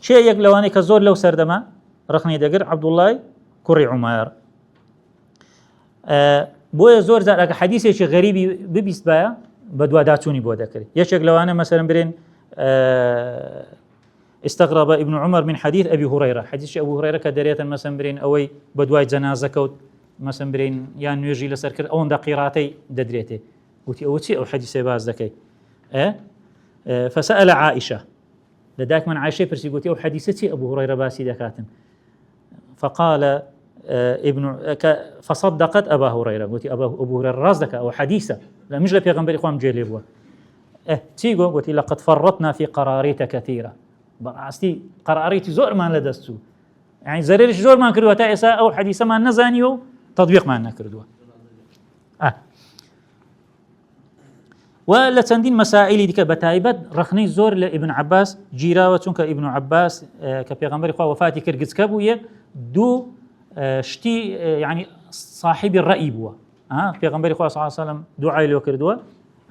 شيء يقلواني كزور لو سردما رخني دقر عبد الله كري عمر بو زور زار حديث شيء غريبي ببيست بايا بدوا داتوني بو ذكري يشك لو انا مثلا برين استغرب ابن عمر من حديث ابي هريره حديث ابو هريره كدريه مثلا برين اوي بدواي جنازه كوت مثلا برين يعني يجي لسركر او دقيراتي ددريتي قلت او حديث باز ذكي فسال عائشه لذاك من عائشه برسي قلت او حديثتي ابو هريره باسي دكاتن فقال فصدقت أبا هريرة. قلت أبو هريرة رازدك أو حديثة لا مش لفي غنبري خوام جيلي بوا تيجو قلت لقد فرطنا في قراريت كثيرة برعستي قراريت زور ما لدستو يعني زريرش زور ما كردوا تائسا أو حديثة ما نزانيو تطبيق ما نكردوا ولا تندين مسائل ديك بتايبت رخني زور لابن عباس جيراوة چونك ابن عباس كبيغمبري خوا وفاتي كرجز كبوية دو شتي يعني صاحب الرأي بوا بيغمبري خوا صلى الله عليه وسلم دعاء له كردوا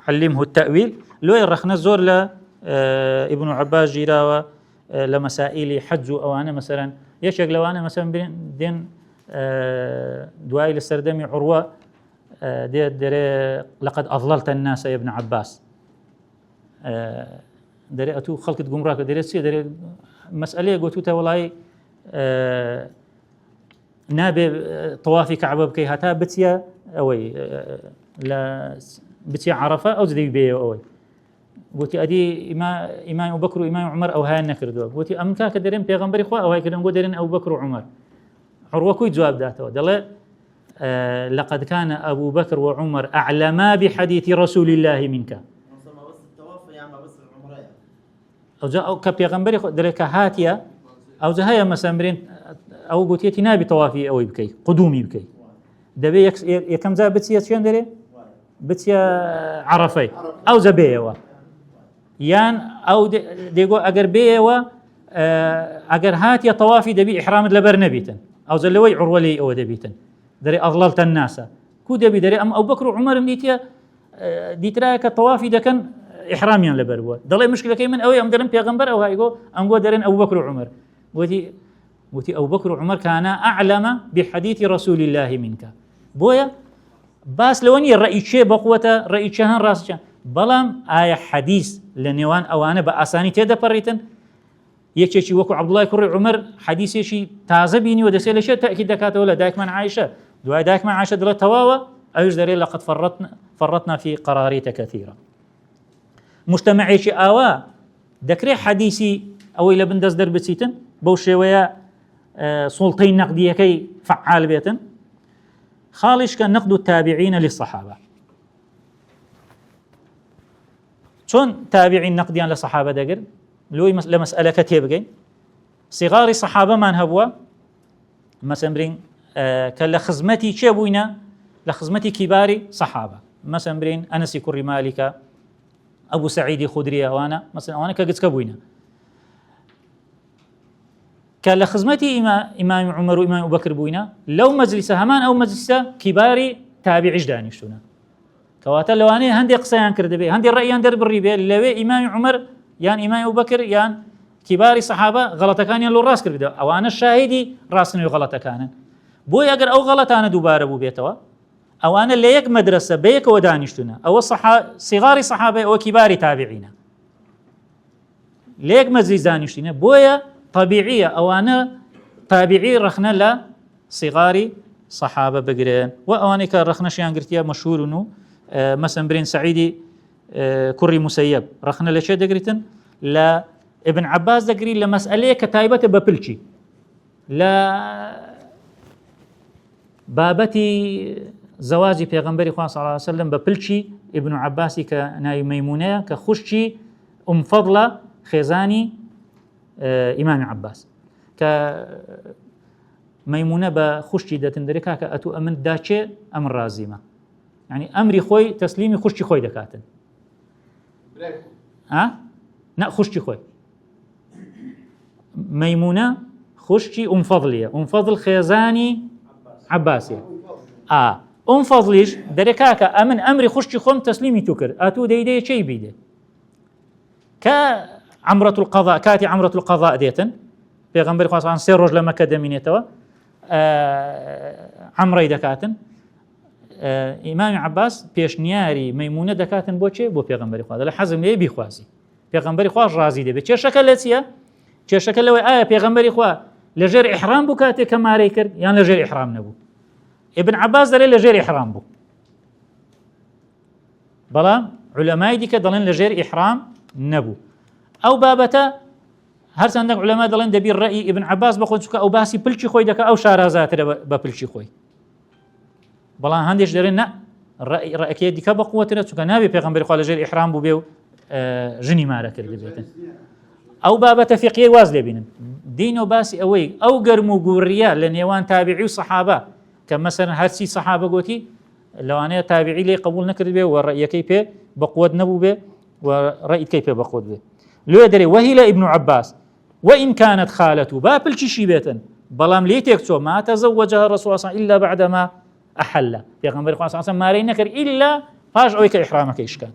علمه التأويل لو رخنا زور ل ابن عباس جيراوة لمسائل حج او انا مثلا يشق لو انا مثلا دين دعاء للسردمي عروة دري لقد أضللت الناس يا ابن عباس دري أتو خلقت جمراك دري سي دري مسألة قلت والله نابي طوافي كعبة بكي هتا بتيا أوي لا بتيا عرفة أو زدي بيه أوي قلت أدي إمام أبو بكر وإمام عمر أو هاي نكردوا قلت أمكا كدرين بيغمبري خوا أو هاي كدرين قدرين أبو بكر وعمر عروة كوي جواب داته دله لقد كان أبو بكر وعمر أعلما بحديث رسول الله منك أو جاء كبيغمبري درك هاتيا أو زهايا مسامرين أو قلت نابي طوافي أو بكي قدومي بكي دبي يكم ذا بتيا شين دري بتيا عرفي أو زبيوا يان أو ديقو أجر بيوا أجر هاتيا طوافي دبي إحرام لبر نبيتن أو زلوي عرولي أو دبيتن دري أضللت الناس كو دبي دري أم أبو بكر وعمر ديتيا ديتراك الطوافي ده كان إحراميا لبروا ضل مشكلة كي من أوي أم درن بيغمبر أو هايقو أم قو درن أبو بكر وعمر وتي أبو بكر وعمر كان أعلم بحديث رسول الله منك بويا باس لوني الرأي شيء بقوة رأي شهان راس شهان بلام آية حديث لنيوان أو أنا بأساني تيدا بريتن يكشي وكو عبد الله كري عمر حديث شيء تازه بيني ودسيله شيء تأكيد دكاته ولا دايك من عائشة دعاء دايك من عائشة دل تواوا أيش دري لقد فرطنا في قراريت كثيرة مجتمعي شيء آوا ذكري حديثي أو إلى بندز درب سيتن بوشي ويا سلطين نقدية كي فعال بيتن خالش كان نقد التابعين للصحابة شون تابعين نقديان للصحابة دقر لوي لمسألة كتير صغار الصحابة ما نهبوا مثلا برين كالخزمتي شابوينا لخزمتي كبار صحابة مثلا برين أنس كري مالك أبو سعيد خدري وانا مثلا وانا كقد كبوينا كالخزمتي إمام عمر وإمام أبو بكر بوينا لو مجلس همان أو مجلس كبار تابعي جدانيشتونا كواتا لو أنا هندي قصيان كردبي هندي الرأي هندي بالربي لو إمام عمر يان إمام أبو بكر يان كبار الصحابة غلطة كان يلو الراس كردوا أو أنا الشاهدي راسني غلطة كان بوي أجر أو غلط أنا دوباره بو بيتوا أو أنا اللي يك مدرسة بيك ودانشتنا أو صغار الصحابة أو كبار تابعين ليك مزيز دانشتنا بويا طبيعية أو أنا تابعي رخنا لا صغار صحابة بقرين وأواني كان رخنا شيئا قرتيا مشهور إنه مثلا برين سعيدي كري مسيب رخنا لشيء دقريتن لا ابن عباس دقري لمسألة كتايبة ببلشي لا بابتي زواجي پیغمبر خواه صلى الله عليه وسلم ببلشي ابن عباسي كناي ميمونة كخشي فضلة خزاني إمام عباس كميمونة بخشي دا تندركها كأتو أمن داتشي أمر رازيمة يعني أمري خوي تسليمي خشي خوي دكاتن نا خشي خوي ميمونة خشي فضلية فضل خزاني عباسي فضليش دركاك أمن أمري خشي خوم تسليمي تكر أتو دي شي بيدي كعمرة القضاء كاتي عمرة القضاء ديتن بيغمبر خاصة عن سير رجل مكة دمينيتوا عمري دكاتن إمام عباس بيشنياري ميمونة دكاتن بوشي بو بيغمبر خاصة لحزم ليه بيخوازي بيغمبر خاصة رازي دي بيش شكل لسيا چه شكل لو بيغمبر خاصة لجر إحرام بو كاتي كما ريكر يعني لجر إحرام نبو ابن عباس دليل لجير إحرام بو بلا علماء ديك دلين لجير إحرام نبو أو بابتا هەر چەندێک علەما دەڵێن دەبی ڕەئی ئیبن عەباس بخۆن چونکە ئەو باسی پلچی خۆی دەکات ئەو شارازاترە بە پلچی خۆی بەڵام هەندێک دەرێن نە ڕەیەکەیە دیکە بەقووەترە چونکە نابێ پێغەمبەری خوا لەژێر ئیحرام بوو بێ و ژنی مارە کرد بێتن ئەو بابەتە فقهیە واز لێ بینن دینەوە باسی ئەوەی ئەو گەرم و گوڕیە لە نێوان تابعی و سەحابە کە مەسەلەن هەرچی سەحابە گوتی لەوانەیە تابعی لێ قبول نەکرد بێ و ڕەیەکەی پێ بەقووەت نەبوو بێ و ڕەیەکەی پێ بەقووەت بێ لێ دەرێ وەهی لە ئیبن عەباس وإن كانت خالته با پلچیشی بێتن بەڵام لێ تێک چۆ ما تزوجها الرسول صلى الله عليه وسلم إلا بعدما أحل پێغەمبەری خوا صلى الله عليه وسلم مارەی نەکرد إلا پاش ئەوەی کە ئیحرامەکەی شکان.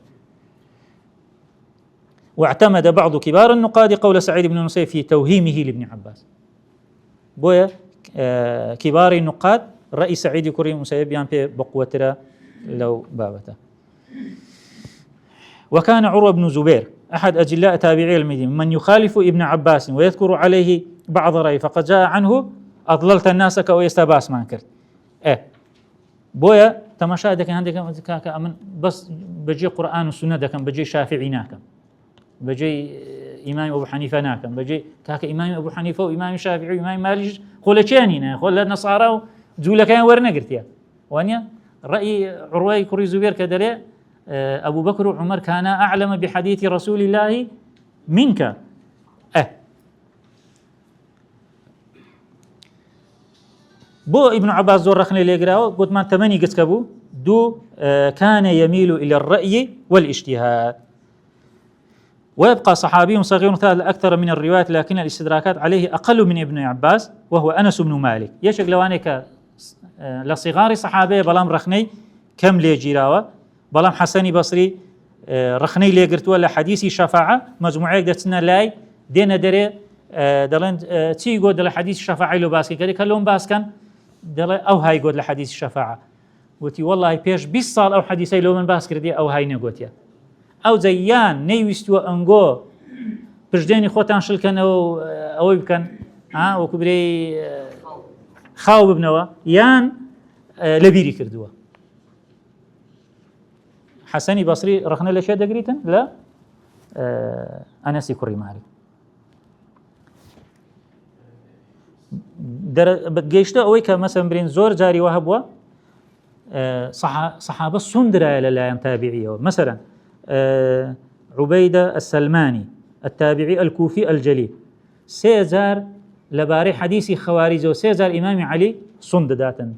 واعتمد بعض كبار النقاد قول سعيد بن المسيب في توهيمه لابن عباس بويا كبار النقاد رأي سعيد كريم المسيب يان بي بقوترا لو بابته. وكان عروة بن زبير أحد أجلاء تابعي المدينة من يخالف ابن عباس ويذكر عليه بعض رأي فقد جاء عنه أضللت الناس كويستباس ما انكرت بويا تماشا دكان عندك كاكا أمن بس بجي قرآن والسنة دكان بجي شافعي ناكم بجي إمام أبو حنيفة ناكم بجي كاكا إمام أبو حنيفة وإمام شافعي وإمام مالك خلتشانينا خل النصارى جولا كان ورنا قرتيا وانيا رأي عروة كري زبير كدلي أبو بكر وعمر كان أعلم بحديث رسول الله منك بو ابن عباس زور رخني ليقراو قلت ما تمني قسكبو دو كان يميل إلى الرأي والاجتهاد. ويبقى صحابي صغير ثالث أكثر من الروايات لكن الاستدراكات عليه أقل من ابن عباس وهو أنس بن مالك يشك لوانك لصغار صحابي بلام رخني كم ليجيراوه بلام حسني بصري رخني ليقرتوا لحديث شفاعة مجموعة دتنا لاي دينا دري دلين تي يقول دل حديث الشفاعة لو باسكي كذي كلهم باسكن دل أو هاي يقول لحديث الشفاعة وتي والله بيش 20 سال أو حديثي لو من باسكر دي أو هاي نقولتيا أو زيان نيوستوا أنجو برجديني خوتان شلكن أو يمكن وكبري خاو ببنوا يان لبيري كردوا حسني بصري رخنا لشيء دقريتن لا أنس كري مالك بتجيشته أوي كمثلا برين زور جاري وهبوا صحابة سندرة لا تابعية مثلا عبيدة السلماني التابعي الكوفي الجليل سيزار لباري حديثي خوارج وسيزار إمام علي صند داتن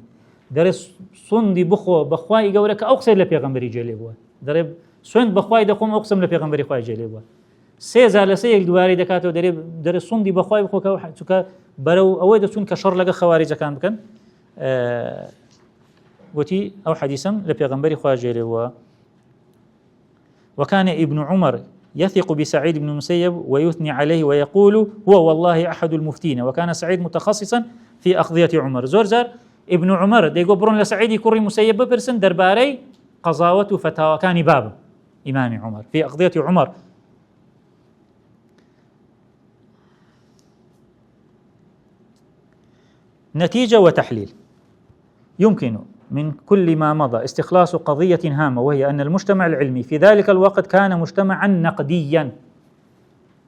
درس صندي بخواي يقولك أقسم لبيغمبري جليبوا درب صند بخواي دقوم أقسم لبيغمبري خواي جليبوا سيزار لسيك دواري دكاتو درس صندي بخواي بخوك چونکە برو أود تكون كشر لقى خوارج كان بكن وتي أو حديثا لبيغمبري خواي جليبوا. وكان ابن عمر يثق بسعيد بن المسيب ويثني عليه ويقول هو والله أحد المفتين وكان سعيد متخصصا في أقضية عمر زورزار ابن عمر دي يقولون لسعيد يكون مسيب برسن درباري قضاوة فتاوى كان باب إمام عمر في أقضية عمر. نتيجة وتحليل يمكن من كل ما مضى استخلاص قضية هامة وهي أن المجتمع العلمي في ذلك الوقت كان مجتمعا نقديا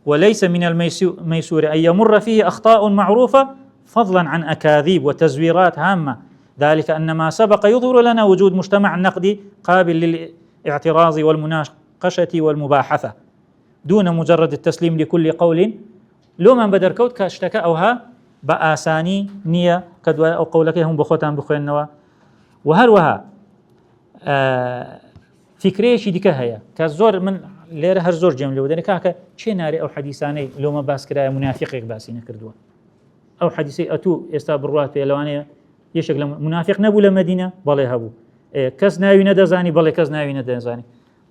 وليس من الميسور أن يمر فيه أخطاء معروفة فضلا عن أكاذيب وتزويرات هامة ذلك أن ما سبق يظهر لنا وجود مجتمع نقدي قابل للاعتراض والمناقشة والمباحثة دون مجرد التسليم لكل قول لو من بدر كوت كاشتكى أوها بآساني نية كدوا أو قولك هم بخوتان بخوينوا وهروها فكريشي ديكا هيا كزور من ليره هر زور جمله ودني كاكا شي ناري او حديثاني لو ما باس كراي منافقك باسي نكردوا او حديثي اتو يستابروات في لواني يشكل منافق نبو لمدينه بلا هبو كز ناوي ندزاني بلا كز ناوي ندزاني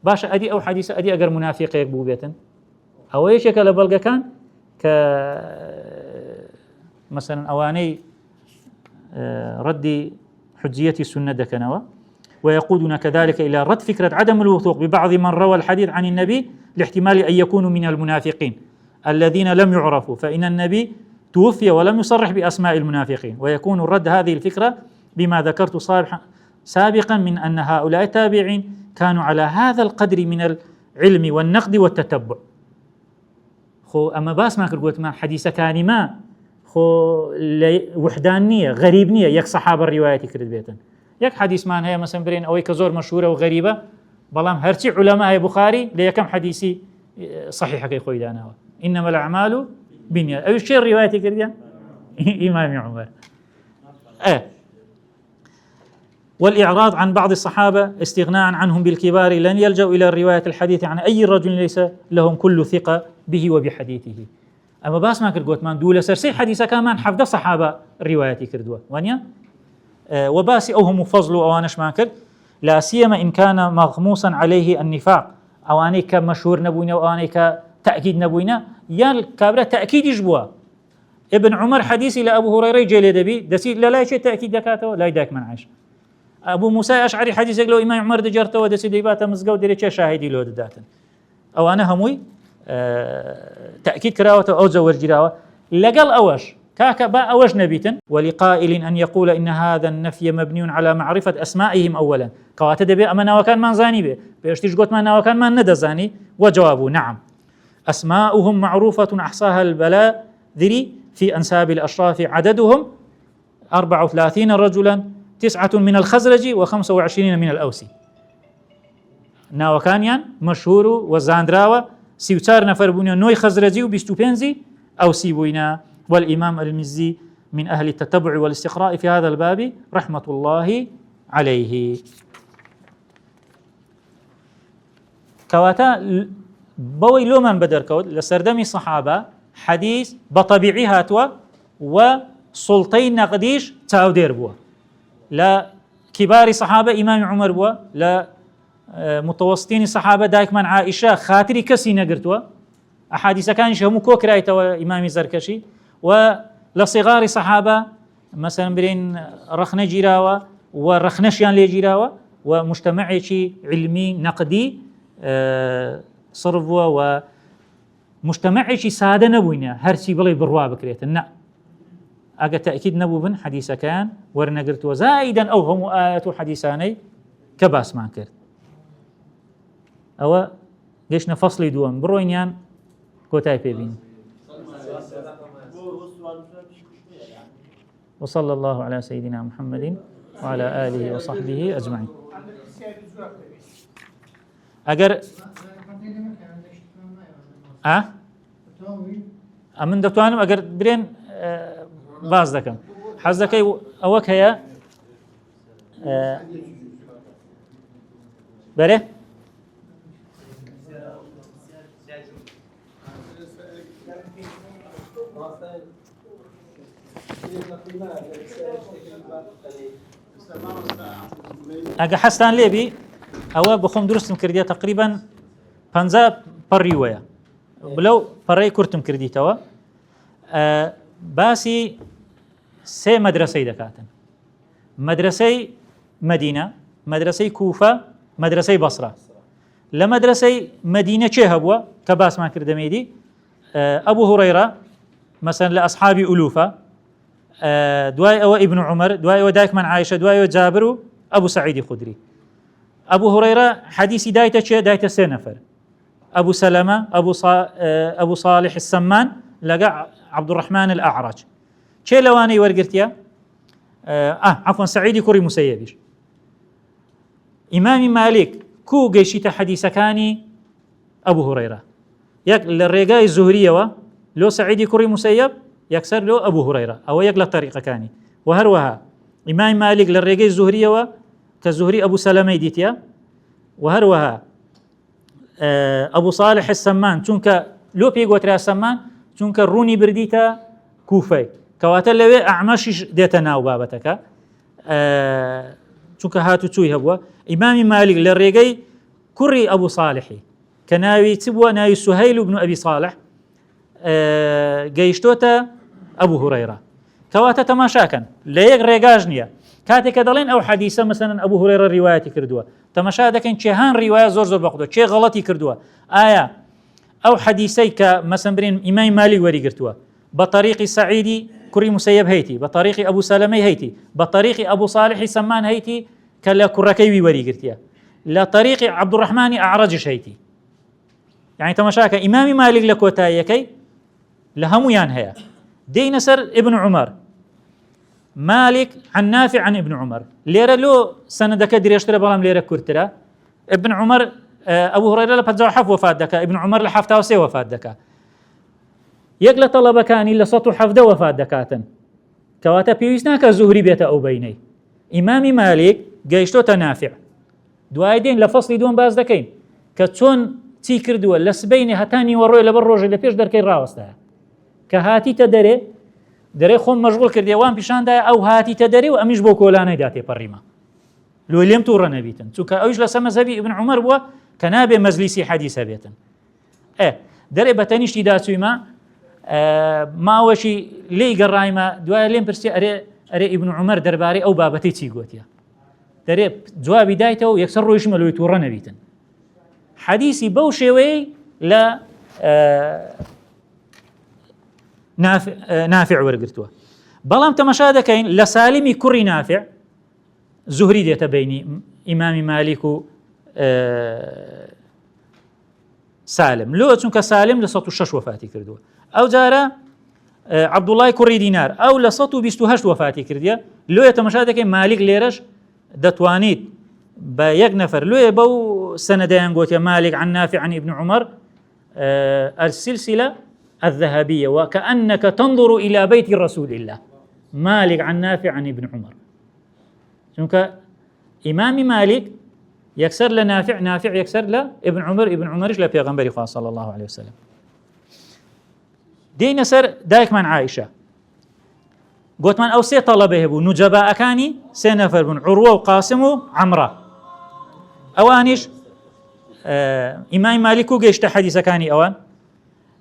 باشا ادي او حديث ادي اگر منافقك بو بيتن او يشكل بلغا كان ك مثلا اواني ردي حجية السنة دكنوا ويقودنا كذلك إلى رد فكرة عدم الوثوق ببعض من روى الحديث عن النبي لاحتمال أن يكونوا من المنافقين الذين لم يعرفوا فإن النبي توفي ولم يصرح بأسماء المنافقين ويكون رد هذه الفكرة بما ذكرت سابقا من أن هؤلاء التابعين كانوا على هذا القدر من العلم والنقد والتتبع خۆ ئەمە باسمان کرد گوتمان حەدیسەکانی ما خۆ وحدان نییە غەریب نییە یەک سەحابە ڕیوایەتی کرد بێتن یەک حەدیسمان هەیە مەسەن برێن ئەوەی کە زۆر مەشهورە و غەریبە بەڵام هەرچی عولەمای بوخاری لە یەکەم حەدیسی صحیحەکەی خۆی داناوە إنما الأعمال بالنيات أو الشيء روايتي كرديا إمام عمر والإعراض عن بعض الصحابة استغناء عنهم بالكبار لن يلجأوا إلى الرواية الحديث عن أي رجل ليس لهم كل ثقة به وبحديثه أما باس ما كرد من دولة سرسي حديثة كمان حفظ صحابة روايتي كردوا وانيا وباسي أوهم فضل أوانش ما كرد لا سيما إن كان مغموسا عليه النفاق أواني كمشهور نبوينا وأواني كتأكيد نبوينا يا كابرة تأكيد يجبوا ابن عمر حديثي لأبو هريرة جيل دبي دسي لا شيء تأكيد دكاته لا يداك من عايش أبو موسى أشعري حديث يقول إمام عمر دجرته ودسي ديباته مزقو ديري شاهدي له داتن أو أنا هموي تأكيد كراوته أو زور جراوة لقل أوش كاكا با أوش نبيتن ولقائل أن يقول إن هذا النفي مبني على معرفة أسمائهم أولا كواتا دبي أما وكان من زاني به بيشتيش قوت ما وكان من ندى زاني وجوابه نعم أسماؤهم معروفة أحصاها البلاء ذري في أنساب الأشراف عددهم 34 رجلا 9 من الخزرج و25 من الأوسي ناوكانيان مشهور وزاندراوة 34 نفر بونا نوي خزرجي و25 أوسي بونا والإمام المزي من أهل التتبع والاستقراء في هذا الباب رحمة الله عليه كواتا بوي لومان بدر كود لسردمي صحابة حديث بطبيعي هاتوا وسلطين نقديش تاودير بوا لا كبار صحابة إمام عمر بوا لا متوسطين صحابة دايكمان عائشة خاطري كسي نقرتوا أحاديث كان يشهمو كوكرايتوا إمام زركشي ولصغار صحابة مثلا برين رخنة جيراوة ورخنشيان لي جيراوة ومجتمعي شي علمي نقدي صرفوا ومجتمعي شي سادة نبوينا هرسي بلي بروا بكريتن نا أجا تأكيد نبو بن حديثة كان ورنقرت وزائدا أو هم آيات حديثاني كباس ما كرت أو جيشنا فصل دوام بروينيان كوتاي بيبين وصلى الله على سيدنا محمد وعلى آله وصحبه أجمعين أجر من دكتوانم أجر برين باز دكم حز دكي أوك هيا بره أجا حستان ليبي أو بخوم درستم كردية تقريبا 50 بريوية بلو بري كرتم كردي توا باسي سي مدرسة دكاتن مدرسة مدينة مدرسة كوفة مدرسة بصرة لمدرسة مدينة شهبوة كباس ما كردميدي أبو هريرة مثلا لأصحاب ألوفة دواي أو ابن عمر دواي أو دايك من عائشة دواي أو جابر أبو سعيد خدري أبو هريرة حديثي دايتا سنفر أبو سلمة أبو صالح السمان لقى عبد الرحمن الأعرج شي لواني ورقرتيا عفوا سعيد كوري مسيبش إمام مالك كو قيشيت حديث كاني أبو هريرة يك للرقاء الزهرية لو سعيد كوري مسيب يكسر له أبو هريرة أو يقل الطريقة كاني وهروها إمام مالك للرقاء الزهرية كالزهري أبو سلمة ديتيا وهروها أبو صالح السمان چونك لو بيقوترا السمان چونك روني برديتا كوفي كواتل لوي أعمش ديتنا وبابتك چونك هاتو تشوي هبوا إمام مالك للرقاء كري أبو صالحي كناوي تبوا ناوي سهيل بن أبي صالح جيشتوتا أبو هريرة كواتا تماشاكن ليك ريقاجنيا كاتك دلين أو حديثة مثلا أبو هريرة رواية كردوا تماشا دكن چهان رواية زور بقدوا چه غلطي كردوا آية أو حديثي كمثلا برين إمام مالك وري قرتوا بطريق سعيدي كري مسيب هيتي بطريق أبو سلمي هيتي بطريق أبو صالح سمان هيتي كلا كركيوي وري قرتيا لا طريق عبد الرحمن أعرجش هيتي يعني تماشاك إمام مالك لكوتايكي لهميان هيا دين سر ابن عمر مالك عن نافع عن ابن عمر ليرة لو سندك دريشتري بلام ليرة كورترا ابن عمر أبو هريرة لبتزاو حف وفاة دكا ابن عمر لحفتا وسي وفاة دكا يقل طلب كان إلا سطو حفده وفاة دكاتن كواتا بيويسنا كزهري بيتا أو بيني إمام مالك جيشتو تنافع دوايدين لفصل دون باز دكين كتون تي كردوا لسبيني هتاني وروي لبروج اللي بيش دركي راوستها كهاتي تدري دري خۆم مەشغوڵ کردێوان پیشاندایە ئەو هاتی تەدەری و ئەمیش بۆ کۆلانەی دا تێپەڕیمە لۆ لێم تووڕە نەبیتن چونکە ئەویش لەسەر مەزهەبی ئیبن عومەر بووە کە نابێ مەجلیسی حەدیث هەبێتن دەرێ بە تەنیشتی داچوویمە ماوەشی لێی گەڕایمە دوایە لێم پرسی ئەرێ ئیبن عومەر دەربارەی ئەو بابەتەی چی گوتیە دەرێ جوابی دایتەوە و یەکسەر ڕۆیشمە لۆی تووڕە نەبیتن حەدیثی بەو شێوەیەی لە نافع وەرگرتووە بەڵام تەماشا دەکەین لە سالیمی کوڕی نافع زوهری دێتە بینی ئیمامی مالیک و سالم لۆ چونکە سالم لە 106 وفاتی کردووە ئەو جارە عەبدوڵای کوڕی دینار ئەو لە 128 وفاتی کردیە لۆیە تەماشا دەکەین مالیک لێرەش دەتوانیت بە یەک نەفەر لۆیە بەو سەنەدەیان گوتیە مالك عن نافع عن ابن عمر السلسلة الذهبية وكأنك تنظر إلى بيت رسول الله مالك عن نافع عن ابن عمر چونکە إمام مالك يكسر لنافع نافع يكسر لابن عمر ابن عمرش لبيغمبري خواه صلى الله عليه وسلم دين سر دايك من عائشة قلت من أو سي طلبه هبو نجباء كاني سي نفر بن عروة وقاسم وعمرة أوانيش إمام مالك وقيشت حديث كاني أوان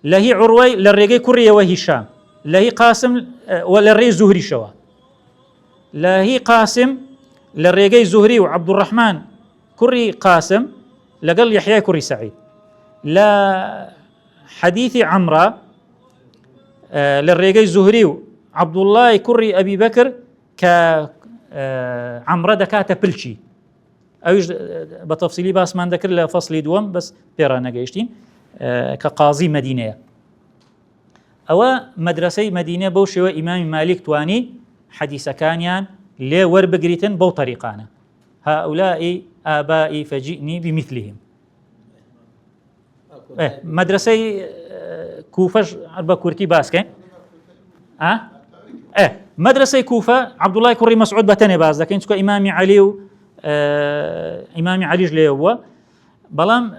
لهي عروي للرقي كرية وهشام لهي قاسم وللرقي زهري شوا لهي قاسم للرقي زهري وعبد الرحمن كري قاسم لقل يحيى كري سعيد لا حديث عمرة للرقي زهري وعبد الله كري أبي بكر كعمرة دكاتة بلشي أوش بتفصيلي باس ما ذكر لفصل دوم بس بيرانا جيشتين كقاضي مدينة أو مدرسة مدينة بوشي وإمام مالك تواني حديث كانيان لي وربقريتن بو طريقانا هؤلاء آبائي فجئني بمثلهم مدرسة كوفة أربع كورتي باسكين مدرسة كوفة عبد الله كري مسعود بتني باز لكن تكو إمامي علي إمامي علي جلي هو بلام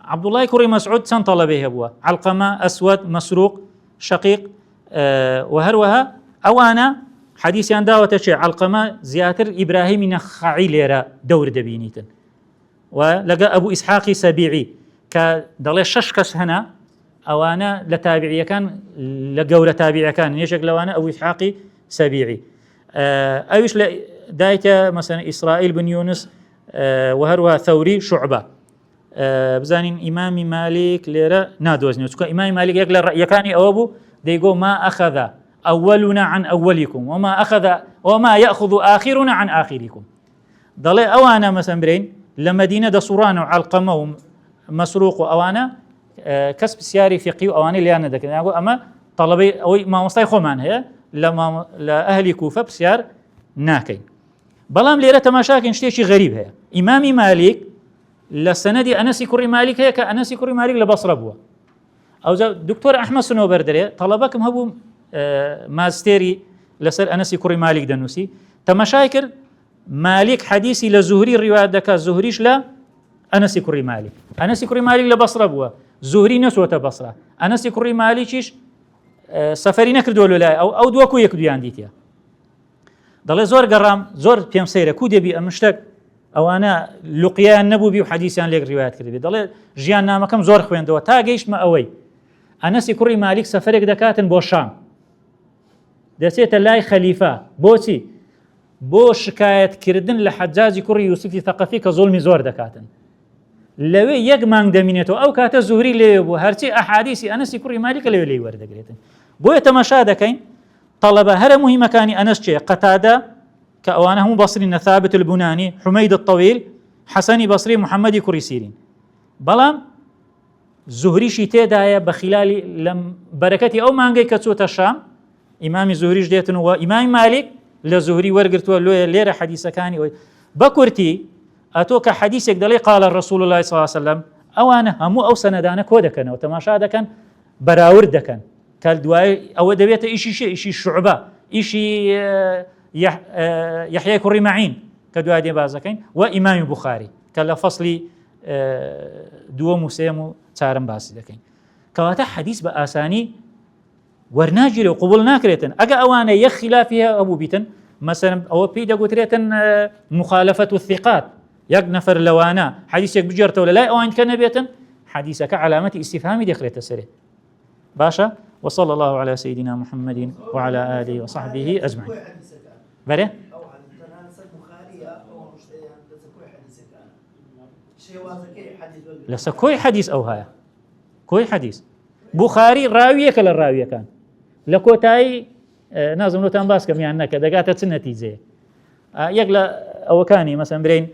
عبد الله كري مسعود سن طلبه هو علقمة أسود مسروق شقيق وهروها أو أنا حديث عن دعوة شيء علقمة زياتر إبراهيم نخعي ليرا دور دبينيتن ولقى أبو إسحاق سبيعي كدلي ششكس هنا أو أنا لتابعي كان لقوا لتابعي كان يشك لو أنا أبو إسحاق سبيعي أيش دايتا مثلا إسرائيل بن يونس وهروها ثوري شعبة بزانين إمام مالك ليرا نادوزني وتكون إمام مالك يقل الرأي كان أوابو ديقو ما أخذ أولنا عن أولكم وما يأخذ آخرنا عن آخركم ضلي أوانا مثلا برين لمدينة دا صوران وعلقمة ومسروق وأوانا كسب سياري فقهي وأواني اللي أنا ذكر أما طلبي أو ما مصطي خمان هي لما لأهل كوفة بسيار ناكي بلام ليرة تماشاكين شتيشي غريب هي إمام مالك لسندي أنس كري مالك هي كأنس كري مالك لبصرة بوا أو دكتور أحمد سنوبر دري طلبكم هبو ماستيري لسر أنس كري مالك دنوسي تماشاكر مالك حديثي لزهري الرواية دكا زهريش لا أنس كري مالك أنس كري مالك لبصرة بوا زهري نسوة بصرة أنس كري مالكيش سفري نكردو ولا أو دوكو يكدو يانديتيا ضل زور قرام زور بيم سيرة كودي بي أمشتك أو أنا لقيان نبوبي وحديثيان ليك روايات كردي ضل جيان نامكم زور خوين دوا تاقيش ما أوي أنس كري مالك سفرك دكاتن بو الشام دسيت اللاي خليفة بوتي بو شكاية كردن لحجاج كري يوسف ثقافي كظلم زور دكاتن لو يجمع دمينته أو كات الزهري ليبو هرتي أحاديث أنس كري مالك لو لي ورد قريتن بو يتماشى دكين طلب هر مهم كان أنس شيء قتادة كأوانهم بصري ثابت البناني حميد الطويل حسني بصري محمد كري سيرين بلام زهریشی تێدایە بە خلالی لەم بەرەکەتی ئەو مانگەی کە چۆتە شام ئیمامی زهریش دێتن و ئیمامی مالک لە زهری وەرگرتووە لێرە حەدیسەکانی ئەوی بە کورتی ئەتۆ کە حەدیسێک دەڵێ قال الرسول الله صلى الله عليه وسلم ئەوانە هەموو ئەو سەنەدانە کۆ دەکەنەوە تەماشا دەکەن بەراورد دەکەن کە دوای ئەوە دەبێتە ئیشی شعبە ئیشی یحیای کوڕی مەعین کە دوای دێ بازەکەین و ئیمامی بوخاری کە لە فەصلی دووەم و سێم و چارەم باسی دەکەین کەواتە حەدیس بە ئاسانی وەرناگیرێ و قوبوڵ ناکرێتن ئەگە ئەوانە یەک خلافی هەبوو بیتن مەسەلەن ئەوە پێی دەگوترێتن مخالفەت الثقات یەک نەفەر لەوانە حەدیسێک بجێرتەوە لە لای ئەوان کە نەبێتن حەدیسەکە علامەتی ئیستیفهامی دەخرێتە سەرێ باشە وصلى الله على سيدنا محمد وعلى آله وصحبه أجمعين بله لسه كوي حديث أو هاي كوي حديث بخاري راوية كلا راوية كان لكوتاي نازم لو تنباس كم يعني كذا قاتت النتيجة يقلا أو كاني مثلا برين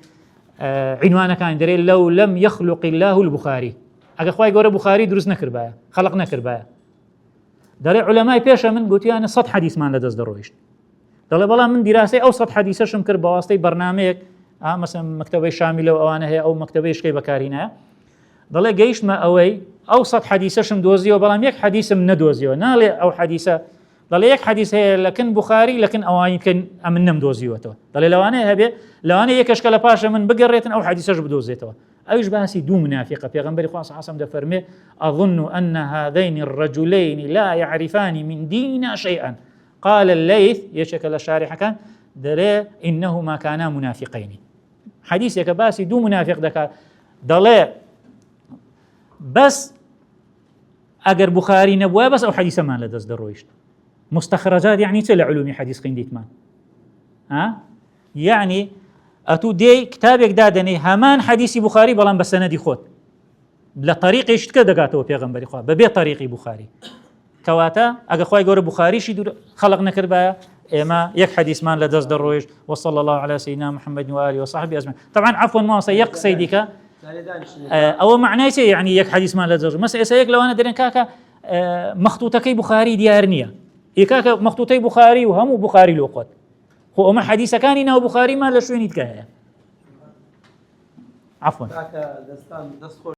عنوانه كان دري لو لم يخلق الله البخاري أخوي يقول بخاري دروس نكر بايا خلق نكر بايا دەڵێ علەمای پێشە من گوتیانە 100 حەدیثمان لەدەست دەڕۆیشت دەڵێ بەڵام من دیراسەی ئەو 100 حەدیثەشم کرد بە واستەی بەرنامەیەک مەسەن مەکتەبەی شامی لەو ئەوانە هەیە ئەو مەکتەبەی شکەی بەکارینایە دەڵێ گەیشتمە ئەوەی ئەو 100 حەدیثەشم دۆزیەوە بەڵام یەک حەدیثم نەدۆزیەوە ناڵێ ئەو حەدیثە دەڵێ یەک حەدیث هەیە لەکن بوخاری لەکن ئەوانی کەن ئەمن نەمدۆزیوەتەوە دەڵێ لەوانەیە هەبێ لەوانەیە یەکەشکە لە پاشە من بگەڕێتن ئەو حەدیثەش بدۆزێتەوە ئەویش باسی دوو منافقە پێغەمبەری خوا صلی الله علیه و سلم دەفەرمێ أظن أن هذين الرجلين لا يعرفان من ديننا شيئا قال الليث يشك للشارح كان دلي إنهما كانا منافقين حديثك باسي دو منافق دكا دلي بس أجر بخاري نبوه بس أو حديث ما لدز درويشت مستخرجات يعني تلا علومي حديث قنديت مان يعني أتو دي كتابك دادني همان حديثي بخاري بلان بسندي خوت لطريقي شت كده قاتو بيغمبري خوا ببي طريقي بخاري كواتا اگه خوای گور بخاري شي خلق نكر با اما يك حديث مان لدز درويش وصلى الله على سيدنا محمد واله وصحبه اجمعين طبعا عفوا ما سيق سيدك او معناه يعني يك حديث مان لدز مسألة سيق لو انا درين كاكا مخطوطكي بخاري ديارنيه كاكا مخطوطي بخاري وهم بخاري لوقت هو ما حديث كان إنه بخاري ما لشوين يتكهى عفوا